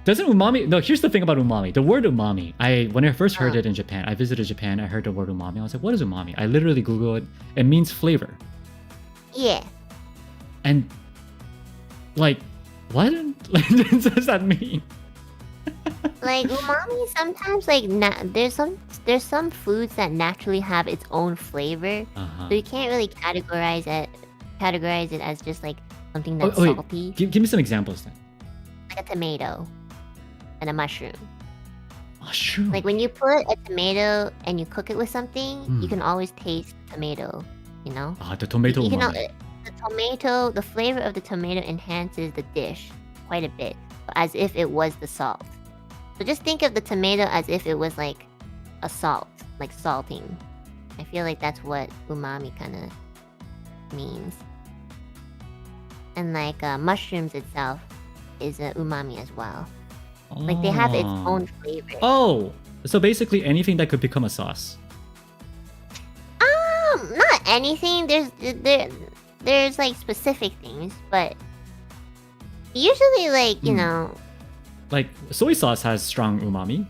Doesn't umami... No, here's the thing about umami. The word umami, when I first heard it in Japan, I visited Japan, I heard the word umami. I was like, what is umami? I literally Googled it. It means flavor. Yeah. And, like, what does that mean? Like umami, sometimes like there's some foods that naturally have its own flavor, Uh-huh. so you can't really categorize it as just like something that's wait. salty, Give me some examples then. like a tomato and a mushroom. Mushroom. Like when you put a tomato and you cook it with something, you Mm. can always taste the tomato. You know, the tomato you can umami. the flavor of the tomato enhances the dish quite a bit, as if it was the salt. So just think of the tomato as if it was like a salt, like salting. I feel like that's what umami kind of means. And like mushrooms itself is umami as well. Like they have its own flavor. Oh, So basically anything that could become a sauce. Not anything. There's like specific things, but usually like Like soy sauce has strong umami.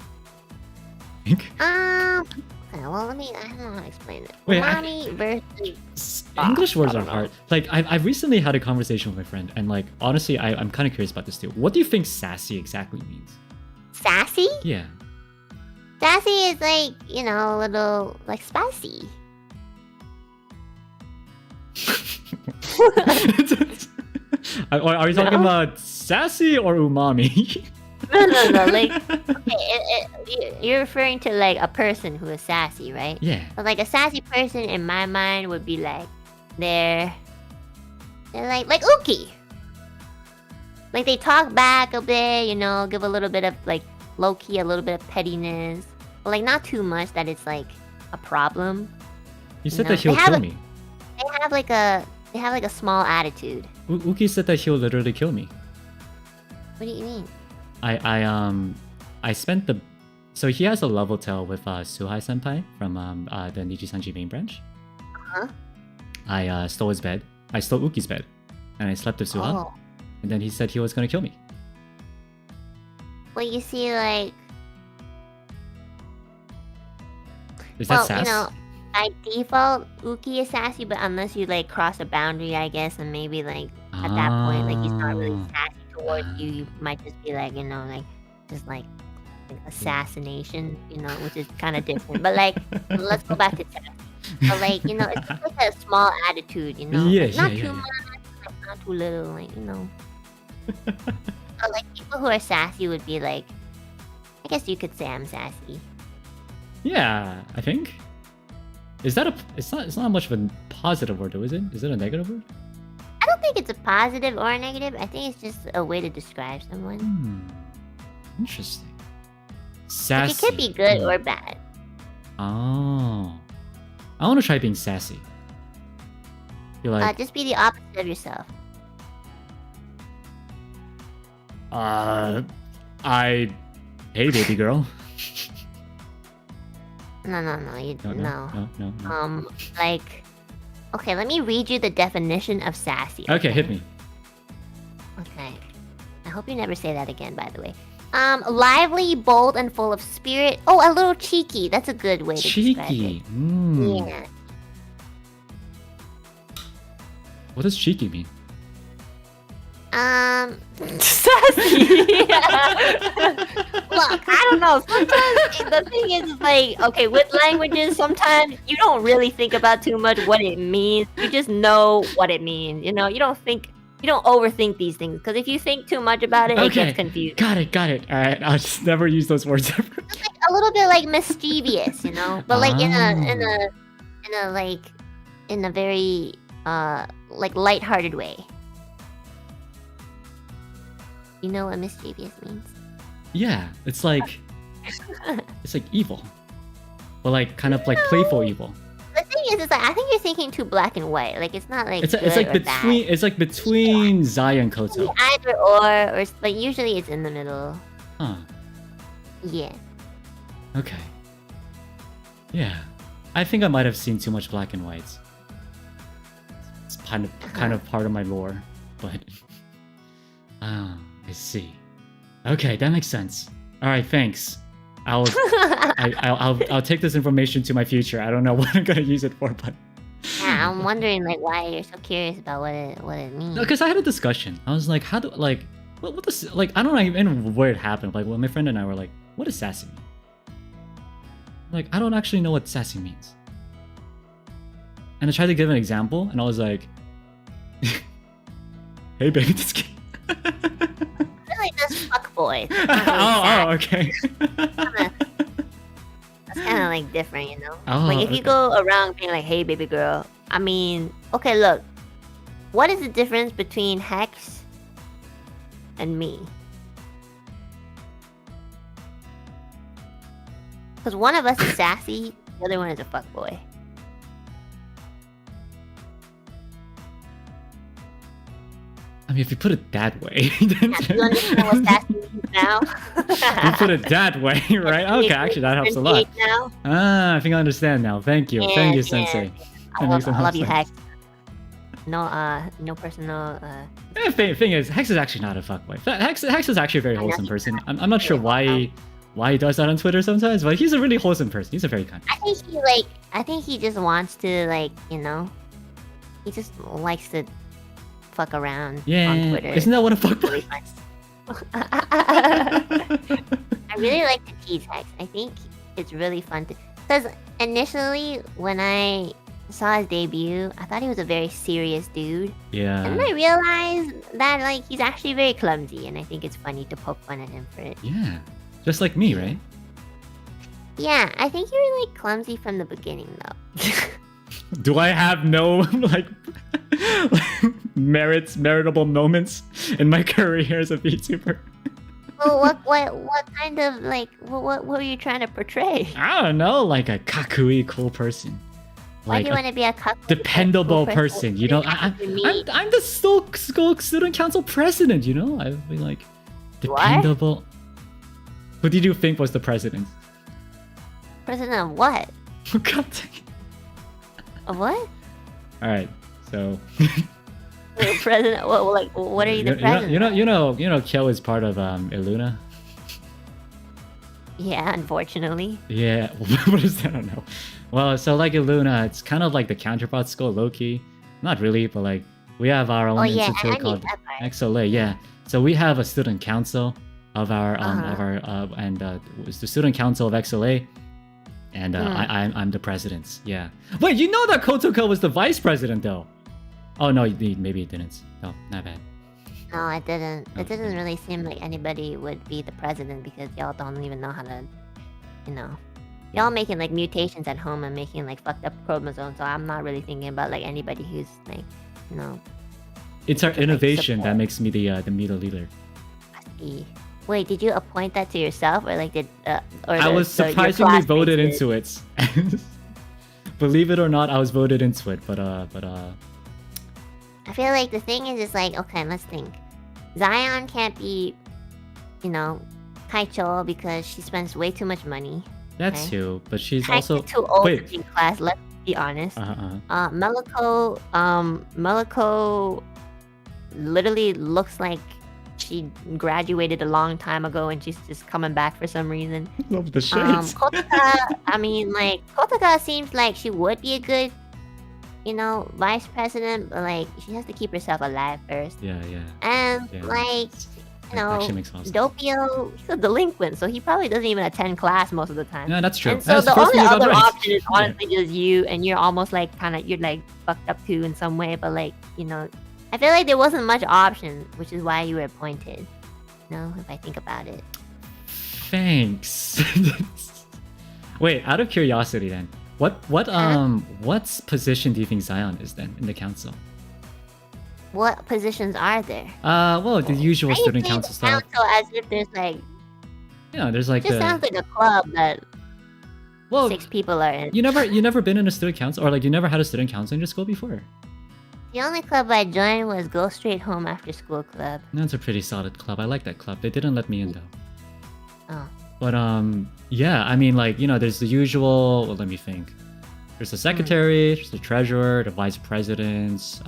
Okay, well, I don't know how to explain it. Wait, Umami versus English words I are don't hard. Like I've recently had a conversation with my friend, and like honestly, I'm kind of curious about this too. What do you think sassy exactly means? Sassy? Yeah. Sassy is like, a little like spicy. Are you talking about sassy or umami? No. Like, okay, you're referring to like a person who is sassy, right? Yeah. But like a sassy person in my mind would be like they're like Uki. Like they talk back a bit, give a little bit of like low key, a little bit of pettiness, but like not too much that it's like a problem. You said that he'll kill me. They have like a small attitude. Uki said that he'll literally kill me. What do you mean? I spent the... So he has a level tell with Suhai Senpai from the Nijisanji main branch. Uh-huh. I stole his bed. I stole Uki's bed. And I slept with Suha. Oh. And then he said he was gonna kill me. Well, you see, like... Is that sass? By default, Uki is sassy, but unless you, like, cross a boundary, I guess, and maybe, like, at that point, like, he's not really sassy towards you, you might just be like, just like assassination, which is kind of different. But like, let's go back to sassy. But like, it's just like a small attitude, Yeah, not yeah, too much, like, not too little, like, But like people who are sassy would be like, I guess you could say I'm sassy. Yeah, I think. Is that it's not much of a positive word though, is it? Is it a negative word? I don't think it's a positive or a negative. I think it's just a way to describe someone. Interesting. Sassy. Like it could be good or bad. Oh. I want to try being sassy. You're like... just be the opposite of yourself. Hey, baby girl. No. Like... Okay, let me read you the definition of sassy. Okay, hit me. Okay. I hope you never say that again, by the way. Lively, bold, and full of spirit. Oh, a little cheeky. That's a good way to describe it. Cheeky. Yeah. What does cheeky mean? Sassy. Look, I don't know. Sometimes the thing is like, okay, with languages, sometimes you don't really think about too much what it means. You just know what it means. You don't overthink these things, because if you think too much about it, it gets confused. Got it. Alright, I'll just never use those words ever. It's like a little bit like mischievous, but like in a very like lighthearted way. You know what mischievous means? Yeah, it's like evil. But like kind of like playful evil. The thing is, it's like I think you're thinking too black and white. Like it's not like it's like between Zai and Koto. Either or but usually it's in the middle. Huh. Yeah. Okay. Yeah. I think I might have seen too much black and whites. It's kind of part of my lore, but I see. Okay, that makes sense. All right, thanks. I'll take this information to my future. I don't know what I'm gonna use it for, but yeah, I'm wondering like why you're so curious about what it means. No, because I had a discussion. I was like, how do what does like I don't know even where it happened. Like when my friend and I were like, what does sassy mean? Like I don't actually know what sassy means. And I tried to give an example, and I was like, hey baby, this kid. I feel like that's fuckboy. Oh, okay. That's kind of like different, Oh, like if you go around being like, hey baby girl, I mean, okay, look, what is the difference between Hex and me? Because one of us is sassy, the other one is a fuckboy. I mean, if you put it that way, then Do you understand what Sassy means now? you put it that way, right? Okay, actually, that helps a lot. Now? Ah, I think I understand now. Thank you, thank you, Yes, Sensei. I That makes a lot love of you, sense. Hex. No personal. Thing is, Hex is actually not a fuckboy. Hex is actually a very I know wholesome he's person. not. I'm not sure why he does that on Twitter sometimes, but he's a really wholesome person. He's a very kind. I think he just wants to he just likes to fuck around Yeah, on Twitter. isn't that what a Really fuckboy? fun. I really like to tease Hex. I think it's really fun to, because initially when I saw his debut, I thought he was a very serious dude, and then Yeah, I realized that he's actually very clumsy, and I think it's funny to poke fun at him for it. yeah, just like me, right? Yeah, I think you're clumsy from the beginning though. Do I have no meritable moments in my career as a VTuber? Well, what kind of what were you trying to portray? I don't know, like a kakui cool person, Why like do you a want to be a dependable person. You know, I'm I'm the school student council president. You know, I'd be like dependable. Who did you think was the president? president of what? God dang it. Of what? All right, so President? What are you the president? you know, Kyo is part of Illuna. Yeah, unfortunately. Yeah, what is that? I don't know. Well, so like Illuna, it's kind of like the counterpart school, low-key. Not really, but like we have our own Oh yeah, institute I knew called that part. XSOLEIL. Yeah, so we have a student council of our it's the student council of XSOLEIL, and I'm the president. Yeah. Wait, you know that Kotoko was the vice president though? Oh no, maybe it didn't. No, not bad. No, it didn't. It Okay. didn't really seem like anybody would be the president because y'all don't even know how to, y'all making mutations at home and making fucked up chromosomes. So I'm not really thinking about anybody who's It's our innovation that support. makes me the middle leader. the- Wait, did you appoint that to yourself or did or I was your surprisingly classmates voted did? into it. Believe it or not, I was voted into it, but I feel like the thing is okay, let's think. Zion can't be, Kaicho because she spends way too much money. that's Okay. too. But she's Kaicho's also too old wait. to be in class, let's be honest. Uh-huh. Meliko literally looks like she graduated a long time ago and she's just coming back for some reason. Love the shades. Kotaka, Kotaka seems like she would be a good, vice president, but she has to keep herself alive first. Yeah. And Yeah. you That know, actually makes a lot of sense. Doppio, he's a delinquent, so he probably doesn't even attend class most of the time. Yeah, that's true. And so That's the first only thing about other race. option is honestly just you, and you're almost you're fucked up too in some way, but I feel like there wasn't much option, which is why you were appointed. If I think about it. Thanks. Wait, out of curiosity then, what position do you think Zion is then in the council? What positions are there? Well, the usual Why you student saying council stuff. council as if there's Yeah, there's like this sounds like a club that well, 6 people are in. you never been in a student council, or you never had a student council in your school before? The only club I joined was Go Straight Home After School Club. That's a pretty solid club. I like that club. They didn't let me in though. Oh. But yeah, I mean there's the usual. Well, let me think. There's the secretary, there's the treasurer, the vice presidents.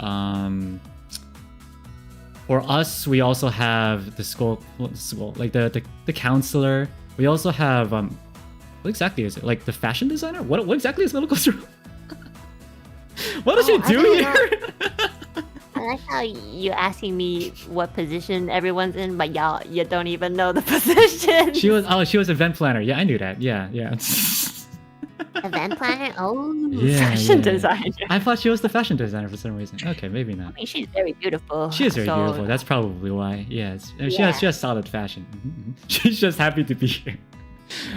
For us, we also have the school, the counselor. We also have what exactly is it? Like the fashion designer? What exactly is Medical Zero? What does she I do don't here? I like how you asking me what position everyone's in, but you don't even know the position. She was event planner. Yeah, I knew that. Yeah. Event planner? Oh, Yeah, fashion yeah. designer. I thought she was the fashion designer for some reason. Okay, maybe not. I mean, she's very beautiful. She is very so- beautiful. That's probably why. Yeah, she has solid fashion. She's just happy to be here.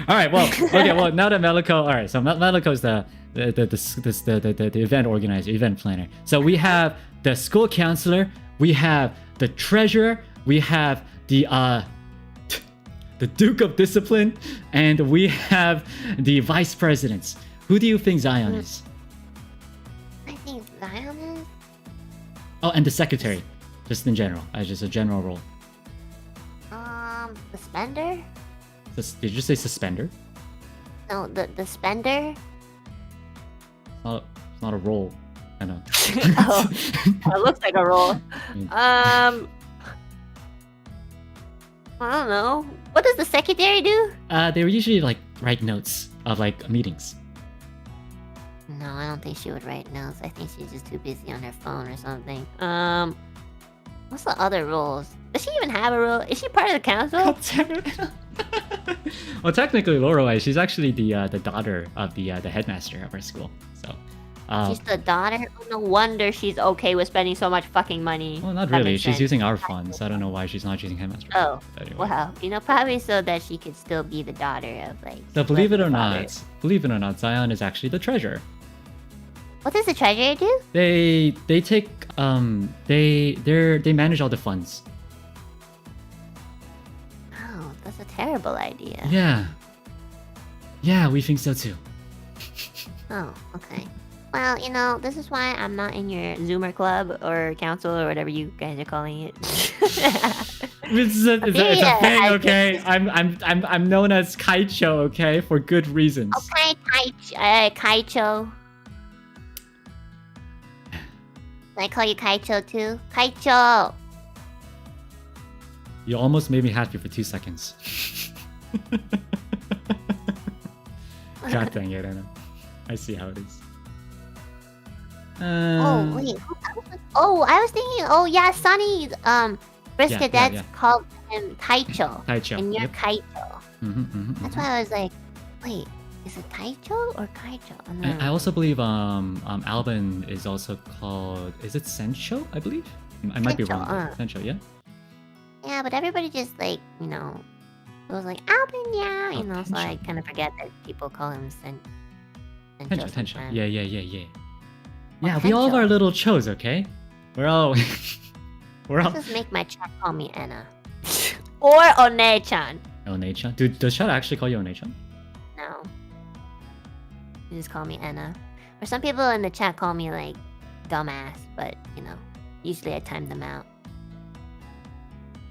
All right. Well, okay. Well, now that Meliko. All right. So Meliko is the event organizer, event planner. So we have the school counselor. We have the treasurer. We have the Duke of Discipline, and we have the vice presidents. Who do you think Zion is? I think Zion is. Oh, and the secretary. Just in general, as just a general role. Suspender? Did you say suspender? No, the spender. It's not a role. I know. Oh, it looks like a roll. I don't know. What does the secretary do? They were usually like write notes of like meetings. No, I don't think she would write notes. I think she's just too busy on her phone or something. What's the other roles? Does she even have a role? Is she part of the council? God damn it. Well, technically, Lorelei, she's actually the daughter of the headmaster of our school. So. She's the daughter? Oh, no wonder she's okay with spending so much fucking money. Well, not That really. makes She's sense. using our funds. I don't know why she's not using headmaster. Oh, But anyway. well, probably so that she could still be the daughter of like. So believe it or father. not, Zion is actually the treasurer. What does the treasurer do? They take they manage all the funds. Oh, that's a terrible idea. Yeah, we think so too. Oh, okay. Well, this is why I'm not in your Zoomer club or council or whatever you guys are calling it. It's a thing, okay? I'm known as Kaicho, okay, for good reasons. Okay, Kaicho. Can I call you Kaicho too? Kaicho! You almost made me happy for 2 seconds. God dang it, Anna. I see how it is. Oh, wait. I was thinking, yeah, Sunny's, first cadets called him Kaicho. Kaicho. And you're Yep. Kaicho. That's why I was like, wait, is it Taicho or Kaicho? I also believe Alban is also called, is it Sencho, I believe? I might be wrong. Sencho, yeah? Yeah, but everybody just like, it was like Alban, yeah, so Tencho. I kind of forget that people call him Tencho. sometimes. Yeah. Or Yeah, we all have Tencho. our little chos, okay? We're all... Just make my chat call me Enna. Or One-chan. One-chan? Dude, does chat actually call you One-chan? No. You just call me Enna. Or some people in the chat call me like dumbass, but usually I time them out.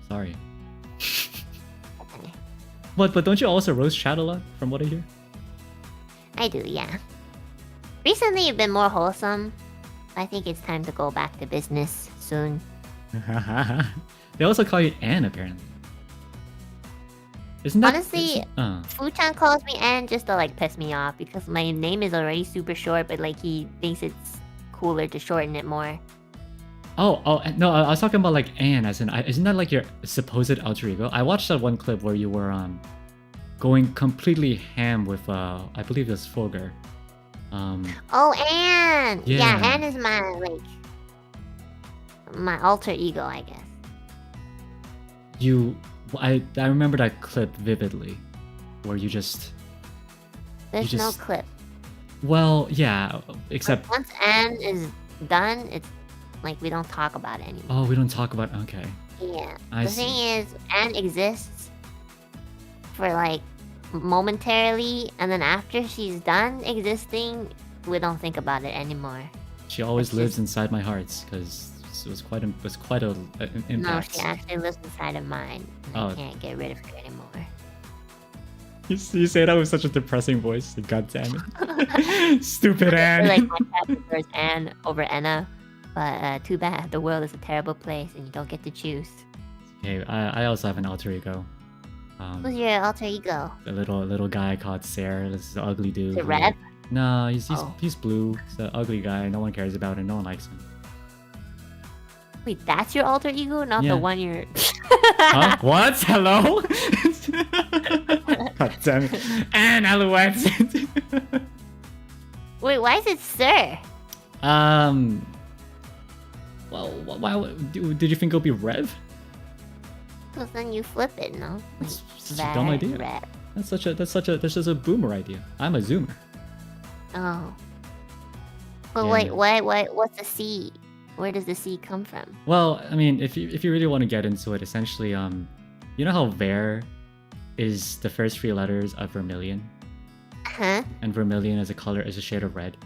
Sorry. Okay. But don't you also roast chat a lot, from what I hear? I do, yeah. Recently you've been more wholesome. I think it's time to go back to business soon. They also call you Anne, apparently. Isn't that... Honestly, Fu-chan calls me Ann just to like piss me off because my name is already super short, but like he thinks it's cooler to shorten it more. Oh, no, I was talking about like Anne, as in, isn't that like your supposed alter ego? I watched that one clip where you were going completely ham with I believe it was Fulgur. Oh, Ann! Yeah. Yeah, Ann is my alter ego, I guess. I remember that clip vividly, where you just... There's no clip. Well, yeah, except... Once Ann is done, it's like we don't talk about it anymore. Oh, we don't talk about... Okay. Yeah. I The see. thing is, Ann exists for like momentarily, and then after she's done existing, we don't think about it anymore. She always It's lives just- inside my hearts, because it was quite an No, impact. she actually lives inside of mine, and Oh. I can't get rid of her anymore. You say that with such a depressing voice. God damn it. Stupid I Anne. feel like my cat prefers Anne over Enna, but too bad. The world is a terrible place, and you don't get to choose. Okay, I also have an alter ego. Who's your alter ego? A little guy called Sarah. This is an ugly dude. Is it who- Red? No, he's Oh. he's blue. He's an ugly guy. No one cares about him. No one likes him. Wait, that's your alter ego, not Yeah. the one you're. Huh? What? Hello? God damn it. Enna Alouette. Wait, why is it Sir? Well, why did you think it'll be Rev? Because then you flip it, no? That's such a dumb idea. Red. That's just a boomer idea. I'm a zoomer. Oh. But Yeah. wait, what's the C? Where does the C come from? Well, I mean, if you really want to get into it, essentially, you know how Ver is the first 3 letters of Vermillion, Huh? and Vermillion as a color is a shade of red.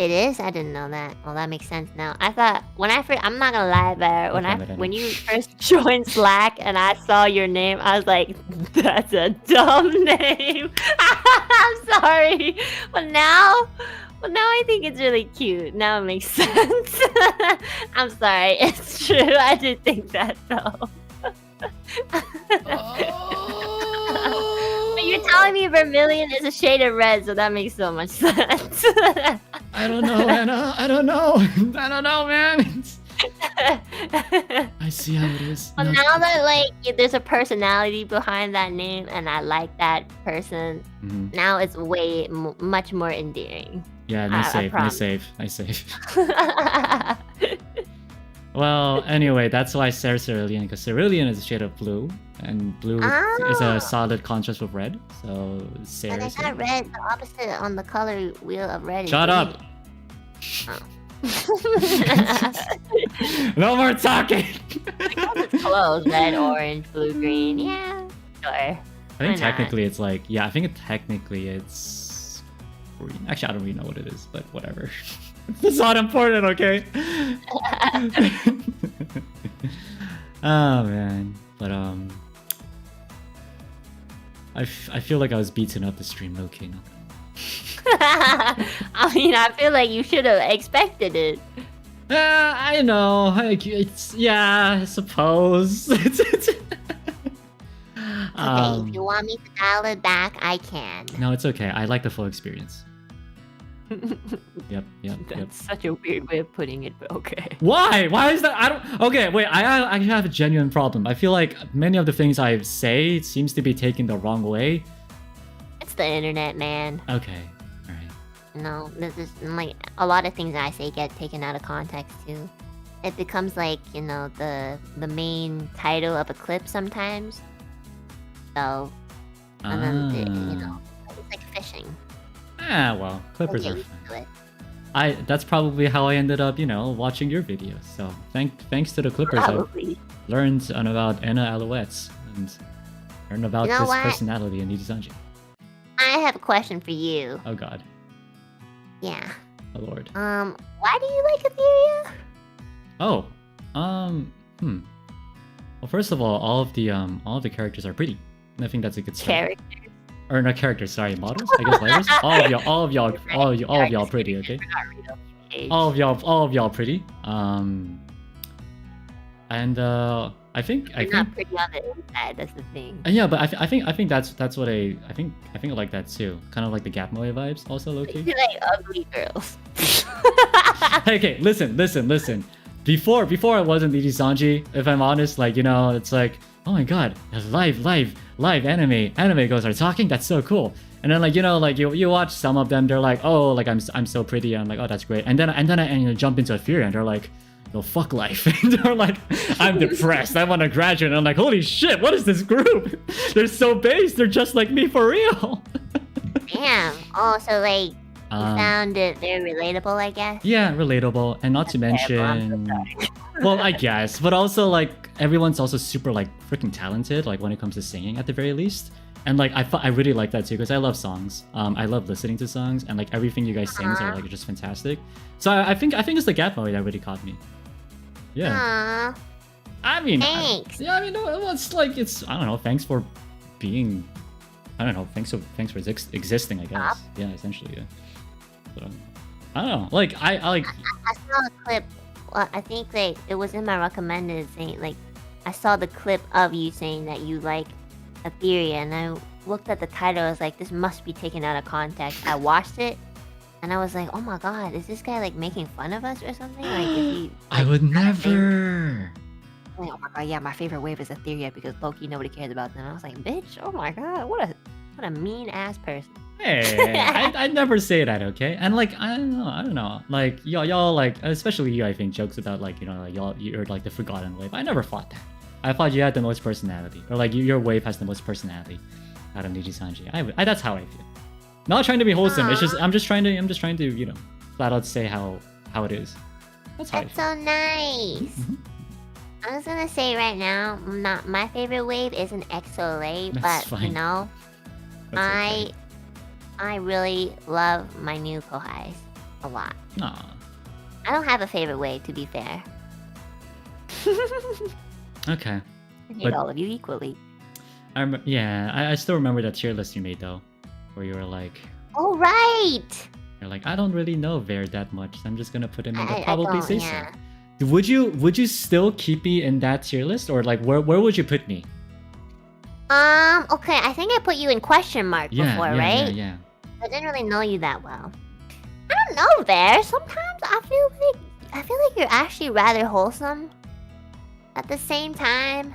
It is? I didn't know that. Well, that makes sense now. I thought when I first, I'm not gonna lie, Bear. When you first joined Slack and I saw your name, I was like, "That's a dumb name." I'm sorry, but now I think it's really cute. Now it makes sense. I'm sorry. It's true. I did think that though. But you're telling me Vermillion is a shade of red, so that makes so much sense. I don't know, Anna. I don't know. I don't know, man. I see how it is. Well, now that like there's a personality behind that name, and I like that person, now it's way much more endearing. Yeah, nice save. Well, anyway, that's why I said cerulean, because cerulean is a shade of blue, and blue is a solid contrast with red. So But I got red, the opposite on the color wheel of red. Shut up! No more talking! It's close. Red, orange, blue, green. Yeah, sure. I think technically it's like, yeah, I think technically it's green. Actually, I don't really know what it is, but whatever. It's not important, okay? Oh man, but I feel like I was beaten up the stream, okay? Not I mean, I feel like you should have expected it. I know. It's I suppose. It's Okay, if you want me to dial it back, I can. No, it's okay. I like the full experience. Yep. That's such a weird way of putting it, but okay. Why? Why is that? I don't. Okay, wait. I have a genuine problem. I feel like many of the things I say seems to be taken the wrong way. It's the internet, man. Okay. All right. No, this is like a lot of things I say get taken out of context too. It becomes like, you know, the main title of a clip sometimes. So, and then you know, it's like fishing. Well, clippers are fun. That's probably how I ended up, you know, watching your videos. So thanks to the clippers, Probably. I learned about Enna Alouette and learned about You know this what? personality in Nijisanji. I have a question for you. Oh God. Yeah. Oh Lord. Why do you like Etheria? Oh. Well, first of all of the characters are pretty. And I think that's a good start. Character. Or not characters, sorry, models. I guess letters. All of y'all pretty, okay? All of y'all pretty. And I think not pretty on the inside. That's the thing. Yeah, but I think that's what I think I like that too. Kind of like the Gap Moe vibes, also low key. You like ugly girls. Okay, listen. Before I wasn't Nijisanji, if I'm honest, like, you know, it's like, oh my god, live anime girls are talking. That's so cool. And then, like, you know, like you watch some of them, they're like, oh, like I'm so pretty. I'm like, oh, that's great. And then I jump into Etheria, and they're like, no, fuck life. And they're like, I'm depressed. I want to graduate. And I'm like, holy shit, what is this group? They're so base. They're just like me for real. Damn. Oh, so like you found it very relatable, I guess. Yeah, relatable, and not to mention, well, I guess, but also like everyone's also super like freaking talented, like when it comes to singing at the very least. And like I really like that too, because I love songs. I love listening to songs, and like everything you guys sing are like just fantastic. So I think it's the Gap Moe that really caught me. Yeah. I mean, thanks. I mean, no, it's like I don't know. Thanks for being. I don't know. Thanks for existing. I guess. Yeah, essentially. Yeah. But, I don't know. Like I saw a clip. Well, I think like it was in my recommended saying like I saw the clip of you saying that you like Etheria, and I looked at the title. I was like, this must be taken out of context. I watched it, and I was like, oh my god, is this guy like making fun of us or something? Like, is he? Like, I would never. Like, oh my god, yeah, my favorite wave is Etheria because Loki nobody cares about them. I was like, bitch, oh my god, what a mean ass person. Hey, I'd never say that, okay? And like, I don't know. Like y'all like, especially you, I think, jokes about like, you know, like you're like the forgotten wave. I never thought that. I thought you had the most personality, or like your wave has the most personality out of Nijisanji. That's how I feel. Not trying to be wholesome. It's just I'm just trying to you know, flat out say how it is. That's how. That's so nice. I was gonna say right now, not my favorite wave isn't XSOLEIL, but fine. you know, That's okay. I really love my new kohais. A lot. Aw. I don't have a favorite way, to be fair. Okay. I hate But- all of you equally. I still remember that tier list you made though, where you were like, Oh, right! you're like, I don't really know Ver that much. So I'm just gonna put him in the I probably don't, say yeah. so. Would you still keep me in that tier list, or like where would you put me? Okay, I think I put you in question mark Yeah, before, yeah, right? yeah, I didn't really know you that well. I don't know, Bear. Sometimes I feel like you're actually rather wholesome. At the same time,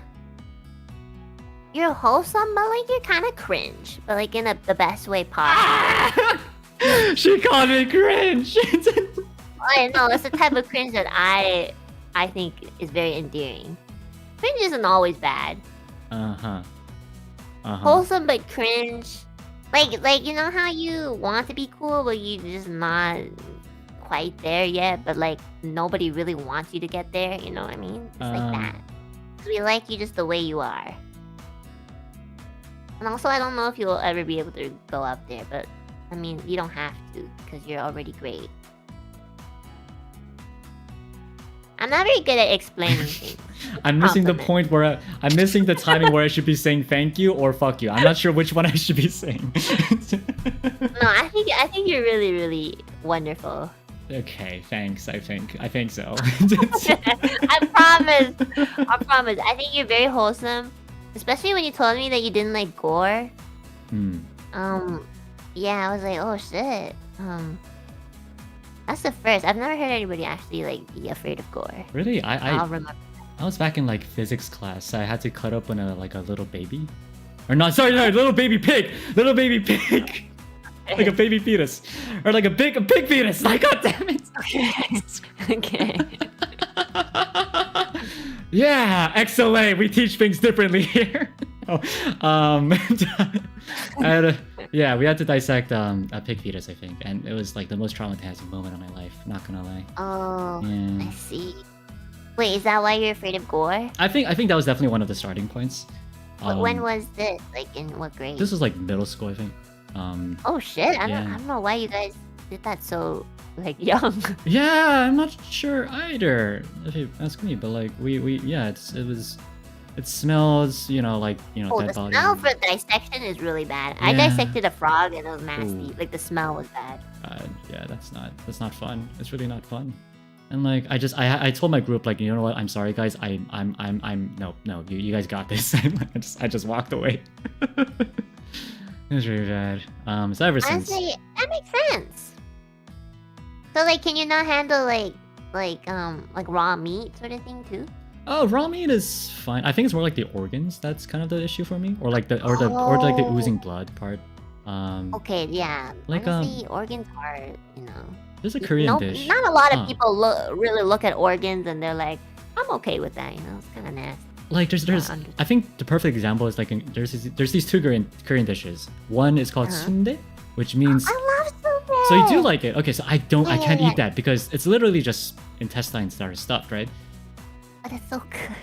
you're wholesome, but like you're kind of cringe, but like in the best way possible. yeah. She called me cringe. I know it's the type of cringe that I think is very endearing. Cringe isn't always bad. Uh-huh. Wholesome but cringe. Like you know how you want to be cool, but you're just not quite there yet. But like nobody really wants you to get there. You know what I mean? It's like that. 'Cause we like you just the way you are. And also, I don't know if you'll ever be able to go up there, but I mean, you don't have to because you're already great. I'm not very good at explaining things. I'm missing the Compliment. point where I'm missing the timing where I should be saying thank you or fuck you. I'm not sure which one I should be saying. No, I think you're really, really wonderful. Okay, thanks. I think so. I promise. I think you're very wholesome, especially when you told me that you didn't like Gore. Hmm. Yeah, I was like, oh shit. That's the first. I've never heard anybody actually like be afraid of Gore. Really? I'll remember. I was back in like physics class. So I had to cut open a little baby, or not? Sorry, little baby pig, like a baby fetus, or like a pig fetus. Like, god damn it. Okay. Yeah, XSOLEIL. We teach things differently here. Oh, yeah, we had to dissect a pig fetus, I think, and it was like the most traumatizing moment of my life. Not gonna lie. Oh, Yeah. I see. Wait, is that why you're afraid of Gore? I think that was definitely one of the starting points. When was this? Like in what grade? This was like middle school, I think. Oh shit! I yeah. don't know why you guys did that so like young. Yeah, I'm not sure either. If you ask me, but like we yeah, it smells, like Oh, dead the body. smell for dissection is really bad. I Yeah. dissected a frog and it was nasty. Ooh. Like the smell was bad. Yeah, that's not fun. It's really not fun. And like I told my group, like, you know what, I'm sorry guys, I'm no, you guys got this. I just walked away. It was really bad. So ever since. Honestly, that makes sense. So like, can you not handle like raw meat sort of thing too? Oh, raw meat is fine. I think it's more like the organs that's kind of the issue for me, or like the like the Oh. oozing blood part. Okay, yeah. Like, Honestly, organs are, There's a Korean dish. Not a lot of Huh. people really look at organs and they're like, I'm okay with that. It's kind of nasty. Like there's under- I think the perfect example is like there's these two Korean dishes. One is called Uh-huh. sundae, which means I love sushi. so you do like it. Okay, so I can't Yeah. eat that because it's literally just intestines that are stuffed, right? But it's so good.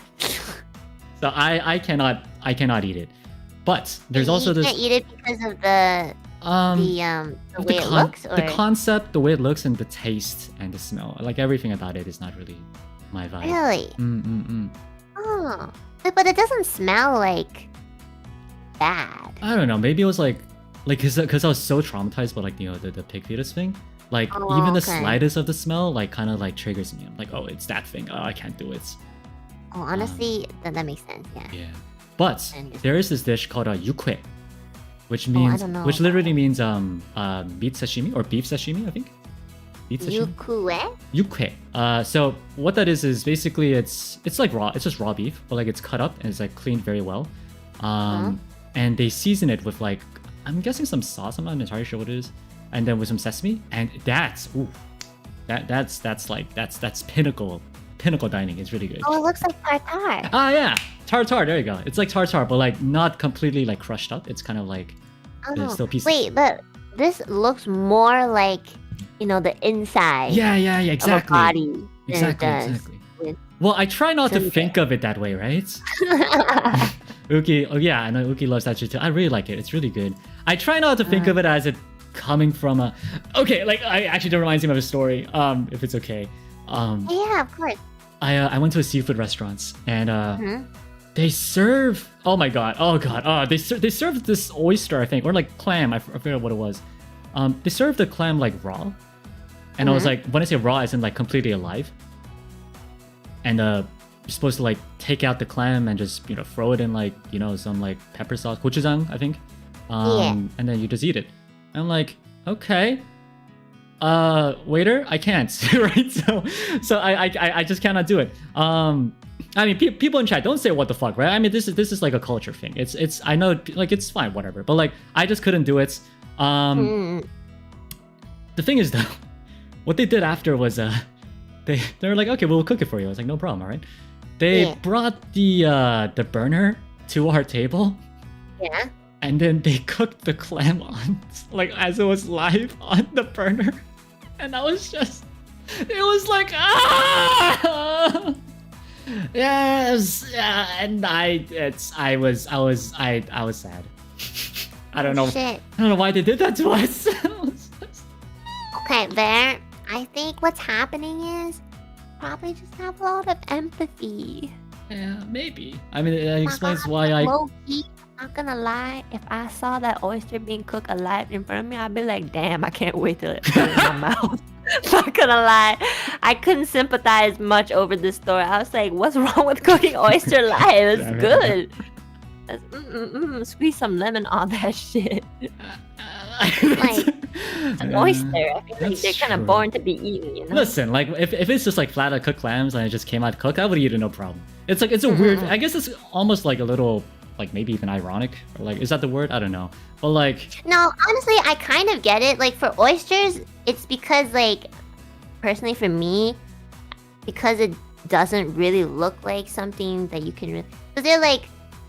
So I cannot eat it. But there's also you this can't eat it because of the of way it looks, or the concept, the way it looks, and the taste and the smell. Like everything about it is not really my vibe. really? Oh, but it doesn't smell like bad. I don't know. Maybe it was like because I was so traumatized by like the pig fetus thing. Like Oh, even the okay. slightest of the smell like kind of like triggers me. I'm like, oh, it's that thing. Oh, I can't do it. Oh, honestly, that makes sense. Yeah. Yeah. But And just- there is this dish called a yukue, which I means don't know. which literally means meat sashimi or beef sashimi, I think. Beef sashimi. Yukue? Yukue. So what that is basically it's like raw. It's just raw beef, but like it's cut up and it's like cleaned very well. And they season it with like I'm guessing some sauce. I'm not entirely sure what it is, and then with some sesame. And that's pinnacle dining. It's really good. Oh, it looks like tartar. Ah yeah, tartar. There you go. It's like tartar, but like not completely like crushed up. It's kind of like there's still pieces. Wait, but this looks more like the inside Yeah, exactly. of a body than Exactly, it does. exactly. with- Well, I try not to Sundae. think of it that way, right? Uki, oh yeah, I know Uki loves that shit too. I really like it. It's really good. I try not to think of it as coming from a. Okay, like I actually that reminds me of a story. If it's okay. Yeah, of course. I went to a seafood restaurant and Mhm. they serve. Oh my god. Oh god. They served this oyster, I think, or like clam. I forget what it was. They served the clam like raw, and I was like, when I say raw, as in like completely alive. And you're supposed to like take out the clam and just throw it in like some like pepper sauce, gochujang, I think. And then you just eat it. I'm like, okay. Waiter, I can't, right? So I just cannot do it. I mean, people in chat don't say what the fuck, right? I mean, this is like a culture thing. It's I know, like, it's fine, whatever. But like, I just couldn't do it. The thing is though, what they did after was they were like, okay, we'll cook it for you. I was like, no problem, all right. They brought the burner to our table. Yeah. And then they cooked the clam on, like, as it was live on the burner. And I was just, it was like, ah! Yes, yeah, and I was sad. I don't know. Shit. I don't know why they did that to us. Okay, there. I think what's happening is probably just have a lot of empathy. Yeah, maybe. I mean, it explains why I. Low-key, not gonna lie, if I saw that oyster being cooked alive in front of me, I'd be like, damn, I can't wait till it goes in my mouth. Not gonna lie, I couldn't sympathize much over this story. I was like, what's wrong with cooking oyster alive? It's good. Squeeze some lemon on that shit. Like, an oyster. I feel like they're kind of born to be eaten, you know? Listen, like, if it's just like flat out cooked clams and it just came out cooked, I would eat it no problem. It's like, it's a weird, I guess it's almost like a little, like, maybe even ironic, or like, is that the word? I don't know. But like, no, honestly, I kind of get it. Like, for oysters, it's because, like, personally for me, because it doesn't really look like something that you can really, because they're like,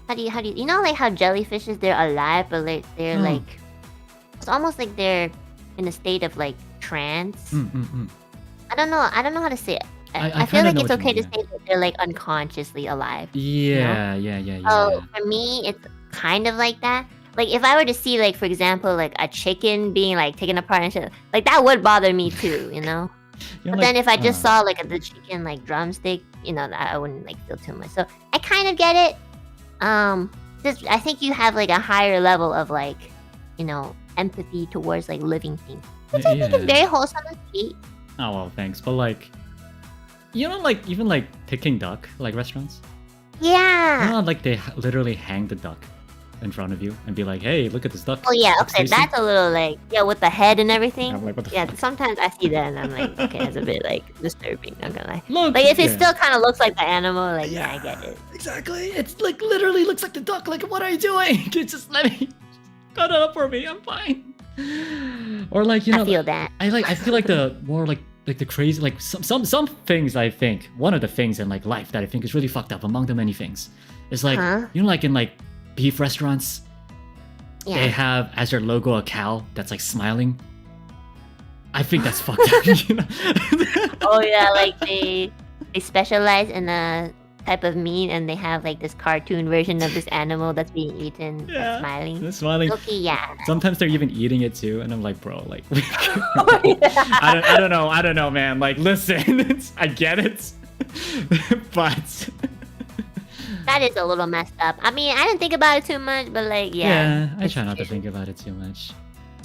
how do you you know, like how jellyfishes, they're alive, but like they're like, it's almost like they're in a state of like trance. I don't know how to say it. I feel like it's okay to say that they're like unconsciously alive. Yeah, you know? yeah. So for me, it's kind of like that. Like, if I were to see, like, for example, like a chicken being like taken apart and shit, like, that would bother me too, you know. But then if I just saw like the chicken like drumstick, you know, I wouldn't like feel too much. So I kind of get it. Just, I think you have like a higher level of like, you know, empathy towards like living things, which I think is very wholesome and sweet. Oh well, thanks. But like, you know, like even like Peking duck, like restaurants. Yeah. You know, like they literally hang the duck in front of you and be like, "Hey, look at this duck." Oh yeah, Looks okay, tasty." that's a little like, yeah, with the head and everything. I'm like, what the Yeah, fuck? sometimes I see that and I'm like, okay, it's a bit like disturbing. Not gonna lie. Look, Like, if it still kind of looks like the animal, like, yeah, I get it. Exactly. It's like literally looks like the duck. Like, what are you doing? Just let me cut it up for me. I'm fine. Or like, you know, I feel that. I feel like the more like the crazy, like some things. I think one of the things in like life that I think is really fucked up among the many things is like, you know, like in like beef restaurants, they have as their logo a cow that's like smiling. I think that's fucked up. You know? Oh yeah, like they specialize in a type of meat and they have like this cartoon version of this animal that's being eaten that's smiling. They're smiling. Okay, yeah. Sometimes they're even eating it too, and I'm like, bro, like, Oh, yeah. I don't know, man. Like, listen, I get it, but That is a little messed up. I mean, I didn't think about it too much, but like, yeah. I try not to think about it too much. So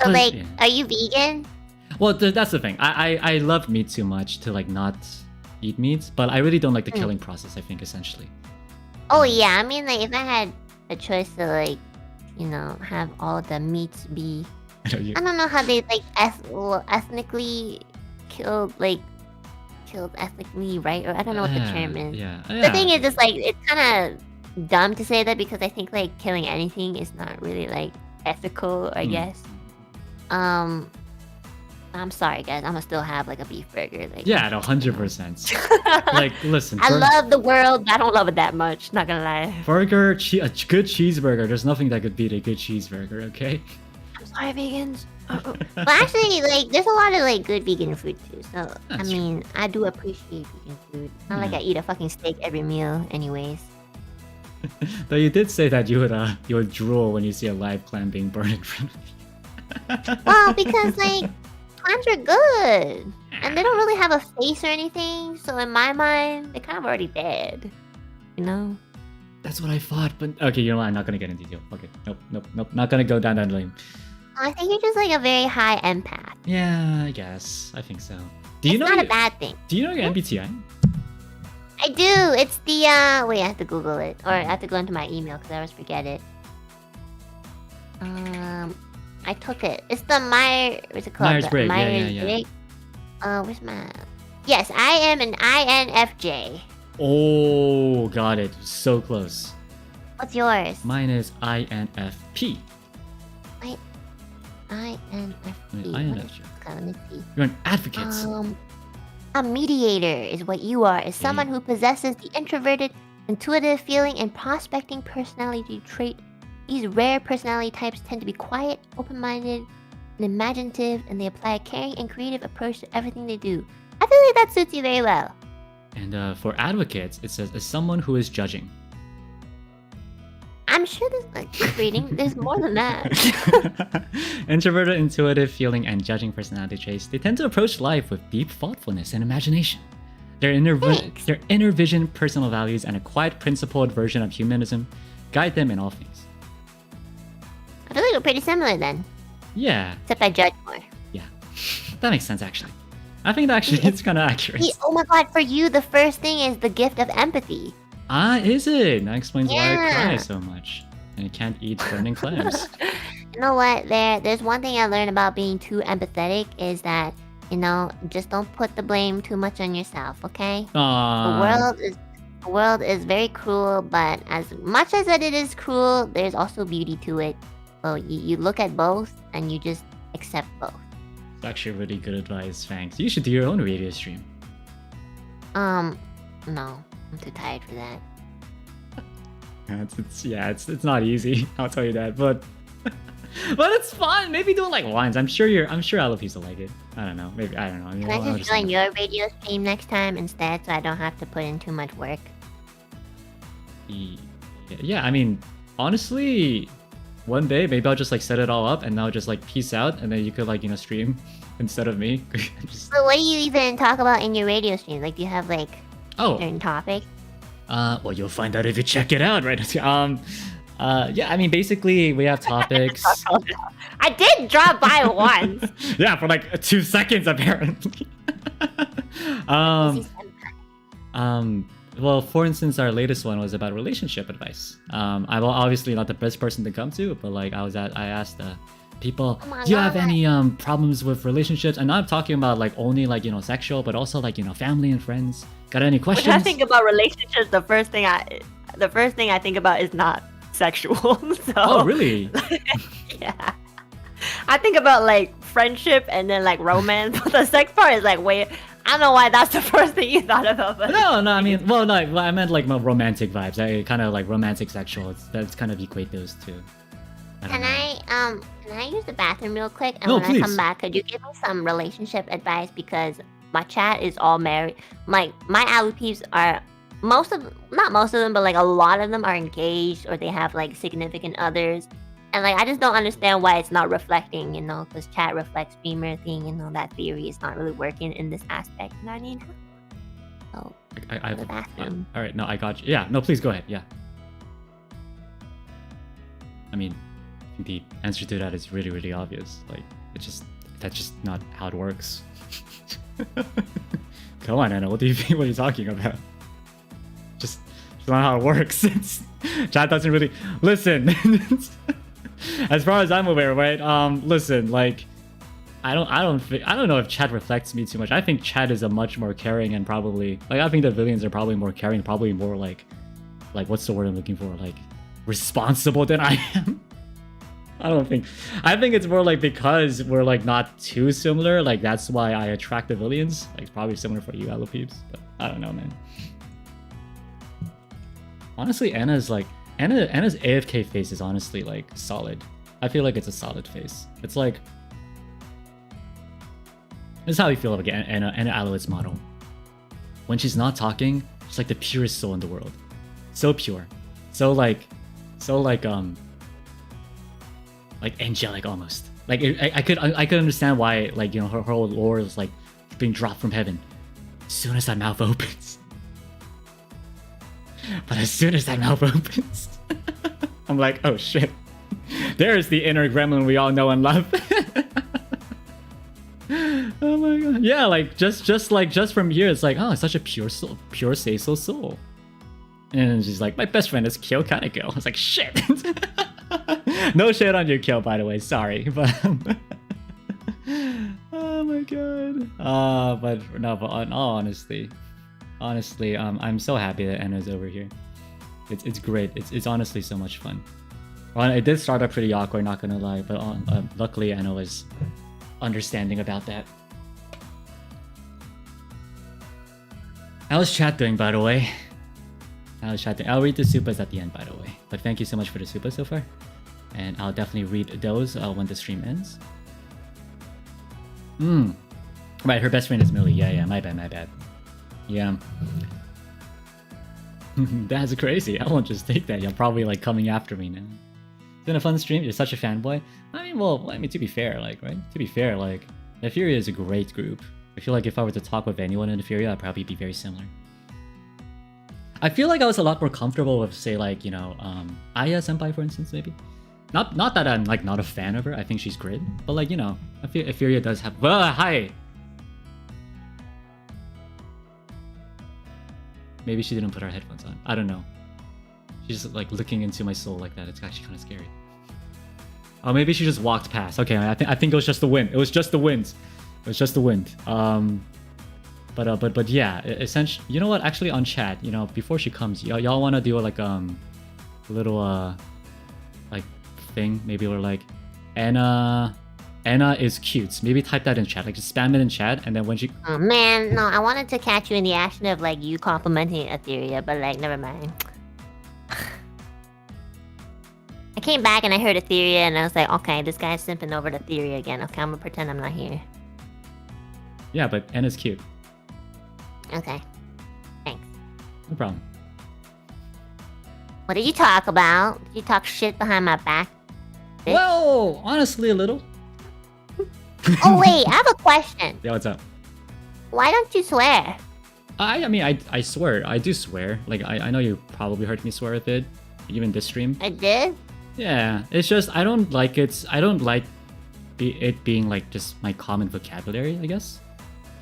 But, like, yeah. are you vegan? Well, that's the thing. I love meat too much to like not eat meat, but I really don't like the killing process. I think essentially. Oh yeah, I mean, like, if I had a choice to like, you know, have all the meats be, I don't know how they like ethnically killed ethnically, right? Or I don't know what the term is. The thing is, just like, it's kind of dumb to say that because I think like killing anything is not really like ethical, I guess. I'm sorry, guys. I'm gonna still have like a beef burger. Like, Yeah, no, 100%. Like, listen. I love the world, but I don't love it that much. Not gonna lie. Burger, a good cheeseburger. There's nothing that could beat a good cheeseburger. Okay. I'm sorry, vegans. Well, actually, like, there's a lot of like good vegan food too. So I mean, I do appreciate vegan food. Not like I eat a fucking steak every meal, anyways. Though you did say that you would drool when you see a live clam being burned in front of you. Well, because like clams are good, and they don't really have a face or anything. So in my mind, they're kind of already dead. You know. That's what I thought, but okay, you know what? I'm not gonna get into detail. Okay, nope. Not gonna go down that lane. I think you're just like a very high empath. Yeah, I guess. I think so. Do you It's know? not Your, a bad thing. do you know your MBTI? I do. It's the Wait, I have to Google it, or I have to go into my email because I always forget it. I took it. It's the What's it called? Myers-Briggs. Yeah. Myers-Briggs. Where's my? Yes, I am an INFJ. Oh, got it. So close. What's yours? Mine is INFP. INFP. INFJ. Let me see. You're an advocate. A mediator is what you are. Is someone who possesses the introverted, intuitive feeling and prospecting personality trait. These rare personality types tend to be quiet, open-minded, and imaginative, and they apply a caring and creative approach to everything they do. I feel like that suits you very well. And for advocates, it says, is someone who is judging. I'm sure there's like keep reading. There's more than that. Introverted, intuitive, feeling, and judging personality traits. They tend to approach life with deep thoughtfulness and imagination. Their inner vision, personal values, and a quiet, principled version of humanism guide them in all things. I feel like we're pretty similar then. Yeah, Except I judge more. that makes sense actually. I think that actually it's kind of accurate. Oh my god, for you, the first thing is the gift of empathy. Ah, is it? That explains why I cry Yeah. so much. And I can't eat burning clams. You know what? There's one thing I learned about being too empathetic is that, just don't put the blame too much on yourself, okay? The world is very cruel, but as much as that it is cruel, there's also beauty to it. So you look at both and you just accept both. It's actually really good advice, thanks. You should do your own radio stream. No. I'm too tired for that. It's not easy. I'll tell you that, but it's fun. Maybe do it like once. I'm sure Alopecia will like it. I don't know. Maybe I don't know. Can I just join your radio stream next time instead, so I don't have to put in too much work? Yeah, I mean, honestly, one day maybe I'll just like set it all up and I'll just like peace out, and then you could like stream instead of me. So what do you even talk about in your radio stream? Like, do you have like certain topic? Well, you'll find out if you check it out, right? Yeah, I mean, basically we have topics. I did drop by once. Yeah, for like 2 seconds apparently. Well, for instance, our latest one was about relationship advice. I'm obviously not the best person to come to, but like I asked people, do you have any problems with relationships? And I'm talking about like only like sexual, but also like family and friends. Got any questions? When I think about relationships, the first thing I think about is not sexual. So, oh, really? Yeah. I think about like friendship and then like romance. But the sex part is like wait. I don't know why that's the first thing you thought about. But No, I mean, well, I meant like my romantic vibes. I kind of like romantic sexual. That's kind of equate those two. Can I use the bathroom real quick? And No, when please. I come back, could you give me some relationship advice? Because my chat is all married. Like my Alu peeps are not most of them, but like a lot of them are engaged or they have like significant others. And like I just don't understand why it's not reflecting, because chat reflects streamer thing, that theory is not really working in this aspect. You know what I mean? So I the bathroom. All right, no, I got you. Yeah, no, please go ahead. Yeah. I mean, I think the answer to that is really, really obvious. Like, that's just not how it works. Come on, Enna, what do you think? What are you talking about? Just not how it works. Chat doesn't really listen. As far as I'm aware, right? Listen, like, I don't know if chat reflects me too much. I think chat is a much more caring and probably like I think the Villions are probably more caring, probably more like what's the word I'm looking for? Like responsible than I am. I think it's more like because we're like not too similar, like that's why I attract the Villions. Like it's probably similar for you, Alopeeps, but I don't know, man. Honestly, Enna's AFK face is honestly like solid. I feel like it's a solid face. It's like this is how we feel about Enna Alouette's model. When she's not talking, she's like the purest soul in the world. So pure. So like angelic almost. Like I could understand why, like, you know, her whole lore is like being dropped from heaven as soon as that mouth opens. But as soon as that mouth opens, I'm like, oh shit, there's the inner gremlin we all know and love. Oh my god, yeah, like just from here, it's like, oh, it's such a pure soul, pure soul. And she's like, my best friend is Kyo Kaneko. I was like, shit. No shit on your Kyo, by the way. Sorry, but oh my god. But in all honesty, I'm so happy that Enna's over here. It's great. It's honestly so much fun. Well, it did start up pretty awkward, not gonna lie, but luckily Enna was understanding about that. How's chat doing, by the way? I'll read the supas at the end, by the way. But thank you so much for the supas so far. And I'll definitely read those when the stream ends. Right, her best friend is Millie. Yeah, my bad. Yeah. That's crazy. I won't just take that. You're probably like coming after me now. It's been a fun stream. You're such a fanboy. I mean, to be fair, like, right? To be fair, like, Euphoria is a great group. I feel like if I were to talk with anyone in Euphoria, I'd probably be very similar. I feel like I was a lot more comfortable with, say, like, you know, Aya Senpai, for instance, maybe. Not that I'm, like, not a fan of her. I think she's great. But, like, you know, I feel Euphoria does have... hi! Maybe she didn't put her headphones on. I don't know. She's, like, looking into my soul like that. It's actually kind of scary. Oh, maybe she just walked past. Okay, I think it was just the wind. It was just the wind. But yeah, essentially, you know what? Actually, on chat, you know, before she comes, y'all want to do like a little like thing? Maybe we're like, Enna is cute. Maybe type that in chat, like just spam it in chat, and then when she... Oh man, no, I wanted to catch you in the action of like you complimenting Etheria, but like never mind. I came back and I heard Etheria, and I was like, okay, this guy's simping over to Etheria again. Okay, I'm gonna pretend I'm not here. Yeah, but Enna's cute. Okay. Thanks. No problem. What did you talk about? Did you talk shit behind my back? Bitch? Well, honestly, a little. Oh wait, I have a question. Yeah, what's up? Why don't you swear? I mean, I swear. I do swear. Like, I know you probably heard me swear a bit, even this stream. I did? Yeah, it's just, I don't like it. I don't like it being, like, just my common vocabulary, I guess.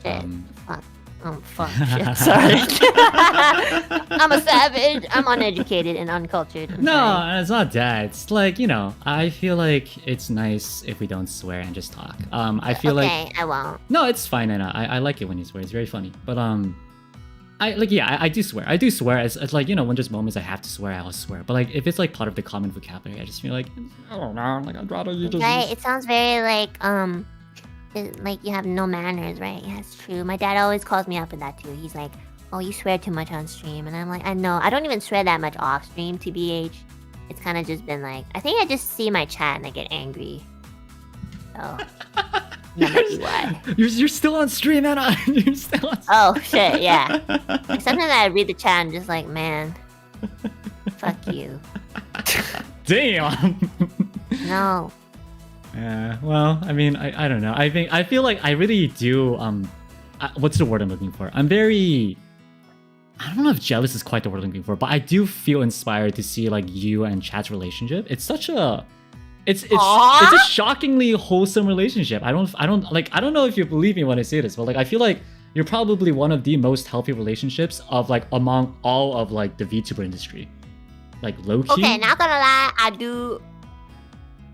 Shit. Fuck. Oh, fuck. Shit. Sorry. I'm a savage. I'm uneducated and uncultured. I'm sorry. It's not that. It's like, you know, I feel like it's nice if we don't swear and just talk. I feel like... Okay, I won't. No, it's fine, Enna. I like it when you swear. It's very funny. But, I do swear. I do swear. It's like, you know, when there's moments I have to swear, I'll swear. But, like, if it's, like, part of the common vocabulary, I just feel like, I don't know. Like, I'd rather you just... Right, it sounds very, like you have no manners, right? Yeah, it's true. My dad always calls me out for that, too. He's like, oh, you swear too much on stream. And I'm like, I know. I don't even swear that much off stream, TBH. It's kind of just been like... I think I just see my chat and I get angry. So... That might be why. You're still on stream, Enna. You're still on stream. Oh, shit, yeah. Like, sometimes I read the chat and just like, man, fuck you. Damn. No. Yeah, well, I mean, I don't know. I feel like I really do, what's the word I'm looking for? I'm very... I don't know if jealous is quite the word I'm looking for, but I do feel inspired to see, like, you and chat's relationship. It's such a... It's a shockingly wholesome relationship. I don't know if you believe me when I say this, but like I feel like you're probably one of the most healthy relationships of like among all of like the VTuber industry. Like low key. Okay, not gonna lie, I do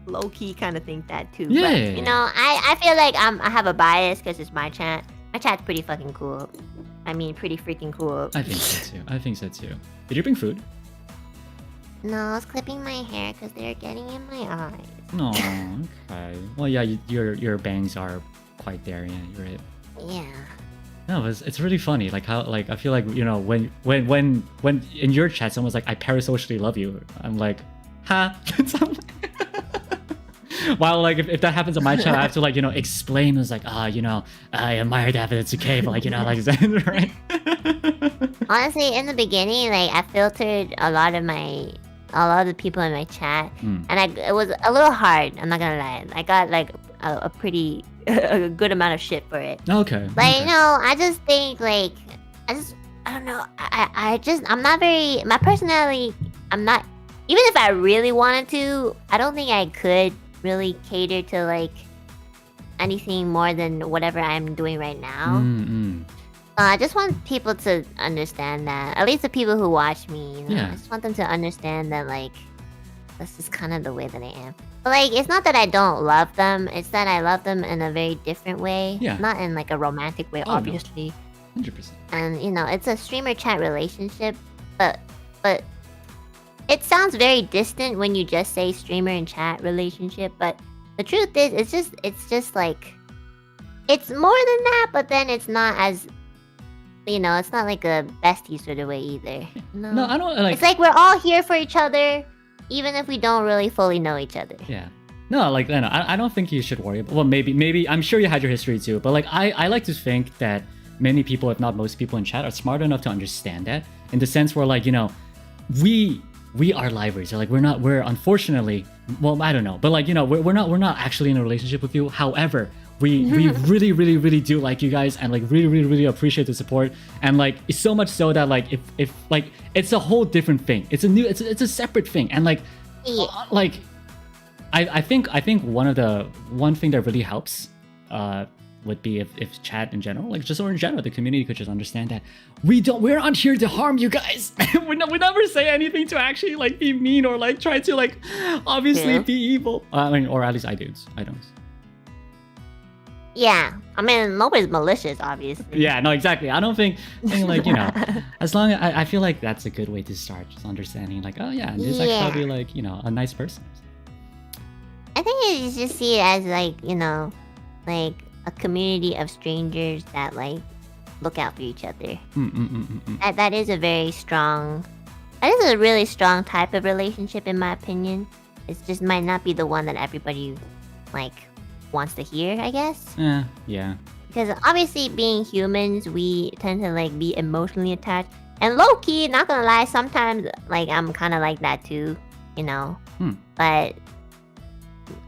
low key kind of think that too. Yeah. But, you know, I feel like I have a bias because it's my chat. My chat's pretty fucking cool. I mean, pretty freaking cool. I think so too. Did you bring food? No, I was clipping my hair because they're getting in my eyes. No, okay. Well, yeah, your bangs are quite there. Yeah, you're right. Yeah. No, it's really funny. Like how like I feel like, you know, when in your chat someone's like, I parasocially love you. I'm like, huh? While like if that happens on my chat, I have to like, you know, explain. It's like, you know, I admire that, but it's okay. But like, you know, like, right? Honestly, in the beginning, like I filtered a lot of the people in my chat, and it was a little hard. I'm not gonna lie. I got like a pretty a good amount of shit for it. Okay. Like, okay. I just think like I don't know. I'm not very my personality. I'm not even if I really wanted to. I don't think I could really cater to like anything more than whatever I'm doing right now. I just want people to understand that. At least the people who watch me, you know. Yeah. I just want them to understand that like this is kind of the way that I am. But like it's not that I don't love them, it's that I love them in a very different way. Yeah. Not in like a romantic way, Oh, no. obviously. 100%. And you know, it's a streamer chat relationship, but it sounds very distant when you just say streamer and chat relationship, but the truth is it's just like it's more than that, but then it's not as you know, it's not like a bestie sort of way either. No, I don't like. It's like we're all here for each other, even if we don't really fully know each other. Yeah. No, like no, I don't think you should worry about. Well, maybe I'm sure you had your history too, but like I like to think that many people, if not most people in chat, are smart enough to understand that. In the sense where like, you know, we are libraries. So like we're unfortunately, well, I don't know, but like, you know, we're not actually in a relationship with you. However, we really do like you guys and like really appreciate the support, and like it's so much so that like if like it's a whole different thing. It's a separate thing, and like like I think one thing that really helps would be if chat in general, like just or in general, the community could just understand that we're not here to harm you guys. we never say anything to actually like be mean or like try to like obviously be evil. I mean, or at least I don't. Yeah, I mean nobody's malicious, obviously. Yeah, no, exactly. I don't think like, you know, as long as I feel like that's a good way to start, just understanding like, oh yeah, this is probably like, you know, a nice person. I think you just see it as like, you know, like a community of strangers that like look out for each other. That is a really strong type of relationship in my opinion. It just might not be the one that everybody like wants to hear, I guess. Yeah. Because obviously being humans, we tend to like be emotionally attached. And low key, not gonna lie, sometimes like I'm kind of like that too, you know. But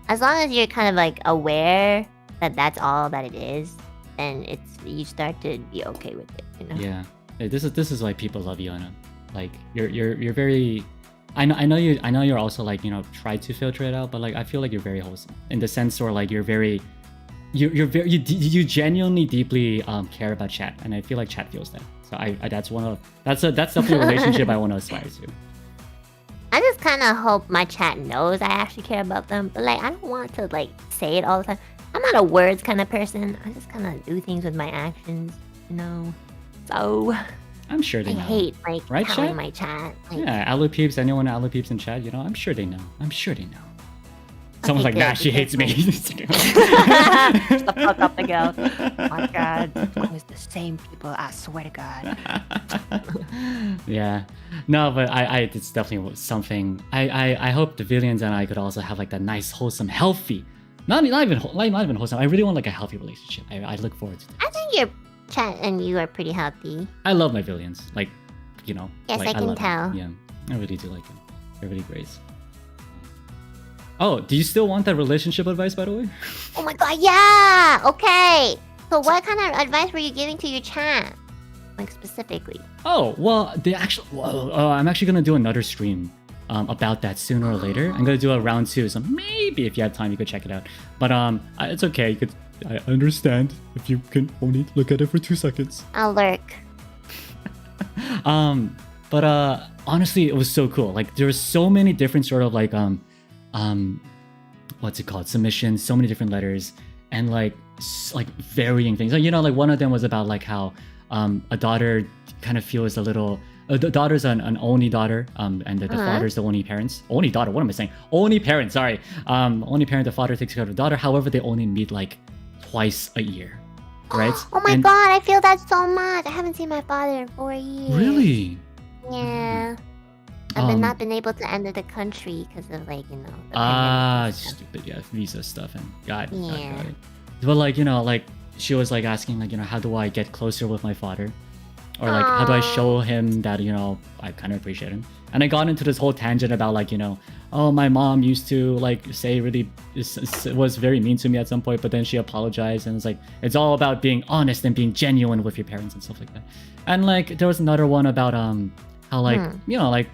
as long as you're kind of like aware that that's all that it is, then you start to be okay with it, you know. Yeah. This is why people love you, Anna. Like you're very. I know you're also like, you know, try to filter it out, but like I feel like you're very wholesome in the sense where like you're very you genuinely deeply care about chat, and I feel like chat feels that. So that's definitely a relationship I want to aspire to. I just kind of hope my chat knows I actually care about them, but like I don't want to like say it all the time. I'm not a words kind of person. I just kind of do things with my actions, you know. So I'm sure they know. I hate like right, telling chat? my chat. Like, Yeah, Alu peeps, anyone Alu peeps in chat, you know, I'm sure they know. Someone's like, good, nah, she hates me. Shut the fuck up, Miguel. Oh my god, it's always the same people, I swear to god. Yeah. No, but it's definitely something. I hope the Villions and I could also have like that nice, wholesome, healthy. Not even wholesome. I really want like a healthy relationship. I look forward to that. I think your chat and you are pretty healthy. I love my Villions. Like, you know. Yes, like, I can love tell. them. Yeah, I really do like them. They're really great. Oh, do you still want that relationship advice, by the way? Oh my god, yeah! Okay. So what kind of advice were you giving to your chat? Like specifically? Oh, well, I'm actually gonna do another stream about that sooner or later. I'm gonna do a round 2, so maybe if you have time, you could check it out. But it's okay. I understand if you can only look at it for 2 seconds. I'll lurk. But honestly, it was so cool. Like there were so many different sort of like what's it called, submissions, so many different letters, and like varying things. Like, you know, like one of them was about like how a daughter kind of feels a little. The daughter's an only daughter, and the father's the only parents. Only daughter. What am I saying? Only parent. Sorry. Only parent. The father takes care of the daughter. However, they only meet like twice a year, right? Oh my god, I feel that so much. I haven't seen my father in 4 years. Really? Yeah. I've not been able to enter the country because of like, you know. The pandemic and stuff. Stupid, visa stuff and got Yeah. it. But like, you know, like she was like asking like, you know, how do I get closer with my father? Or like, how do I show him that, you know, I kind of appreciate him? And I got into this whole tangent about like, oh, my mom used to like say really was very mean to me at some point, but then she apologized, and it's like it's all about being honest and being genuine with your parents and stuff like that. And like there was another one about how like like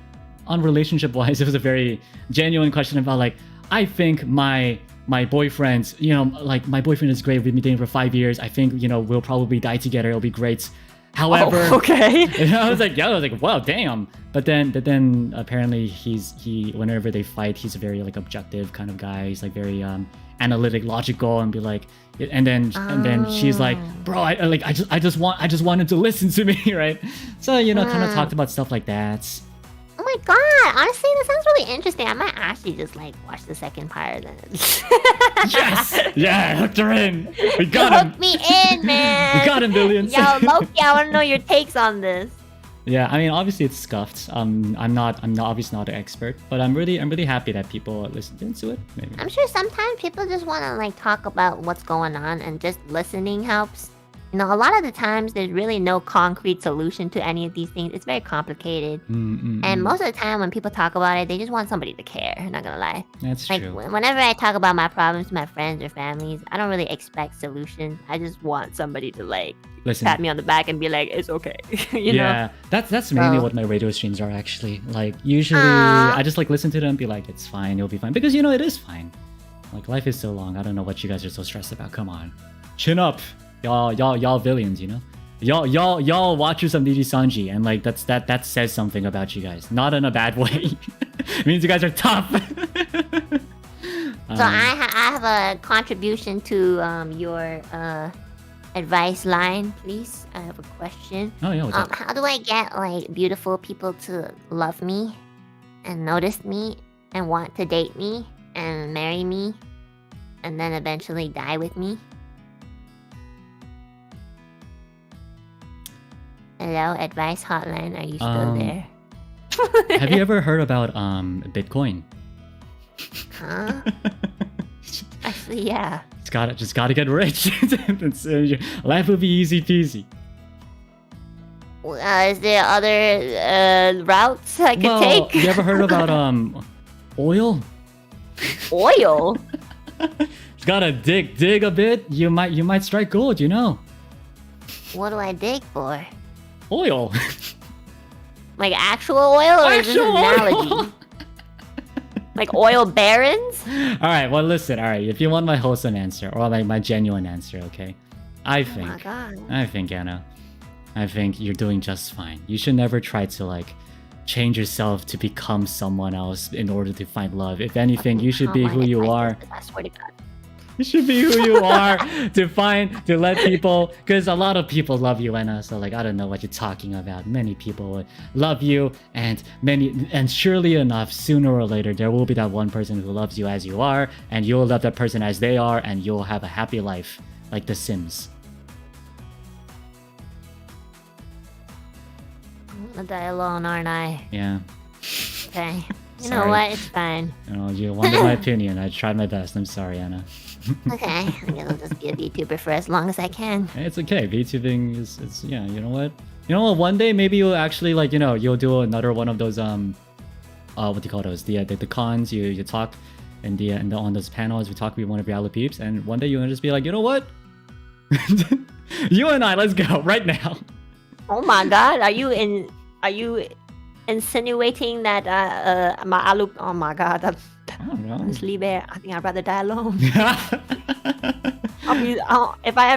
on relationship wise, it was a very genuine question about like I think my boyfriend, like my boyfriend is great. We've been dating for 5 years. I think we'll probably die together. It'll be great. However, okay. I was like, wow, damn. But then apparently he whenever they fight, he's a very like objective kind of guy. He's like very analytic, logical, and be like, and then she's like, bro, I just wanted to listen to me, right? So kind of talked about stuff like that. Oh my god, honestly, that sounds really interesting. I might actually just like watch the second part then. Yes! Yeah, hooked her in. We got him. Hook me in, man. We got him, Villion. Yo, Loki, I want to know your takes on this. Yeah, I mean, obviously it's scuffed. I'm obviously not an expert, but I'm really happy that people listened into it. Maybe. I'm sure sometimes people just want to like talk about what's going on, and just listening helps. A lot of the times there's really no concrete solution to any of these things. It's very complicated. And most of the time when people talk about it, they just want somebody to care. I'm not gonna lie. That's true. Whenever I talk about my problems to my friends or families, I don't really expect solutions. I just want somebody to like pat me on the back and be like, it's okay. you know? That's mainly what my radio streams are actually. Like usually I just like listen to them and be like, it's fine, it'll be fine. Because it is fine. Like life is so long. I don't know what you guys are so stressed about. Come on. Chin up. Y'all Villions, y'all watchers of Nijisanji, and like that says something about you guys, not in a bad way. It means you guys are tough. So I have a contribution to your advice line, please. I have a question. Oh yeah. What's up? How do I get like beautiful people to love me and notice me and want to date me and marry me and then eventually die with me? Hello, advice hotline. Are you still there? Have you ever heard about Bitcoin? Huh? Actually, yeah. Just gotta get rich. Life will be easy peasy. Is there other routes I could take? You ever heard about oil? Oil? Just gotta dig a bit. You might strike gold. What do I dig for? Oil. Like actual oil, or is this an analogy? Oil. Like oil barons? Alright, well listen, if you want my wholesome answer, or like my genuine answer, okay? I think Anna, I think you're doing just fine. You should never try to like change yourself to become someone else in order to find love. If anything, you should be who you are. I swear to God. You should be who you are to let people, because a lot of people love you, Enna. So like I don't know what you're talking about. Many people would love you, and surely enough, sooner or later there will be that one person who loves you as you are, and you'll love that person as they are, and you'll have a happy life like The Sims. I'm gonna die alone, aren't I? Yeah. Okay. You know what? It's fine. You wanted my opinion. I tried my best. I'm sorry, Anna. Okay, I guess I'll just be a VTuber for as long as I can. It's okay. VTubing is yeah. You know what? One day maybe you'll actually like you'll do another one of those what do you call those? The cons. You talk and on those panels we talk with one of your peeps, and one day you'll just be like, you know what? You and I, let's go right now. Oh my God! Are you insinuating that my alu? Oh my God! I don't know. Honestly, Bear, I think I'd rather die alone. If I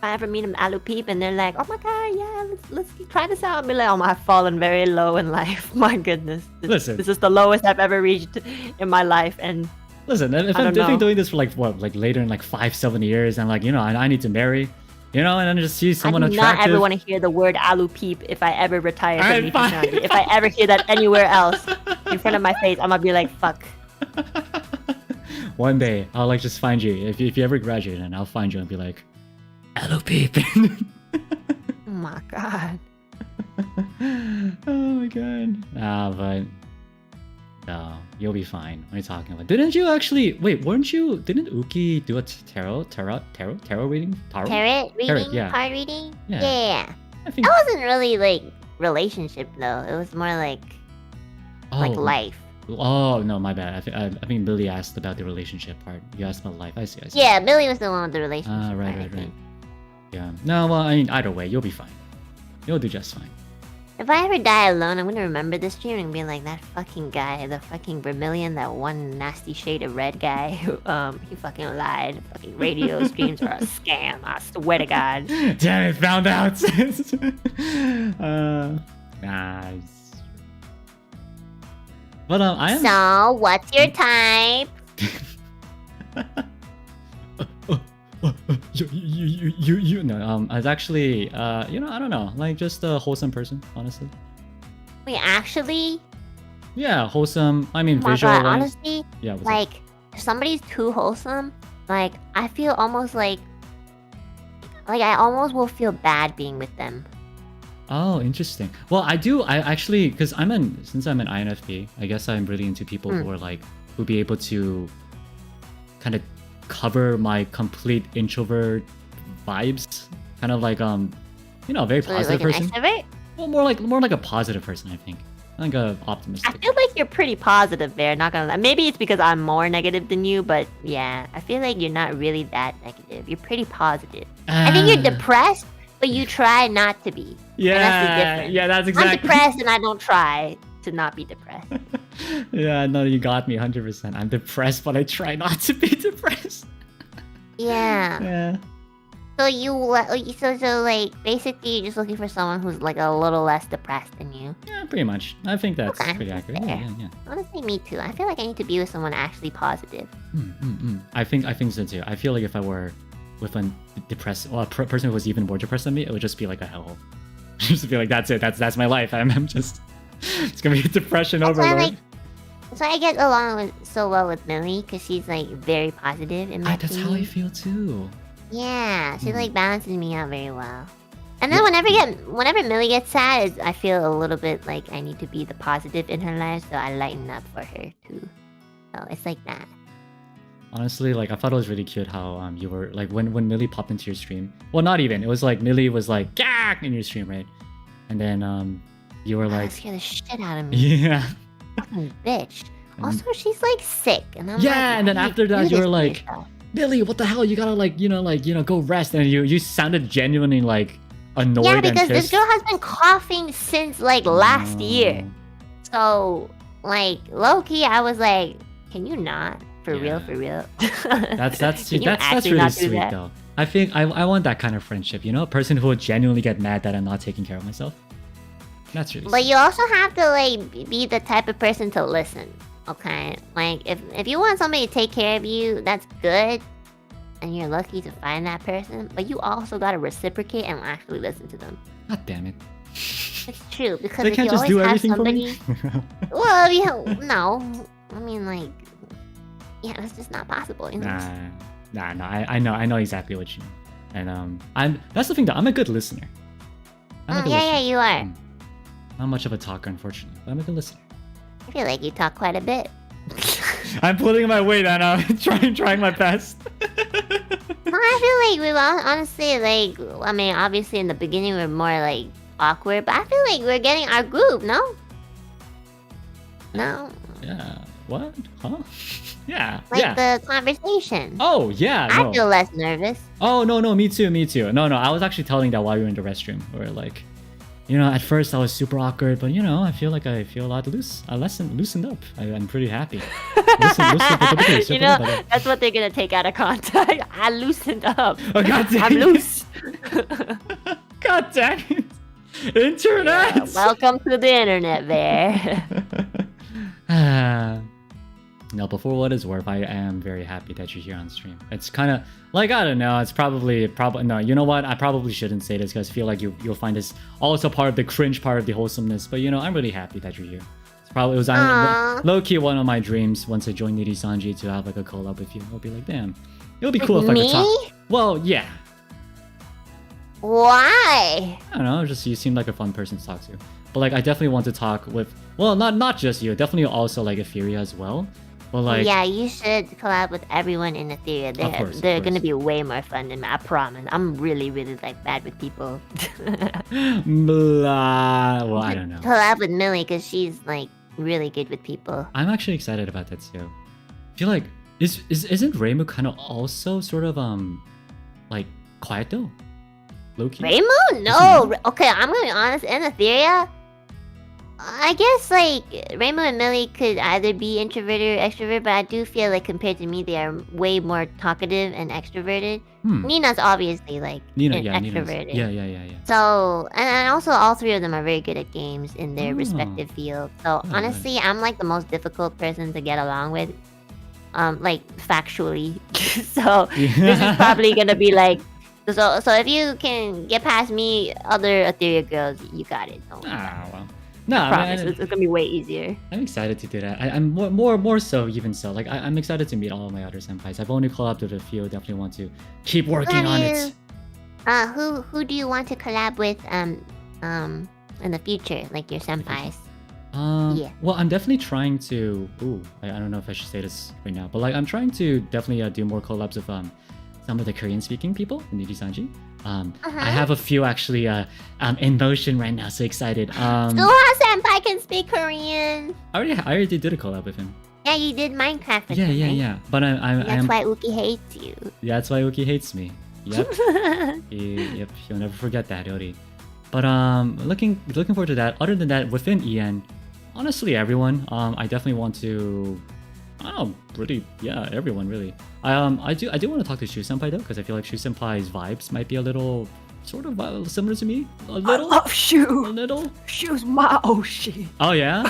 ever meet an alu peep and they're like, oh my God, yeah, let's try this out. I'll be like, oh, I've fallen very low in life. My goodness. This is the lowest I've ever reached in my life. And listen, if I'm doing this for like later in like 5-7 years, and like I need to marry. And then just see someone attractive. I do not ever want to hear the word alu peep if I ever retire from Nijisanji. If I ever hear that anywhere else in front of my face, I'm gonna be like, fuck. One day, I'll like just find you. If you ever graduate, and I'll find you and be like, alu peep. Oh my God. Oh my God. But no, you'll be fine. What are you talking about? Didn't you actually didn't Uki do a tarot reading? Tarot reading? Yeah. Card reading? Yeah. Yeah. That wasn't really like relationship though. It was more like like life. Oh no, my bad. I think Billy asked about the relationship part. You asked about life. I see. Yeah, Millie was the one with the relationship. Right. Yeah. No, well, I mean, either way, you'll be fine. You'll do just fine. If I ever die alone, I'm gonna remember this stream and be like, that fucking guy, the fucking Vermillion, that one nasty shade of red guy who, he fucking lied. Fucking radio streams are a scam, I swear to God. Damn it, found out! Nice. But, I am... So, what's your type? You no, it's actually, I don't know, like, just a wholesome person, honestly. Wait, actually? Yeah, wholesome. I mean, Oh my visual God, wise. honestly, Yeah, what's up? like, if somebody's too wholesome, like, I feel almost like I almost will feel bad being with them. Oh, interesting. Well, I actually, because since I'm an INFP, I guess I'm really into people who are like, who be able to kind of cover my complete introvert vibes. Kind of like, a very So, positive like an person. extrovert? Well, more like a positive person, I think. Like a optimistic. I feel like you're pretty positive there, not gonna lie. Maybe it's because I'm more negative than you, but yeah, I feel like you're not really that negative. You're pretty positive. I think you're depressed, but you try not to be. Yeah, and that's the difference. yeah, that's exactly. I'm depressed and I don't try to not be depressed. Yeah, no, you got me 100%. I'm depressed, but I try not to be depressed. Yeah. Yeah. So so like basically you're just looking for someone who's like a little less depressed than you. Yeah, pretty much. I think that's Okay, pretty accurate. fair. Yeah. Honestly, me too. I feel like I need to be with someone actually positive. I think so too. I feel like if I were with a depressed, well, a person who was even more depressed than me, it would just be like a hell. Just be like, that's it. That's my life. I'm just, it's gonna be a depression overload. So I get along so well with Millie because she's like very positive in my That's how I opinion. feel too. Yeah, she like balances me out very well. And then whenever Millie gets sad, I feel a little bit like I need to be the positive in her life, so I lighten up for her too. So it's like that. Honestly, like I thought it was really cute how you were like when Millie popped into your stream. Well, not even. It was like Millie was like "Gah!" in your stream, right? And then you were like, Scare the shit out of me. yeah. Fucking bitch. Also, she's like sick, and I'm Yeah, like, and then why do after you that, do you were this to like, yourself? Billy, what the hell? You gotta go rest. And you sounded genuinely like annoyed Yeah, and because this pissed. girl has been coughing since like last year. So like low key, I was like, can you not? For real? That's Can you actually really not do sweet that? though. I think I want that kind of friendship. You know, a person who would genuinely get mad that I'm not taking care of myself. That's really. But sweet. you also have to like be the type of person to listen. Okay, like if you want somebody to take care of you, that's good, and you're lucky to find that person. But you also gotta reciprocate and actually listen to them. God damn it. It's true because They if can't you just always do have everything somebody, for me. well, no, I mean like, yeah, that's just not possible. You know? Nah. I know exactly what you mean. And that's the thing though. I'm a good listener. I'm a good Yeah, listener. you are. Not much of a talker, unfortunately, but I'm a good listener. I feel like you talk quite a bit. I'm pulling my weight and I'm trying my best. Well, I feel like we honestly like. I mean, obviously in the beginning we're more like awkward, but I feel like we're getting our groove. No. Yeah. What? Huh? Yeah. Like yeah. the conversation. Oh yeah. I No. feel less nervous. Oh no. Me too. No. I was actually telling that while we were in the restroom. Where like, at first I was super awkward, but I feel like I feel a lot loosened up. I'm pretty happy. You know, that's what they're gonna take out of context. I loosened up. Oh god damn I'm it. loose. God damn it. Internet. Yeah, welcome to the internet, there. No, but for what it's worth, I am very happy that you're here on stream. It's kind of like, I don't know, it's probably no, you know what, I probably shouldn't say this because I feel like you'll find this also part of the cringe part of the wholesomeness, but I'm really happy that you're here. It was low-key one of my dreams once I joined Nijisanji to have like a collab with you. I'll be like, damn, it would be cool if I could talk. Well, yeah. Why? I don't know, just you seem like a fun person to talk to. But like I definitely want to talk with, well, not just you, definitely also like Etheria as well. But like, yeah, you should collab with everyone in Etheria. They're gonna be way more fun than me, I promise. I'm really like bad with people. blah. Well, I don't know. Collab with Millie because she's like really good with people. I'm actually excited about that too. I feel like isn't Reimu kind of also sort of like quiet though? Low key. Reimu? No. Okay, I'm gonna be honest. In Etheria, I guess like Reimu and Millie could either be introverted or extrovert, but I do feel like compared to me, they are way more talkative and extroverted. Nina's obviously like extroverted. Yeah. So, and also all three of them are very good at games in their respective field. So honestly, I'm like the most difficult person to get along with, like factually. So this is probably gonna be like, so if you can get past me, other Etheria girls, you got it. Don't worry about it. Well. No, I promise it's gonna be way easier. I'm excited to do that. I'm more so even so. Like I'm excited to meet all of my other senpais. I've only collabed with a few. Definitely want to keep working on it. Who do you want to collab with in the future, like your senpais? Yeah. Well, I'm definitely trying to. I don't know if I should say this right now, but like I'm trying to definitely do more collabs with some of the Korean-speaking people in Nijisanji. I have a few actually in motion right now, so excited. Suha senpai can speak Korean. I already did a collab with him. Yeah, you did Minecraft with him, right? Yeah. But that's why Uki hates you. Yeah, that's why Uki hates me. Yep. Yep, you'll never forget that, Yori. But looking forward to that. Other than that, within EN, honestly, everyone. I definitely want to. Everyone really. I do want to talk to Shu Senpai though, because I feel like Shu Senpai's vibes might be a little sort of similar to me. A little. I love Shu. A little. Shu's my Oshi. Oh yeah.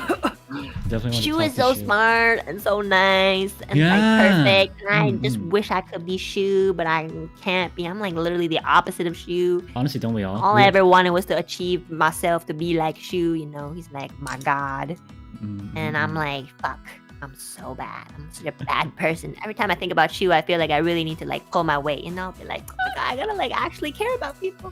Definitely. Shu is so smart and so nice and like perfect. And I just wish I could be Shu, but I can't be. I'm like literally the opposite of Shu. Honestly, don't we all? All I ever wanted was to achieve myself to be like Shu. You know, he's like my god, and I'm like fuck. I'm so bad. I'm such a bad person. Every time I think about Shu, I feel like I really need to like pull my weight, you know? Be like, oh my god, I gotta like actually care about people.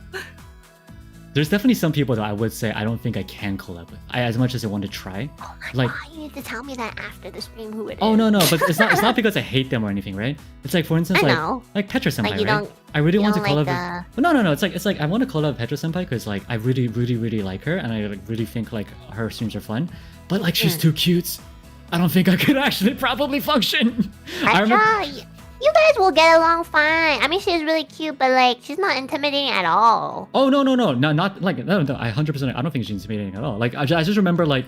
There's definitely some people that I would say I don't think I can collab with. As much as I want to try. Oh my god, you need to tell me that after the stream who it is. Oh no, but it's not because I hate them or anything, right? It's like for instance like Petra Senpai, like, right? I really want to collab like, with... No, it's like I want to collab with Petra Senpai because like I really like her and I like really think like her streams are fun. But like she's too cute. I don't think I could actually probably function. You guys will get along fine. I mean, she's really cute, but like, she's not intimidating at all. Oh no, not like no. I 100%. I don't think she's intimidating at all. Like I just remember like,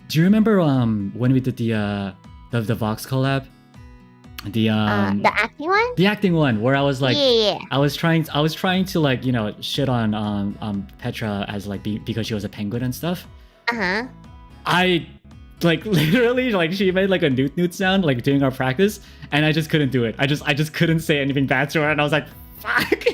do you remember when we did the Vox collab? The acting one. The acting one where I was like, yeah. I was trying to like shit on Petra as like because she was a penguin and stuff. I. Like literally, like she made like a newt sound like during our practice, and I just couldn't do it. I just couldn't say anything bad to her, and I was like, "Fuck."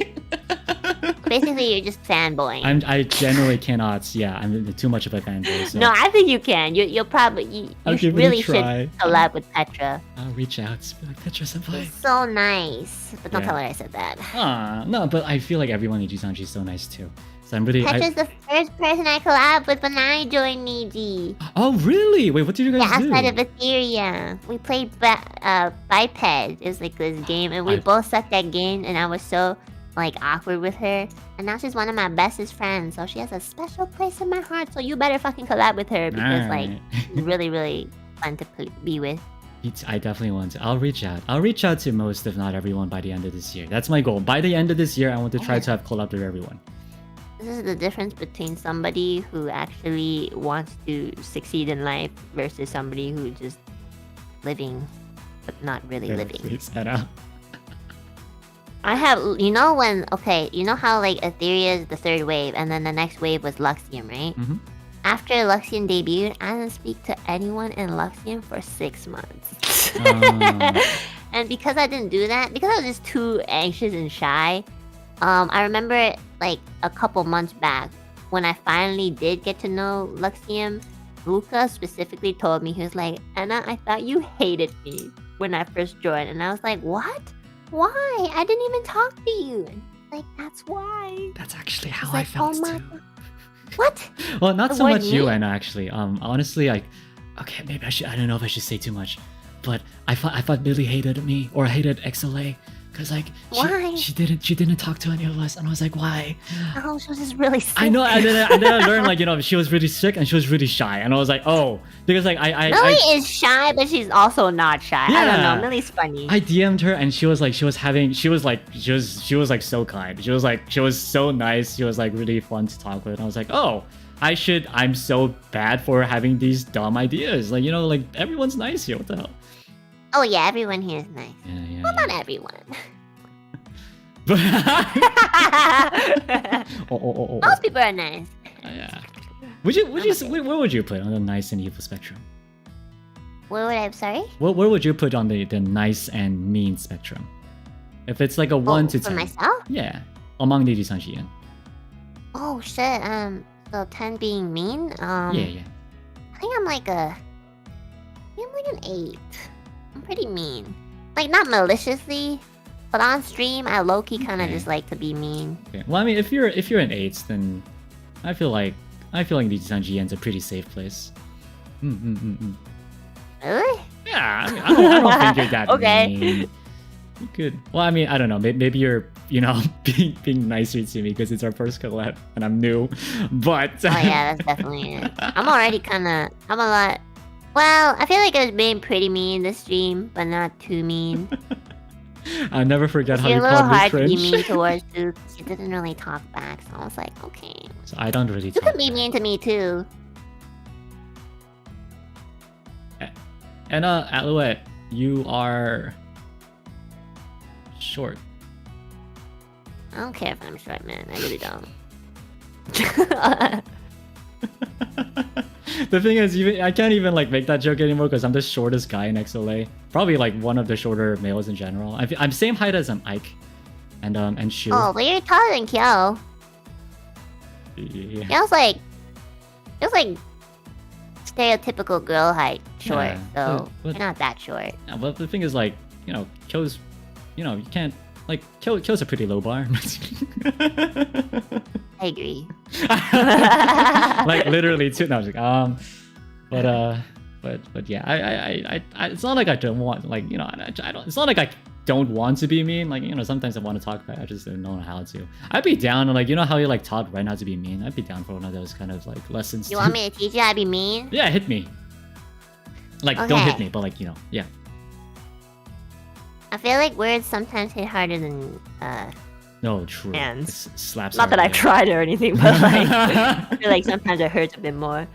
Basically, you're just fanboying. I generally cannot. Yeah, I'm too much of a fanboy. So. No, I think you can. You'll probably you really should collab with Petra. I'll reach out. Be like Petra Senpai. She's so nice, but don't tell her I said that. No, but I feel like everyone in Nijisanji is so nice too. So I'm really. Petra's the first person I collab with when I joined Niji. Oh really? Wait, what did you guys do? Outside of Etheria, we played Biped. It was like this game, and we both sucked at game, and I was so like awkward with her. And now she's one of my bestest friends, so she has a special place in my heart. So you better fucking collab with her because like she's really fun to be with. I definitely want to. I'll reach out. I'll reach out to most, if not everyone, by the end of this year. That's my goal. By the end of this year, I want to try to have collab with everyone. This is the difference between somebody who actually wants to succeed in life versus somebody who just living, but not really living. Please, Enna. I have, you know how like Etheria is the third wave, and then the next wave was Luxium, right? After Luxium debuted, I didn't speak to anyone in Luxium for 6 months. And because I didn't do that, because I was just too anxious and shy, I remember like a couple months back when I finally did get to know Luxium, Luca specifically told me, he was like, Enna, I thought you hated me when I first joined. And I was like, what? Why? I didn't even talk to you. And like, that's why. That's actually how I felt too. What? Well, not so much you, Enna, actually. Honestly, like, okay, maybe I don't know if I should say too much, but I thought Billy hated me or hated XSOLEIL. Cause like Why? she didn't talk to any of us, and I was like, why? Oh, she was just really sick. I know, and then I learned like she was really sick and she was really shy, and I was like, oh, because like Millie is shy, but she's also not shy. I don't know. Millie's funny. I DM'd her and she was so kind. She was so nice. She was like really fun to talk with. And I was like, oh, I'm so bad for having these dumb ideas. Like like everyone's nice here. What the hell? Oh yeah, everyone here is nice. Yeah. Well, not everyone. Most people are nice. Yeah. Where would you put on the nice and evil spectrum? What would I? Sorry. Where would you put on the nice and mean spectrum? If it's like a 1 to 10. For myself? Yeah. Among Nijisanji. Oh shit. So 10 being mean. Yeah. I think I'm like an 8. I'm pretty mean. Like not maliciously, but on stream I low-key kind of just like to be mean. Okay. Well, I mean, if you're an 8, then I feel like Nijisanji is a pretty safe place. Really? Yeah, I mean, I don't think you're that Okay. mean. You could. Well, I mean, I don't know. Maybe you're, being nicer to me because it's our first collab and I'm new. But Oh yeah, that's definitely it. I'm a lot. Well, I feel like I was being pretty mean this stream, but not too mean. I'll never forget how She's you a little called me hard to be cringe. mean towards too. She didn't really talk back, so I was like, okay. So I don't really You talk can be back. mean to me too. Enna Alouette, you are short. I don't care if I'm short, man. I really don't. The thing is, I can't even like make that joke anymore because I'm the shortest guy in XSOLEIL. Probably like one of the shorter males in general. I'm same height as Ike, and Shu. Oh, but you're taller than Kyo. Yeah. Kyo's like stereotypical girl height, short. Yeah, So but- you're not that short. Yeah, but the thing is, like, Kyo's, you can't, like, Kyo's a pretty low bar. I agree. Like, literally, too. No, I was like, but yeah, I it's not like I don't want, like, I don't, it's not like I don't want to be mean. Like, sometimes I want to talk back, I just don't know how to. I'd be down, like, how you, like, taught right now to be mean? I'd be down for one of those kind of, like, lessons. You want me to teach you how to be mean? Yeah, hit me. Like, don't Okay. hit me, but, like, yeah. I feel like words sometimes hit harder than No, true. Hands. It slaps Not that harder, I've tried or anything, but like I feel like sometimes it hurts a bit more.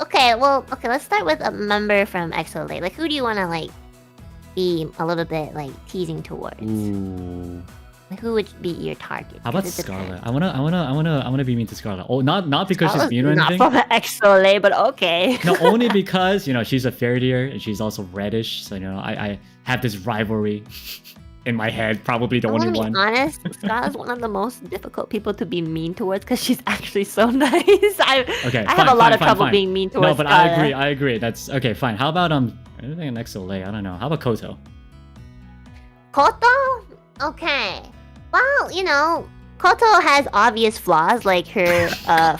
Okay, let's start with a member from XSOLEIL. Like, who do you want to, like, be a little bit, like, teasing towards? Ooh. Like, who would be your target? How about 'Cause it Scarlet? depends. I wanna be mean to Scarlet. Oh, not because she's Scarlet's mean or Not anything. from XSOLEIL, but okay. No, only because she's a fair deer and she's also reddish. So I have this rivalry in my head. Probably the I only want to one. be honest. Scarlett's one of the most difficult people to be mean towards because she's actually so nice. I have a lot of trouble being mean towards No, but Scarlett. I agree. That's okay. Fine. How about anything next to Lay? I don't know. How about Koto? Koto? Okay. Well, Koto has obvious flaws, like her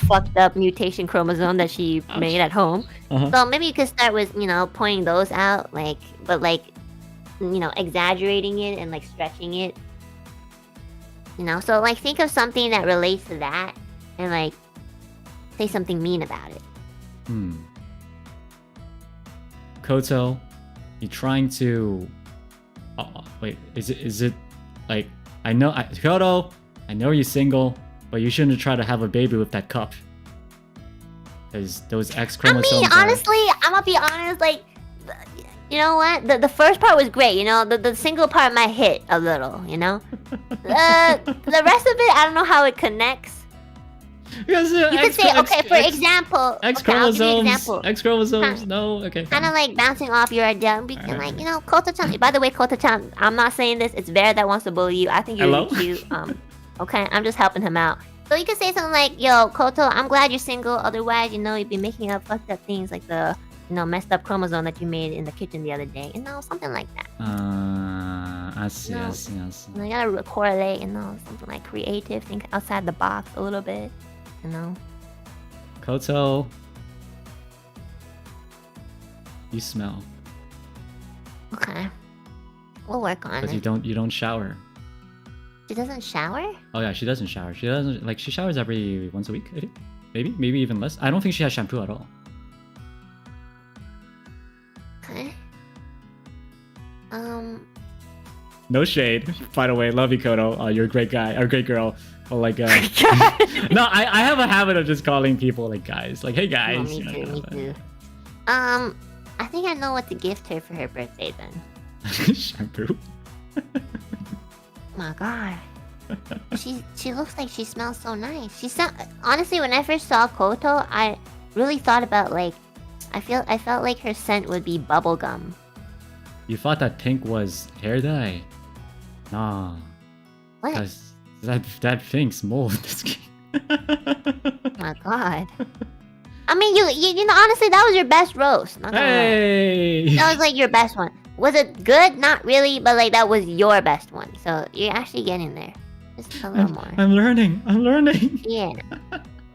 fucked up mutation chromosome that she made at home. Uh-huh. So maybe you could start with, pointing those out, but exaggerating it and like stretching it. So like think of something that relates to that and like say something mean about it. Koto, you're trying to. Wait, is it like Koto? I know you're single, but you shouldn't try to have a baby with that cup. Because those X chromosomes. Honestly, I'm gonna be honest. Like, you know what? The first part was great. The single part might hit a little. The rest of it, I don't know how it connects. Because, You could say, okay, for example, X okay, I'll give you an chromosomes. example. X chromosomes. No, okay. Kind of like bouncing off your idea. We can Alright. Koto-chan. By the way, Koto-chan, I'm not saying this. It's Bear that wants to bully you. I think you're Hello? really cute. Okay, I'm just helping him out. So you can say something like, "Yo, Koto, I'm glad you're single. Otherwise, you'd be making up fucked up things like the, messed up chromosome that you made in the kitchen the other day. Something like that. I see. No. I see. And I gotta correlate, something like creative, think outside the box a little bit. Koto, you smell. Okay. We'll work on Because it. you don't shower. She doesn't shower? Oh yeah, she doesn't shower. She doesn't like she showers every once a week, I think. Maybe even less. I don't think she has shampoo at all. Okay. No shade, by the way. Love you, Koto. You're a great guy or great girl. But like, no, I have a habit of just calling people like guys. Like, hey guys. Oh, me too, me too. I think I know what to gift her for her birthday then. Shampoo. My God. She looks like she smells so nice. Honestly, when I first saw Koto, I really thought about like I felt like her scent would be bubblegum. You thought that pink was hair dye? Nah. What? Cause that thing's mold. My God. I mean, you know, honestly, that was your best roast. Not gonna lie. Hey. That was like your best one. Was it good? Not really, but like that was your best one. So you're actually getting there. Just a little more. I'm learning. Yeah.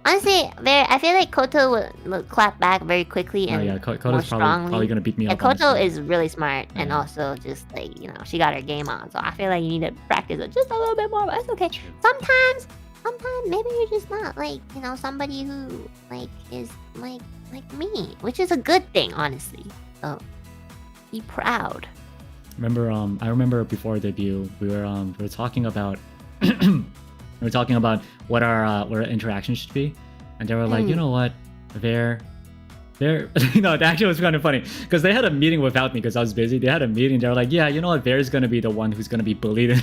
Honestly, I feel like Koto would clap back very quickly and Oh yeah, more Koto's strongly. probably gonna beat me Yeah, up. Koto honestly. is really smart and Yeah. also just like, you know, she got her game on. So I feel like you need to practice it just a little bit more. But it's okay. Sometimes maybe you're just not like, you know, somebody who like is like me, which is a good thing, honestly. So be proud. I remember before debut, we were talking about what our interaction should be, and they were like, you know what, they're you know, actually it was kind of funny because they had a meeting without me because I was busy. They had a meeting. They were like, yeah, you know what, Bear's gonna be the one who's gonna be bullied in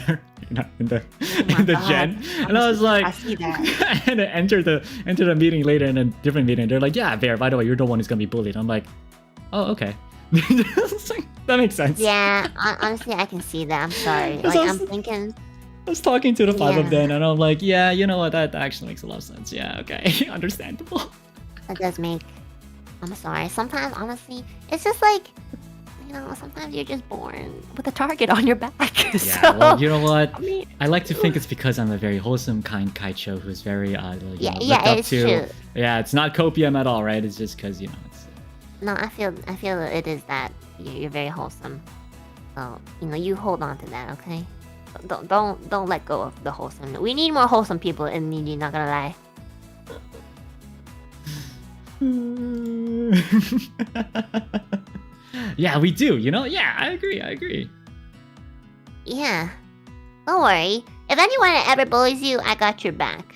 the God. gen, and I was like, I see that. and I entered the meeting later in a different meeting. They're like, yeah, Bear, by the way, you're the one who's gonna be bullied. I'm like, oh, okay. It's like, that makes sense. Yeah, honestly, I can see that. I'm sorry. Like, I'm thinking. I was talking to the five of Yeah. them, and I'm like, yeah, you know what, that actually makes a lot of sense. Yeah, okay, understandable. That does make. I'm sorry. Sometimes, honestly, it's just like, you know, sometimes you're just born with a target on your back. Yeah, So, well, you know what? I mean, I like to think it's because I'm a very wholesome, kind Kaicho who's very, you know, yeah, looked yeah, up it's to. true. Yeah, it's not copium at all, right? It's just because, you know, it's... No, I feel that it is that you're very wholesome. So, you know, you hold on to that, okay? Don't let go of the wholesome. We need more wholesome people in Niji, not gonna lie. Yeah, we do, you know? Yeah, I agree. Yeah. Don't worry. If anyone ever bullies you, I got your back.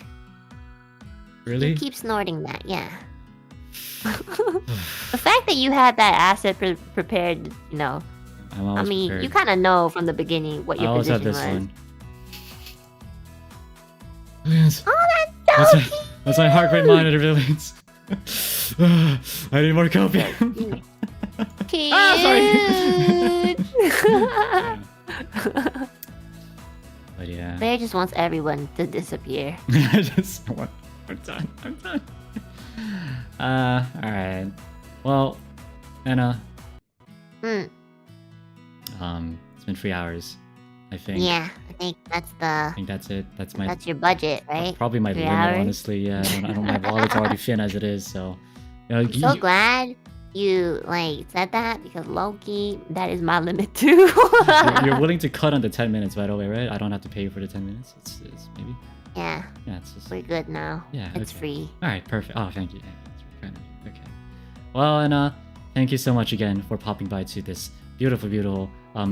Really? You keep snorting that, yeah. The fact that you had that asset prepared, you know, I'm I always mean, prepared. you kind of know from the beginning what I your always have position this was. one. Yes. Oh, That's my heart rate monitor, Villions. I need more copium. cute. But yeah. Bear just wants everyone to disappear. I'm done. Alright. Well, Enna, Hmm. it's been 3 hours, I think. Yeah, I think I think that's it. That's your budget, right? probably my 3 limit, hours? honestly. Yeah, I don't my wallet's already thin as it is, so. You know, I'm so glad you like said that because Loki, that is my limit too. you're willing to cut on the 10 minutes, by the way, right? I don't have to pay you for the 10 minutes. It's maybe. Yeah, Yeah, it's just. we're good now. Yeah, It's okay. free. All right, perfect. Oh, thank you. That's really kind of you. Okay. Well, Enna, thank you so much again for popping by to this beautiful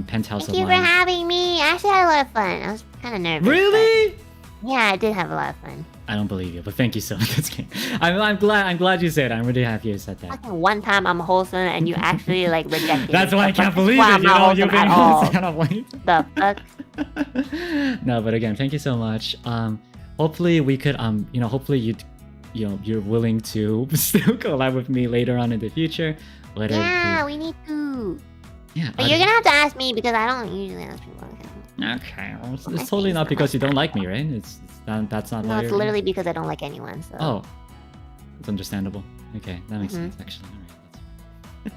penthouse Thank of you for mine. having me. I actually had a lot of fun. I was kind of nervous. Really? but yeah, I did have a lot of fun. I don't believe you, but thank you so much. Just kidding. I'm glad you said it. I'm really happy you said that. Fucking one time I'm wholesome and you actually like rejected That's me. why I So can't that's believe why it. I'm You not know, wholesome you've been at all. kind of like. The fuck? No, but again, thank you so much. Hopefully we could hopefully you're willing to still collab with me later on in the future. Whether Yeah, we need to. yeah. But you're gonna have to ask me because I don't usually ask people. Okay, well, it's totally not because you don't like me, right? That's not No, why. it's you're- literally because I don't like anyone. So. Oh, it's understandable. Okay, that makes Mhm. sense actually.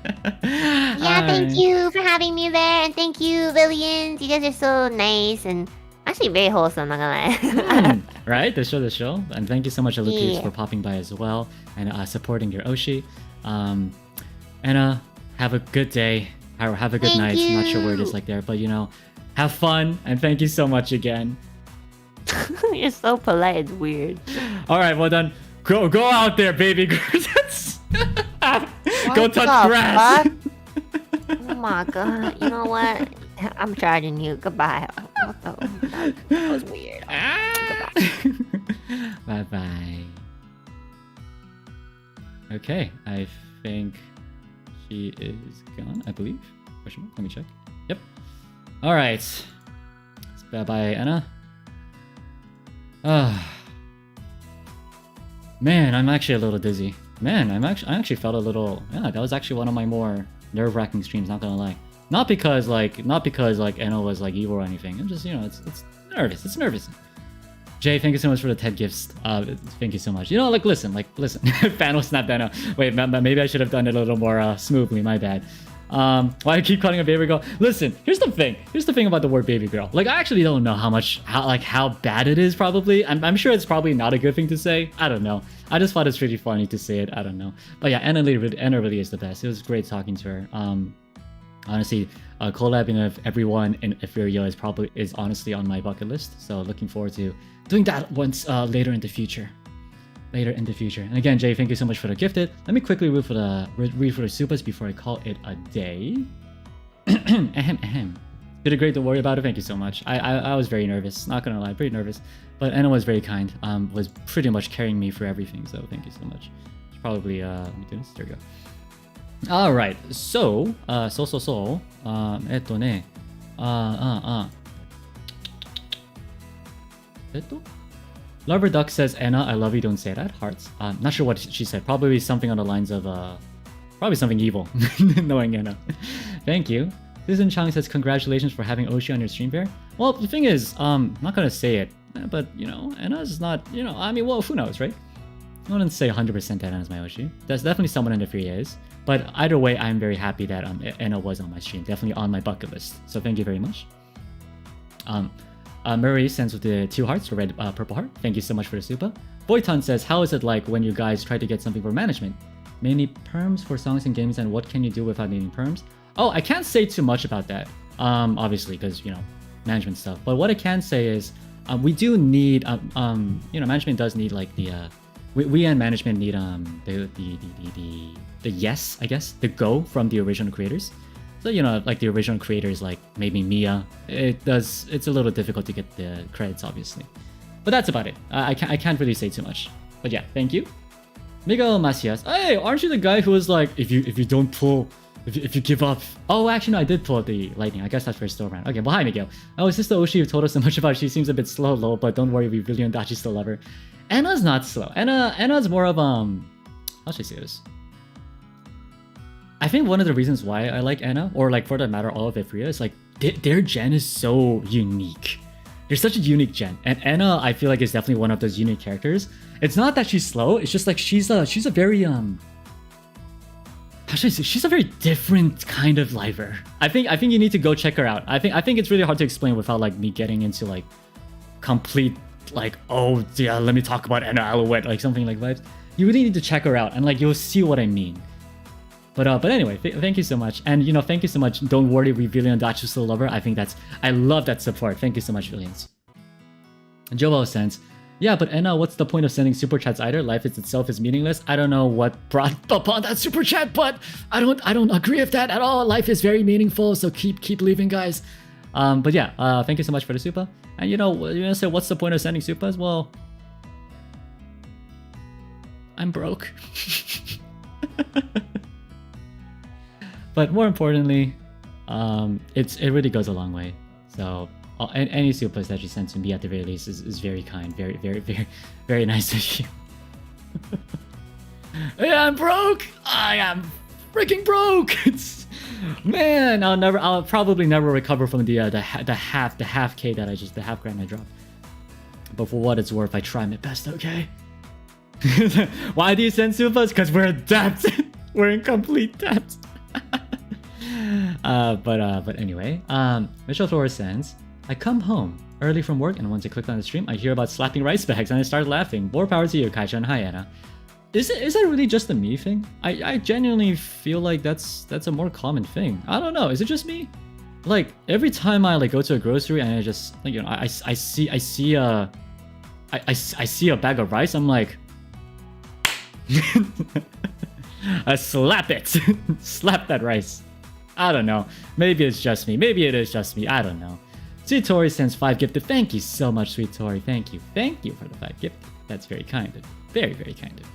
All Yeah, thank you for having me there, and thank you, Villions. You guys are so nice and actually very wholesome. Not gonna lie. Right, the show, and thank you so much, Alouette, Yeah. for popping by as well and supporting your Oshi. And have a good day. Have a good Thank night. I'm not sure where it you. is like there, but you know, have fun and thank you so much again. You're so polite. It's weird. All right, well done. Go out there, baby girl. Go What touch the grass. fuck? Oh my god! You know what? I'm charging you. Goodbye. What the? That was weird. Bye bye. Okay, I think she is gone. I believe. Question mark? Let me check. Yep. All right. Bye bye, Enna. Man, I'm actually a little dizzy. Man, I actually felt a little. Yeah, that was actually one of my more nerve-wracking streams. Not gonna lie. Not because Enna was like evil or anything. I'm just it's nervous. It's nervous. Jay, thank you so much for the TED gifts. Thank you so much. You know, listen. Fan was not Enna. Wait, maybe I should have done it a little more smoothly. My bad. Why I keep calling her baby girl? Listen, here's the thing. Here's the thing about the word baby girl. Like, I actually don't know how bad it is. Probably, I'm sure it's probably not a good thing to say. I don't know. I just thought it's pretty funny to say it. I don't know. But yeah, Enna really is the best. It was great talking to her. Honestly, collabing with everyone in Ethereal is honestly on my bucket list. So looking forward to doing that once later in the future. And again, Jay, thank you so much for the gifted. Let me quickly read for the supers before I call it a day. Ahem. Did a great, don't worry about it. Thank you so much. I was very nervous, not gonna lie, pretty nervous. But Enna was very kind. Was pretty much carrying me through everything. So thank you so much. It's probably let me do this. There we go. All right. So Lover Duck says, Enna, I love you, don't say that. Hearts. Not sure what she said. Probably something on the lines of, probably something evil, knowing Enna. Thank you. Susan Chang says, congratulations for having Oshi on your stream pair. Well, the thing is, I'm not going to say it, but, you know, Enna's not, you know, I mean, well, who knows, right? I wouldn't say 100% that Enna's my Oshi. There's definitely someone in the 3As. But either way, I'm very happy that Enna was on my stream. Definitely on my bucket list. So thank you very much. Murray sends with the 2 hearts, the red, purple heart. Thank you so much for the super. Boyton says, how is it like when you guys try to get something for management? Many perms for songs and games, and what can you do without needing perms? Oh, I can't say too much about that. Obviously, because, you know, management stuff. But what I can say is, we do need, you know, management does need like the, we and management need the yes, I guess, the go from the original creators. So, you know, like the original creators, like maybe Mia, it's a little difficult to get the credits, obviously. But that's about it. I can't really say too much. But yeah, thank you. Miguel Macias, hey, aren't you the guy who was like, if you don't pull, if you give up? Oh, actually, no, I did pull the lightning. I guess that's first still around. Okay, well, hi, Miguel. Oh, is this the Oshi you told us so much about? She seems a bit slow, lol, but don't worry, we really and Dachi still love her. Enna's not slow. Enna's more of, how should I say this? I think one of the reasons why I like Enna, or like for that matter, all of Ifria, is like their gen is so unique. They're such a unique gen, and Enna, I feel like, is definitely one of those unique characters. It's not that she's slow; it's just like she's a very how should I say? She's a very different kind of liver. I think you need to go check her out. I think it's really hard to explain without like me getting into like complete like, oh yeah, let me talk about Enna Alouette, like something like vibes. You really need to check her out, and like you'll see what I mean. But anyway, thank you so much. And, you know, thank you so much. Don't worry, we Villion and Dachi still love her. I love that support. Thank you so much, Villions. And Joel sends, yeah, but Enna, what's the point of sending super chats either? Life itself is meaningless. I don't know what brought upon that super chat, but I don't agree with that at all. Life is very meaningful, so keep leaving, guys. But yeah, thank you so much for the super. And you know, you're gonna say, what's the point of sending supers? Well, I'm broke. But more importantly, it really goes a long way. So any supers that you send to me at the very least is very kind, very nice of you. Yeah, I'm broke. I am freaking broke. Man, I'll probably never recover from the half K that the half grand I dropped. But for what it's worth, I try my best. Okay. Why do you send supers? Because we're in debt. We're in complete debt. But anyway, Mitchell Flores sends, I come home early from work, and once I clicked on the stream, I hear about slapping rice bags, and I started laughing. More power to you, Kaisha, and hi, Enna. Is that really just a me thing? I genuinely feel like that's a more common thing. I don't know. Is it just me? Like every time I like go to a grocery and I just like, you know, I see a bag of rice, I'm like I slap it. Slap that rice. I don't know. Maybe it's just me. Maybe it is just me. I don't know. Sweet Tori sends 5 gifted. Thank you so much, Sweet Tori. Thank you. Thank you for the 5 gifted. That's very kind of you. Very, very kind of you.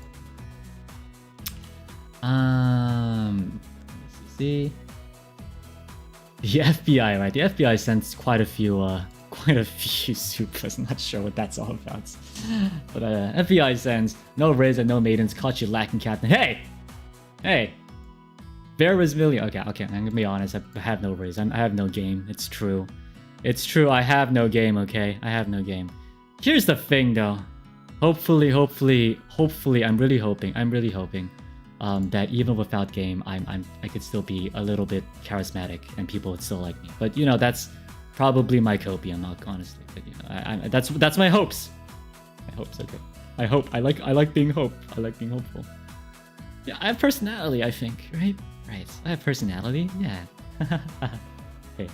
Let's see. The FBI, right? The FBI sends quite a few supers. I'm not sure what that's all about. But FBI sends no rays and no maidens. Caught you lacking, Captain. Hey. There was Vermillion. Okay. I'm gonna be honest. I have no rays. I have no game. It's true. It's true. I have no game. Okay, I have no game. Here's the thing, though. Hopefully, I'm really hoping that even without game, I could still be a little bit charismatic and people would still like me. But you know, that's probably my copium, honestly. But, you know, that's my hopes. My hopes, okay. I hope. I like being hope. I like being hopeful. Yeah, I have personality. I think, right. I have personality. Yeah. Hey.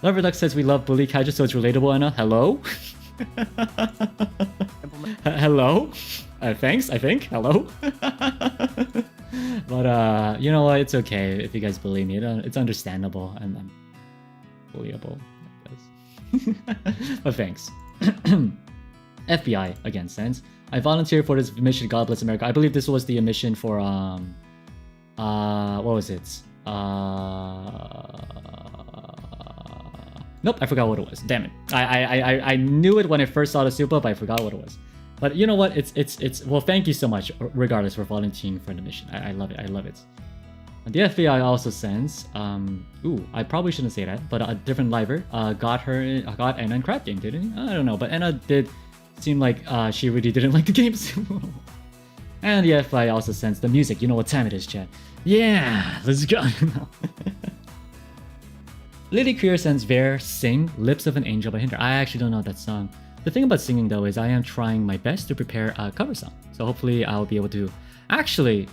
Lover Duck says we love bully kaiju, so it's relatable. Anna, hello. Hello. Thanks. I think. Hello. But you know what? It's okay if you guys bully me. It's understandable. I'm bullyable, I guess. But thanks. FBI again sends. I volunteered for this mission, God Bless America. I believe this was the mission for what was it? Nope, I forgot what it was. Damn it. I knew it when I first saw the super, but I forgot what it was. But you know what? It's well, thank you so much, regardless, for volunteering for the mission. I love it. I love it. And the FBI also sends I probably shouldn't say that, but a different liver got Enna in crap game, didn't he? I don't know, but Enna did seem like she really didn't like the games. And the FBI also sends the music. You know what time it is, chat. Yeah, let's go. Lily Queer sends Ver sing Lips of an Angel by Hinder. I actually don't know that song. The thing about singing though is I am trying my best to prepare a cover song. So hopefully I'll be able to actually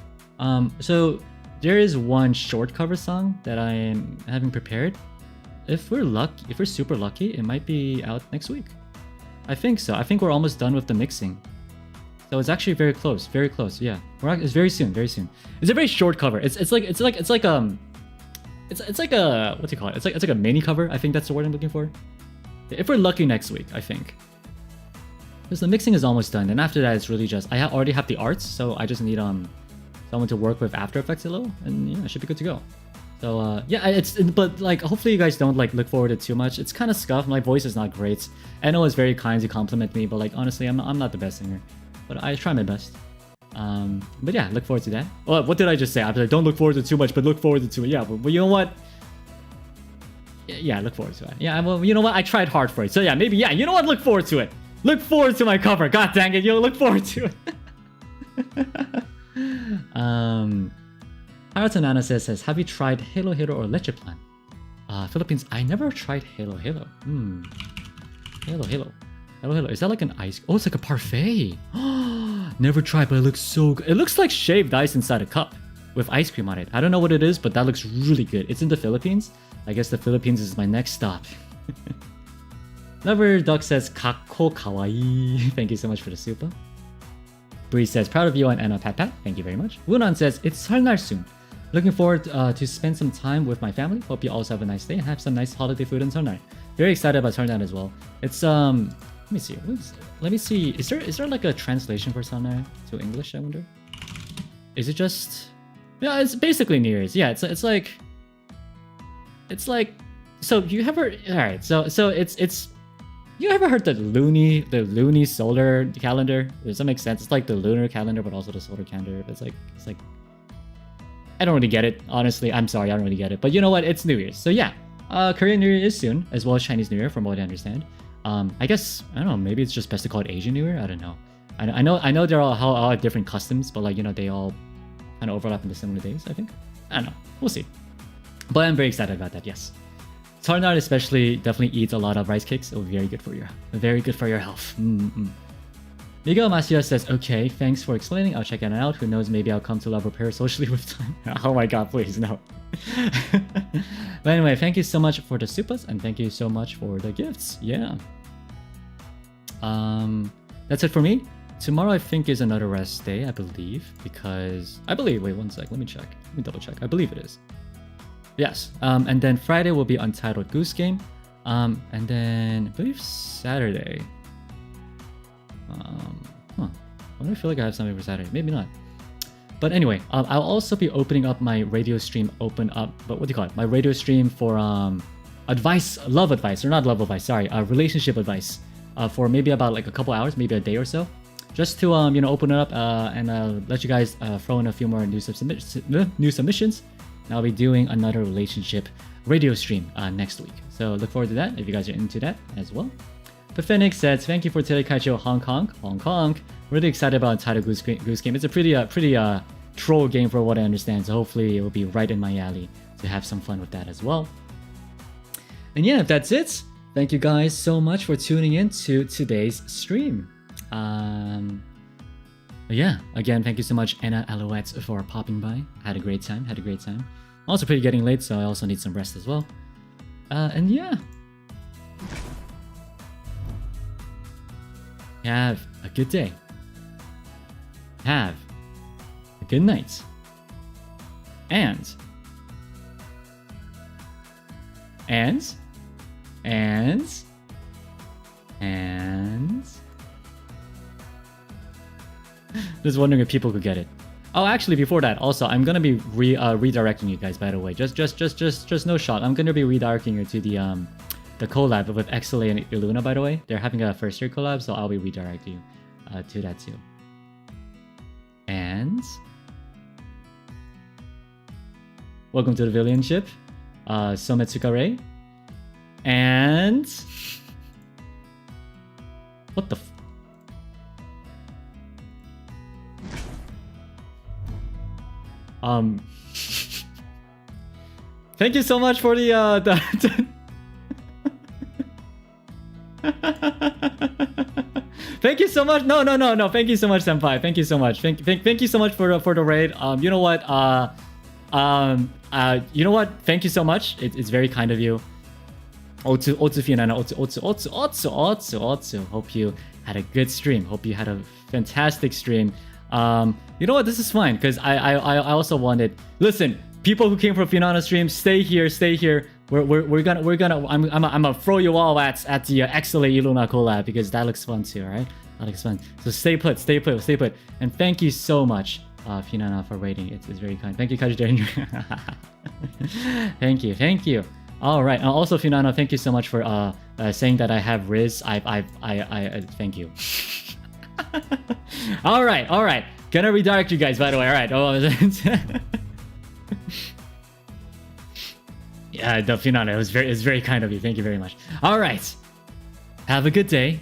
so there is one short cover song that I am having prepared. If we're super lucky, it might be out next week. I think so. I think we're almost done with the mixing. So it's actually very close, yeah. It's very soon. It's a very short cover. It's like a what do you call it? It's like a mini cover. I think that's the word I'm looking for. If we're lucky next week, I think. Because the mixing is almost done, and after that it's really just I already have the arts, so I just need someone to work with After Effects a little, and yeah, I should be good to go. So yeah, but like hopefully you guys don't like look forward to it too much. It's kind of scuffed. My voice is not great. Enna was very kind to compliment me, but like honestly, I'm not the best singer. But I try my best. But yeah, look forward to that. Well, what did I just say? I was like, don't look forward to too much, but look forward to it. Yeah, but you know what? Yeah, look forward to it. Yeah, well, you know what? I tried hard for it. So yeah, maybe, yeah, you know what? Look forward to it. Look forward to my cover. God dang it, look forward to it. Haruto Nana says, have you tried Halo or Leche Plan? Philippines, I never tried Halo. Halo. Is that like an ice? Oh, it's like a parfait. Never tried, but it looks so good. It looks like shaved ice inside a cup with ice cream on it. I don't know what it is, but that looks really good. It's in the Philippines. I guess the Philippines is my next stop. Lover Duck says, Kako kawaii. Thank you so much for the super. Bree says, proud of you and Enna Pat. Thank you very much. Wunan says, it's 설날 soon. Looking forward to spend some time with my family. Hope you also have a nice day and have some nice holiday food in 설날. Very excited about 설날 as well. It's let me see. Is there like a translation for 설날 to English? I wonder. Is it just? Yeah, it's basically New Year's. Yeah, it's like. So you ever? All right. So it's. You ever heard the loony solar calendar? Does that make sense? It's like the lunar calendar, but also the solar calendar. It's like. I don't really get it, honestly. I'm sorry, I don't really get it. But you know what? It's New Year's, so yeah. Korean New Year is soon, as well as Chinese New Year, from what I understand. I guess I don't know. Maybe it's just best to call it Asian New Year. I don't know. I know there are all different customs, but like you know they all kind of overlap in the similar days. I think. I don't know. We'll see. But I'm very excited about that. Yes. Tarnard especially definitely eats a lot of rice cakes. Oh, very good for your health. Miguel Macias says, okay, thanks for explaining. I'll check it out. Who knows, maybe I'll come to love repair socially with time. Oh my god, please, no. But anyway, thank you so much for the supas, and thank you so much for the gifts. Yeah. That's it for me. Tomorrow I think is another rest day, I believe, because... wait 1 sec, let me check. Let me double check. I believe it is. Yes. And then Friday will be Untitled Goose Game. And then I believe Saturday... I don't feel like I have something for Saturday. Maybe not. But anyway, I'll also be opening up my radio stream. But what do you call it? My radio stream for love advice, or not love advice. Sorry, relationship advice. For maybe about like a couple hours, maybe a day or so, just to open it up and let you guys throw in a few more new submissions. And I'll be doing another relationship radio stream next week. So look forward to that if you guys are into that as well. But Phoenix says, thank you for Terekaicho Hong Kong. Really excited about Title Goose Game. It's a pretty troll game for what I understand, so hopefully it will be right in my alley to have some fun with that as well. And yeah, if that's it, thank you guys so much for tuning in to today's stream. Yeah, again, thank you so much, Enna Alouette, for popping by. Had a great time. Also pretty getting late, so I also need some rest as well. And yeah. Have a good day. Have a good night. And just wondering if people could get it. Oh, actually, before that, also, I'm gonna be redirecting you guys. By the way, just no shot. I'm gonna be redirecting you to the collab with XSOLEIL and Illuna. By the way, they're having a first year collab, so I'll be redirecting you to that too. And welcome to the Villion ship, Sometsuka. And what the thank you so much for the thank you so much. No. Thank you so much, senpai. Thank you so much. Thank you so much for the raid. You know what? You know what? Thank you so much. It's very kind of you. Otsu Fianana, Otsu. Hope you had a good stream. Hope you had a fantastic stream. You know what? This is fine because I also wanted. Listen, people who came from Fianana stream, stay here. We're gonna. I'm gonna throw you all at the XSOLEIL Illuna collab because that looks fun too, right? That looks fun. So stay put. And thank you so much, Fianana, for rating. It's very kind. Thank you, Kaji. Thank you. All right. Also, Fianana, thank you so much for saying that I have Riz. I thank you. All right. Gonna redirect you guys, by the way. All right. Yeah, the Fianana, it's very kind of you. Thank you very much. All right. Have a good day.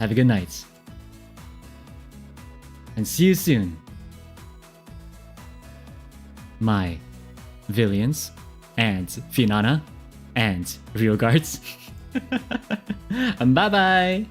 Have a good night. And see you soon. My Villions and Fianana and Real Guards. Bye-bye.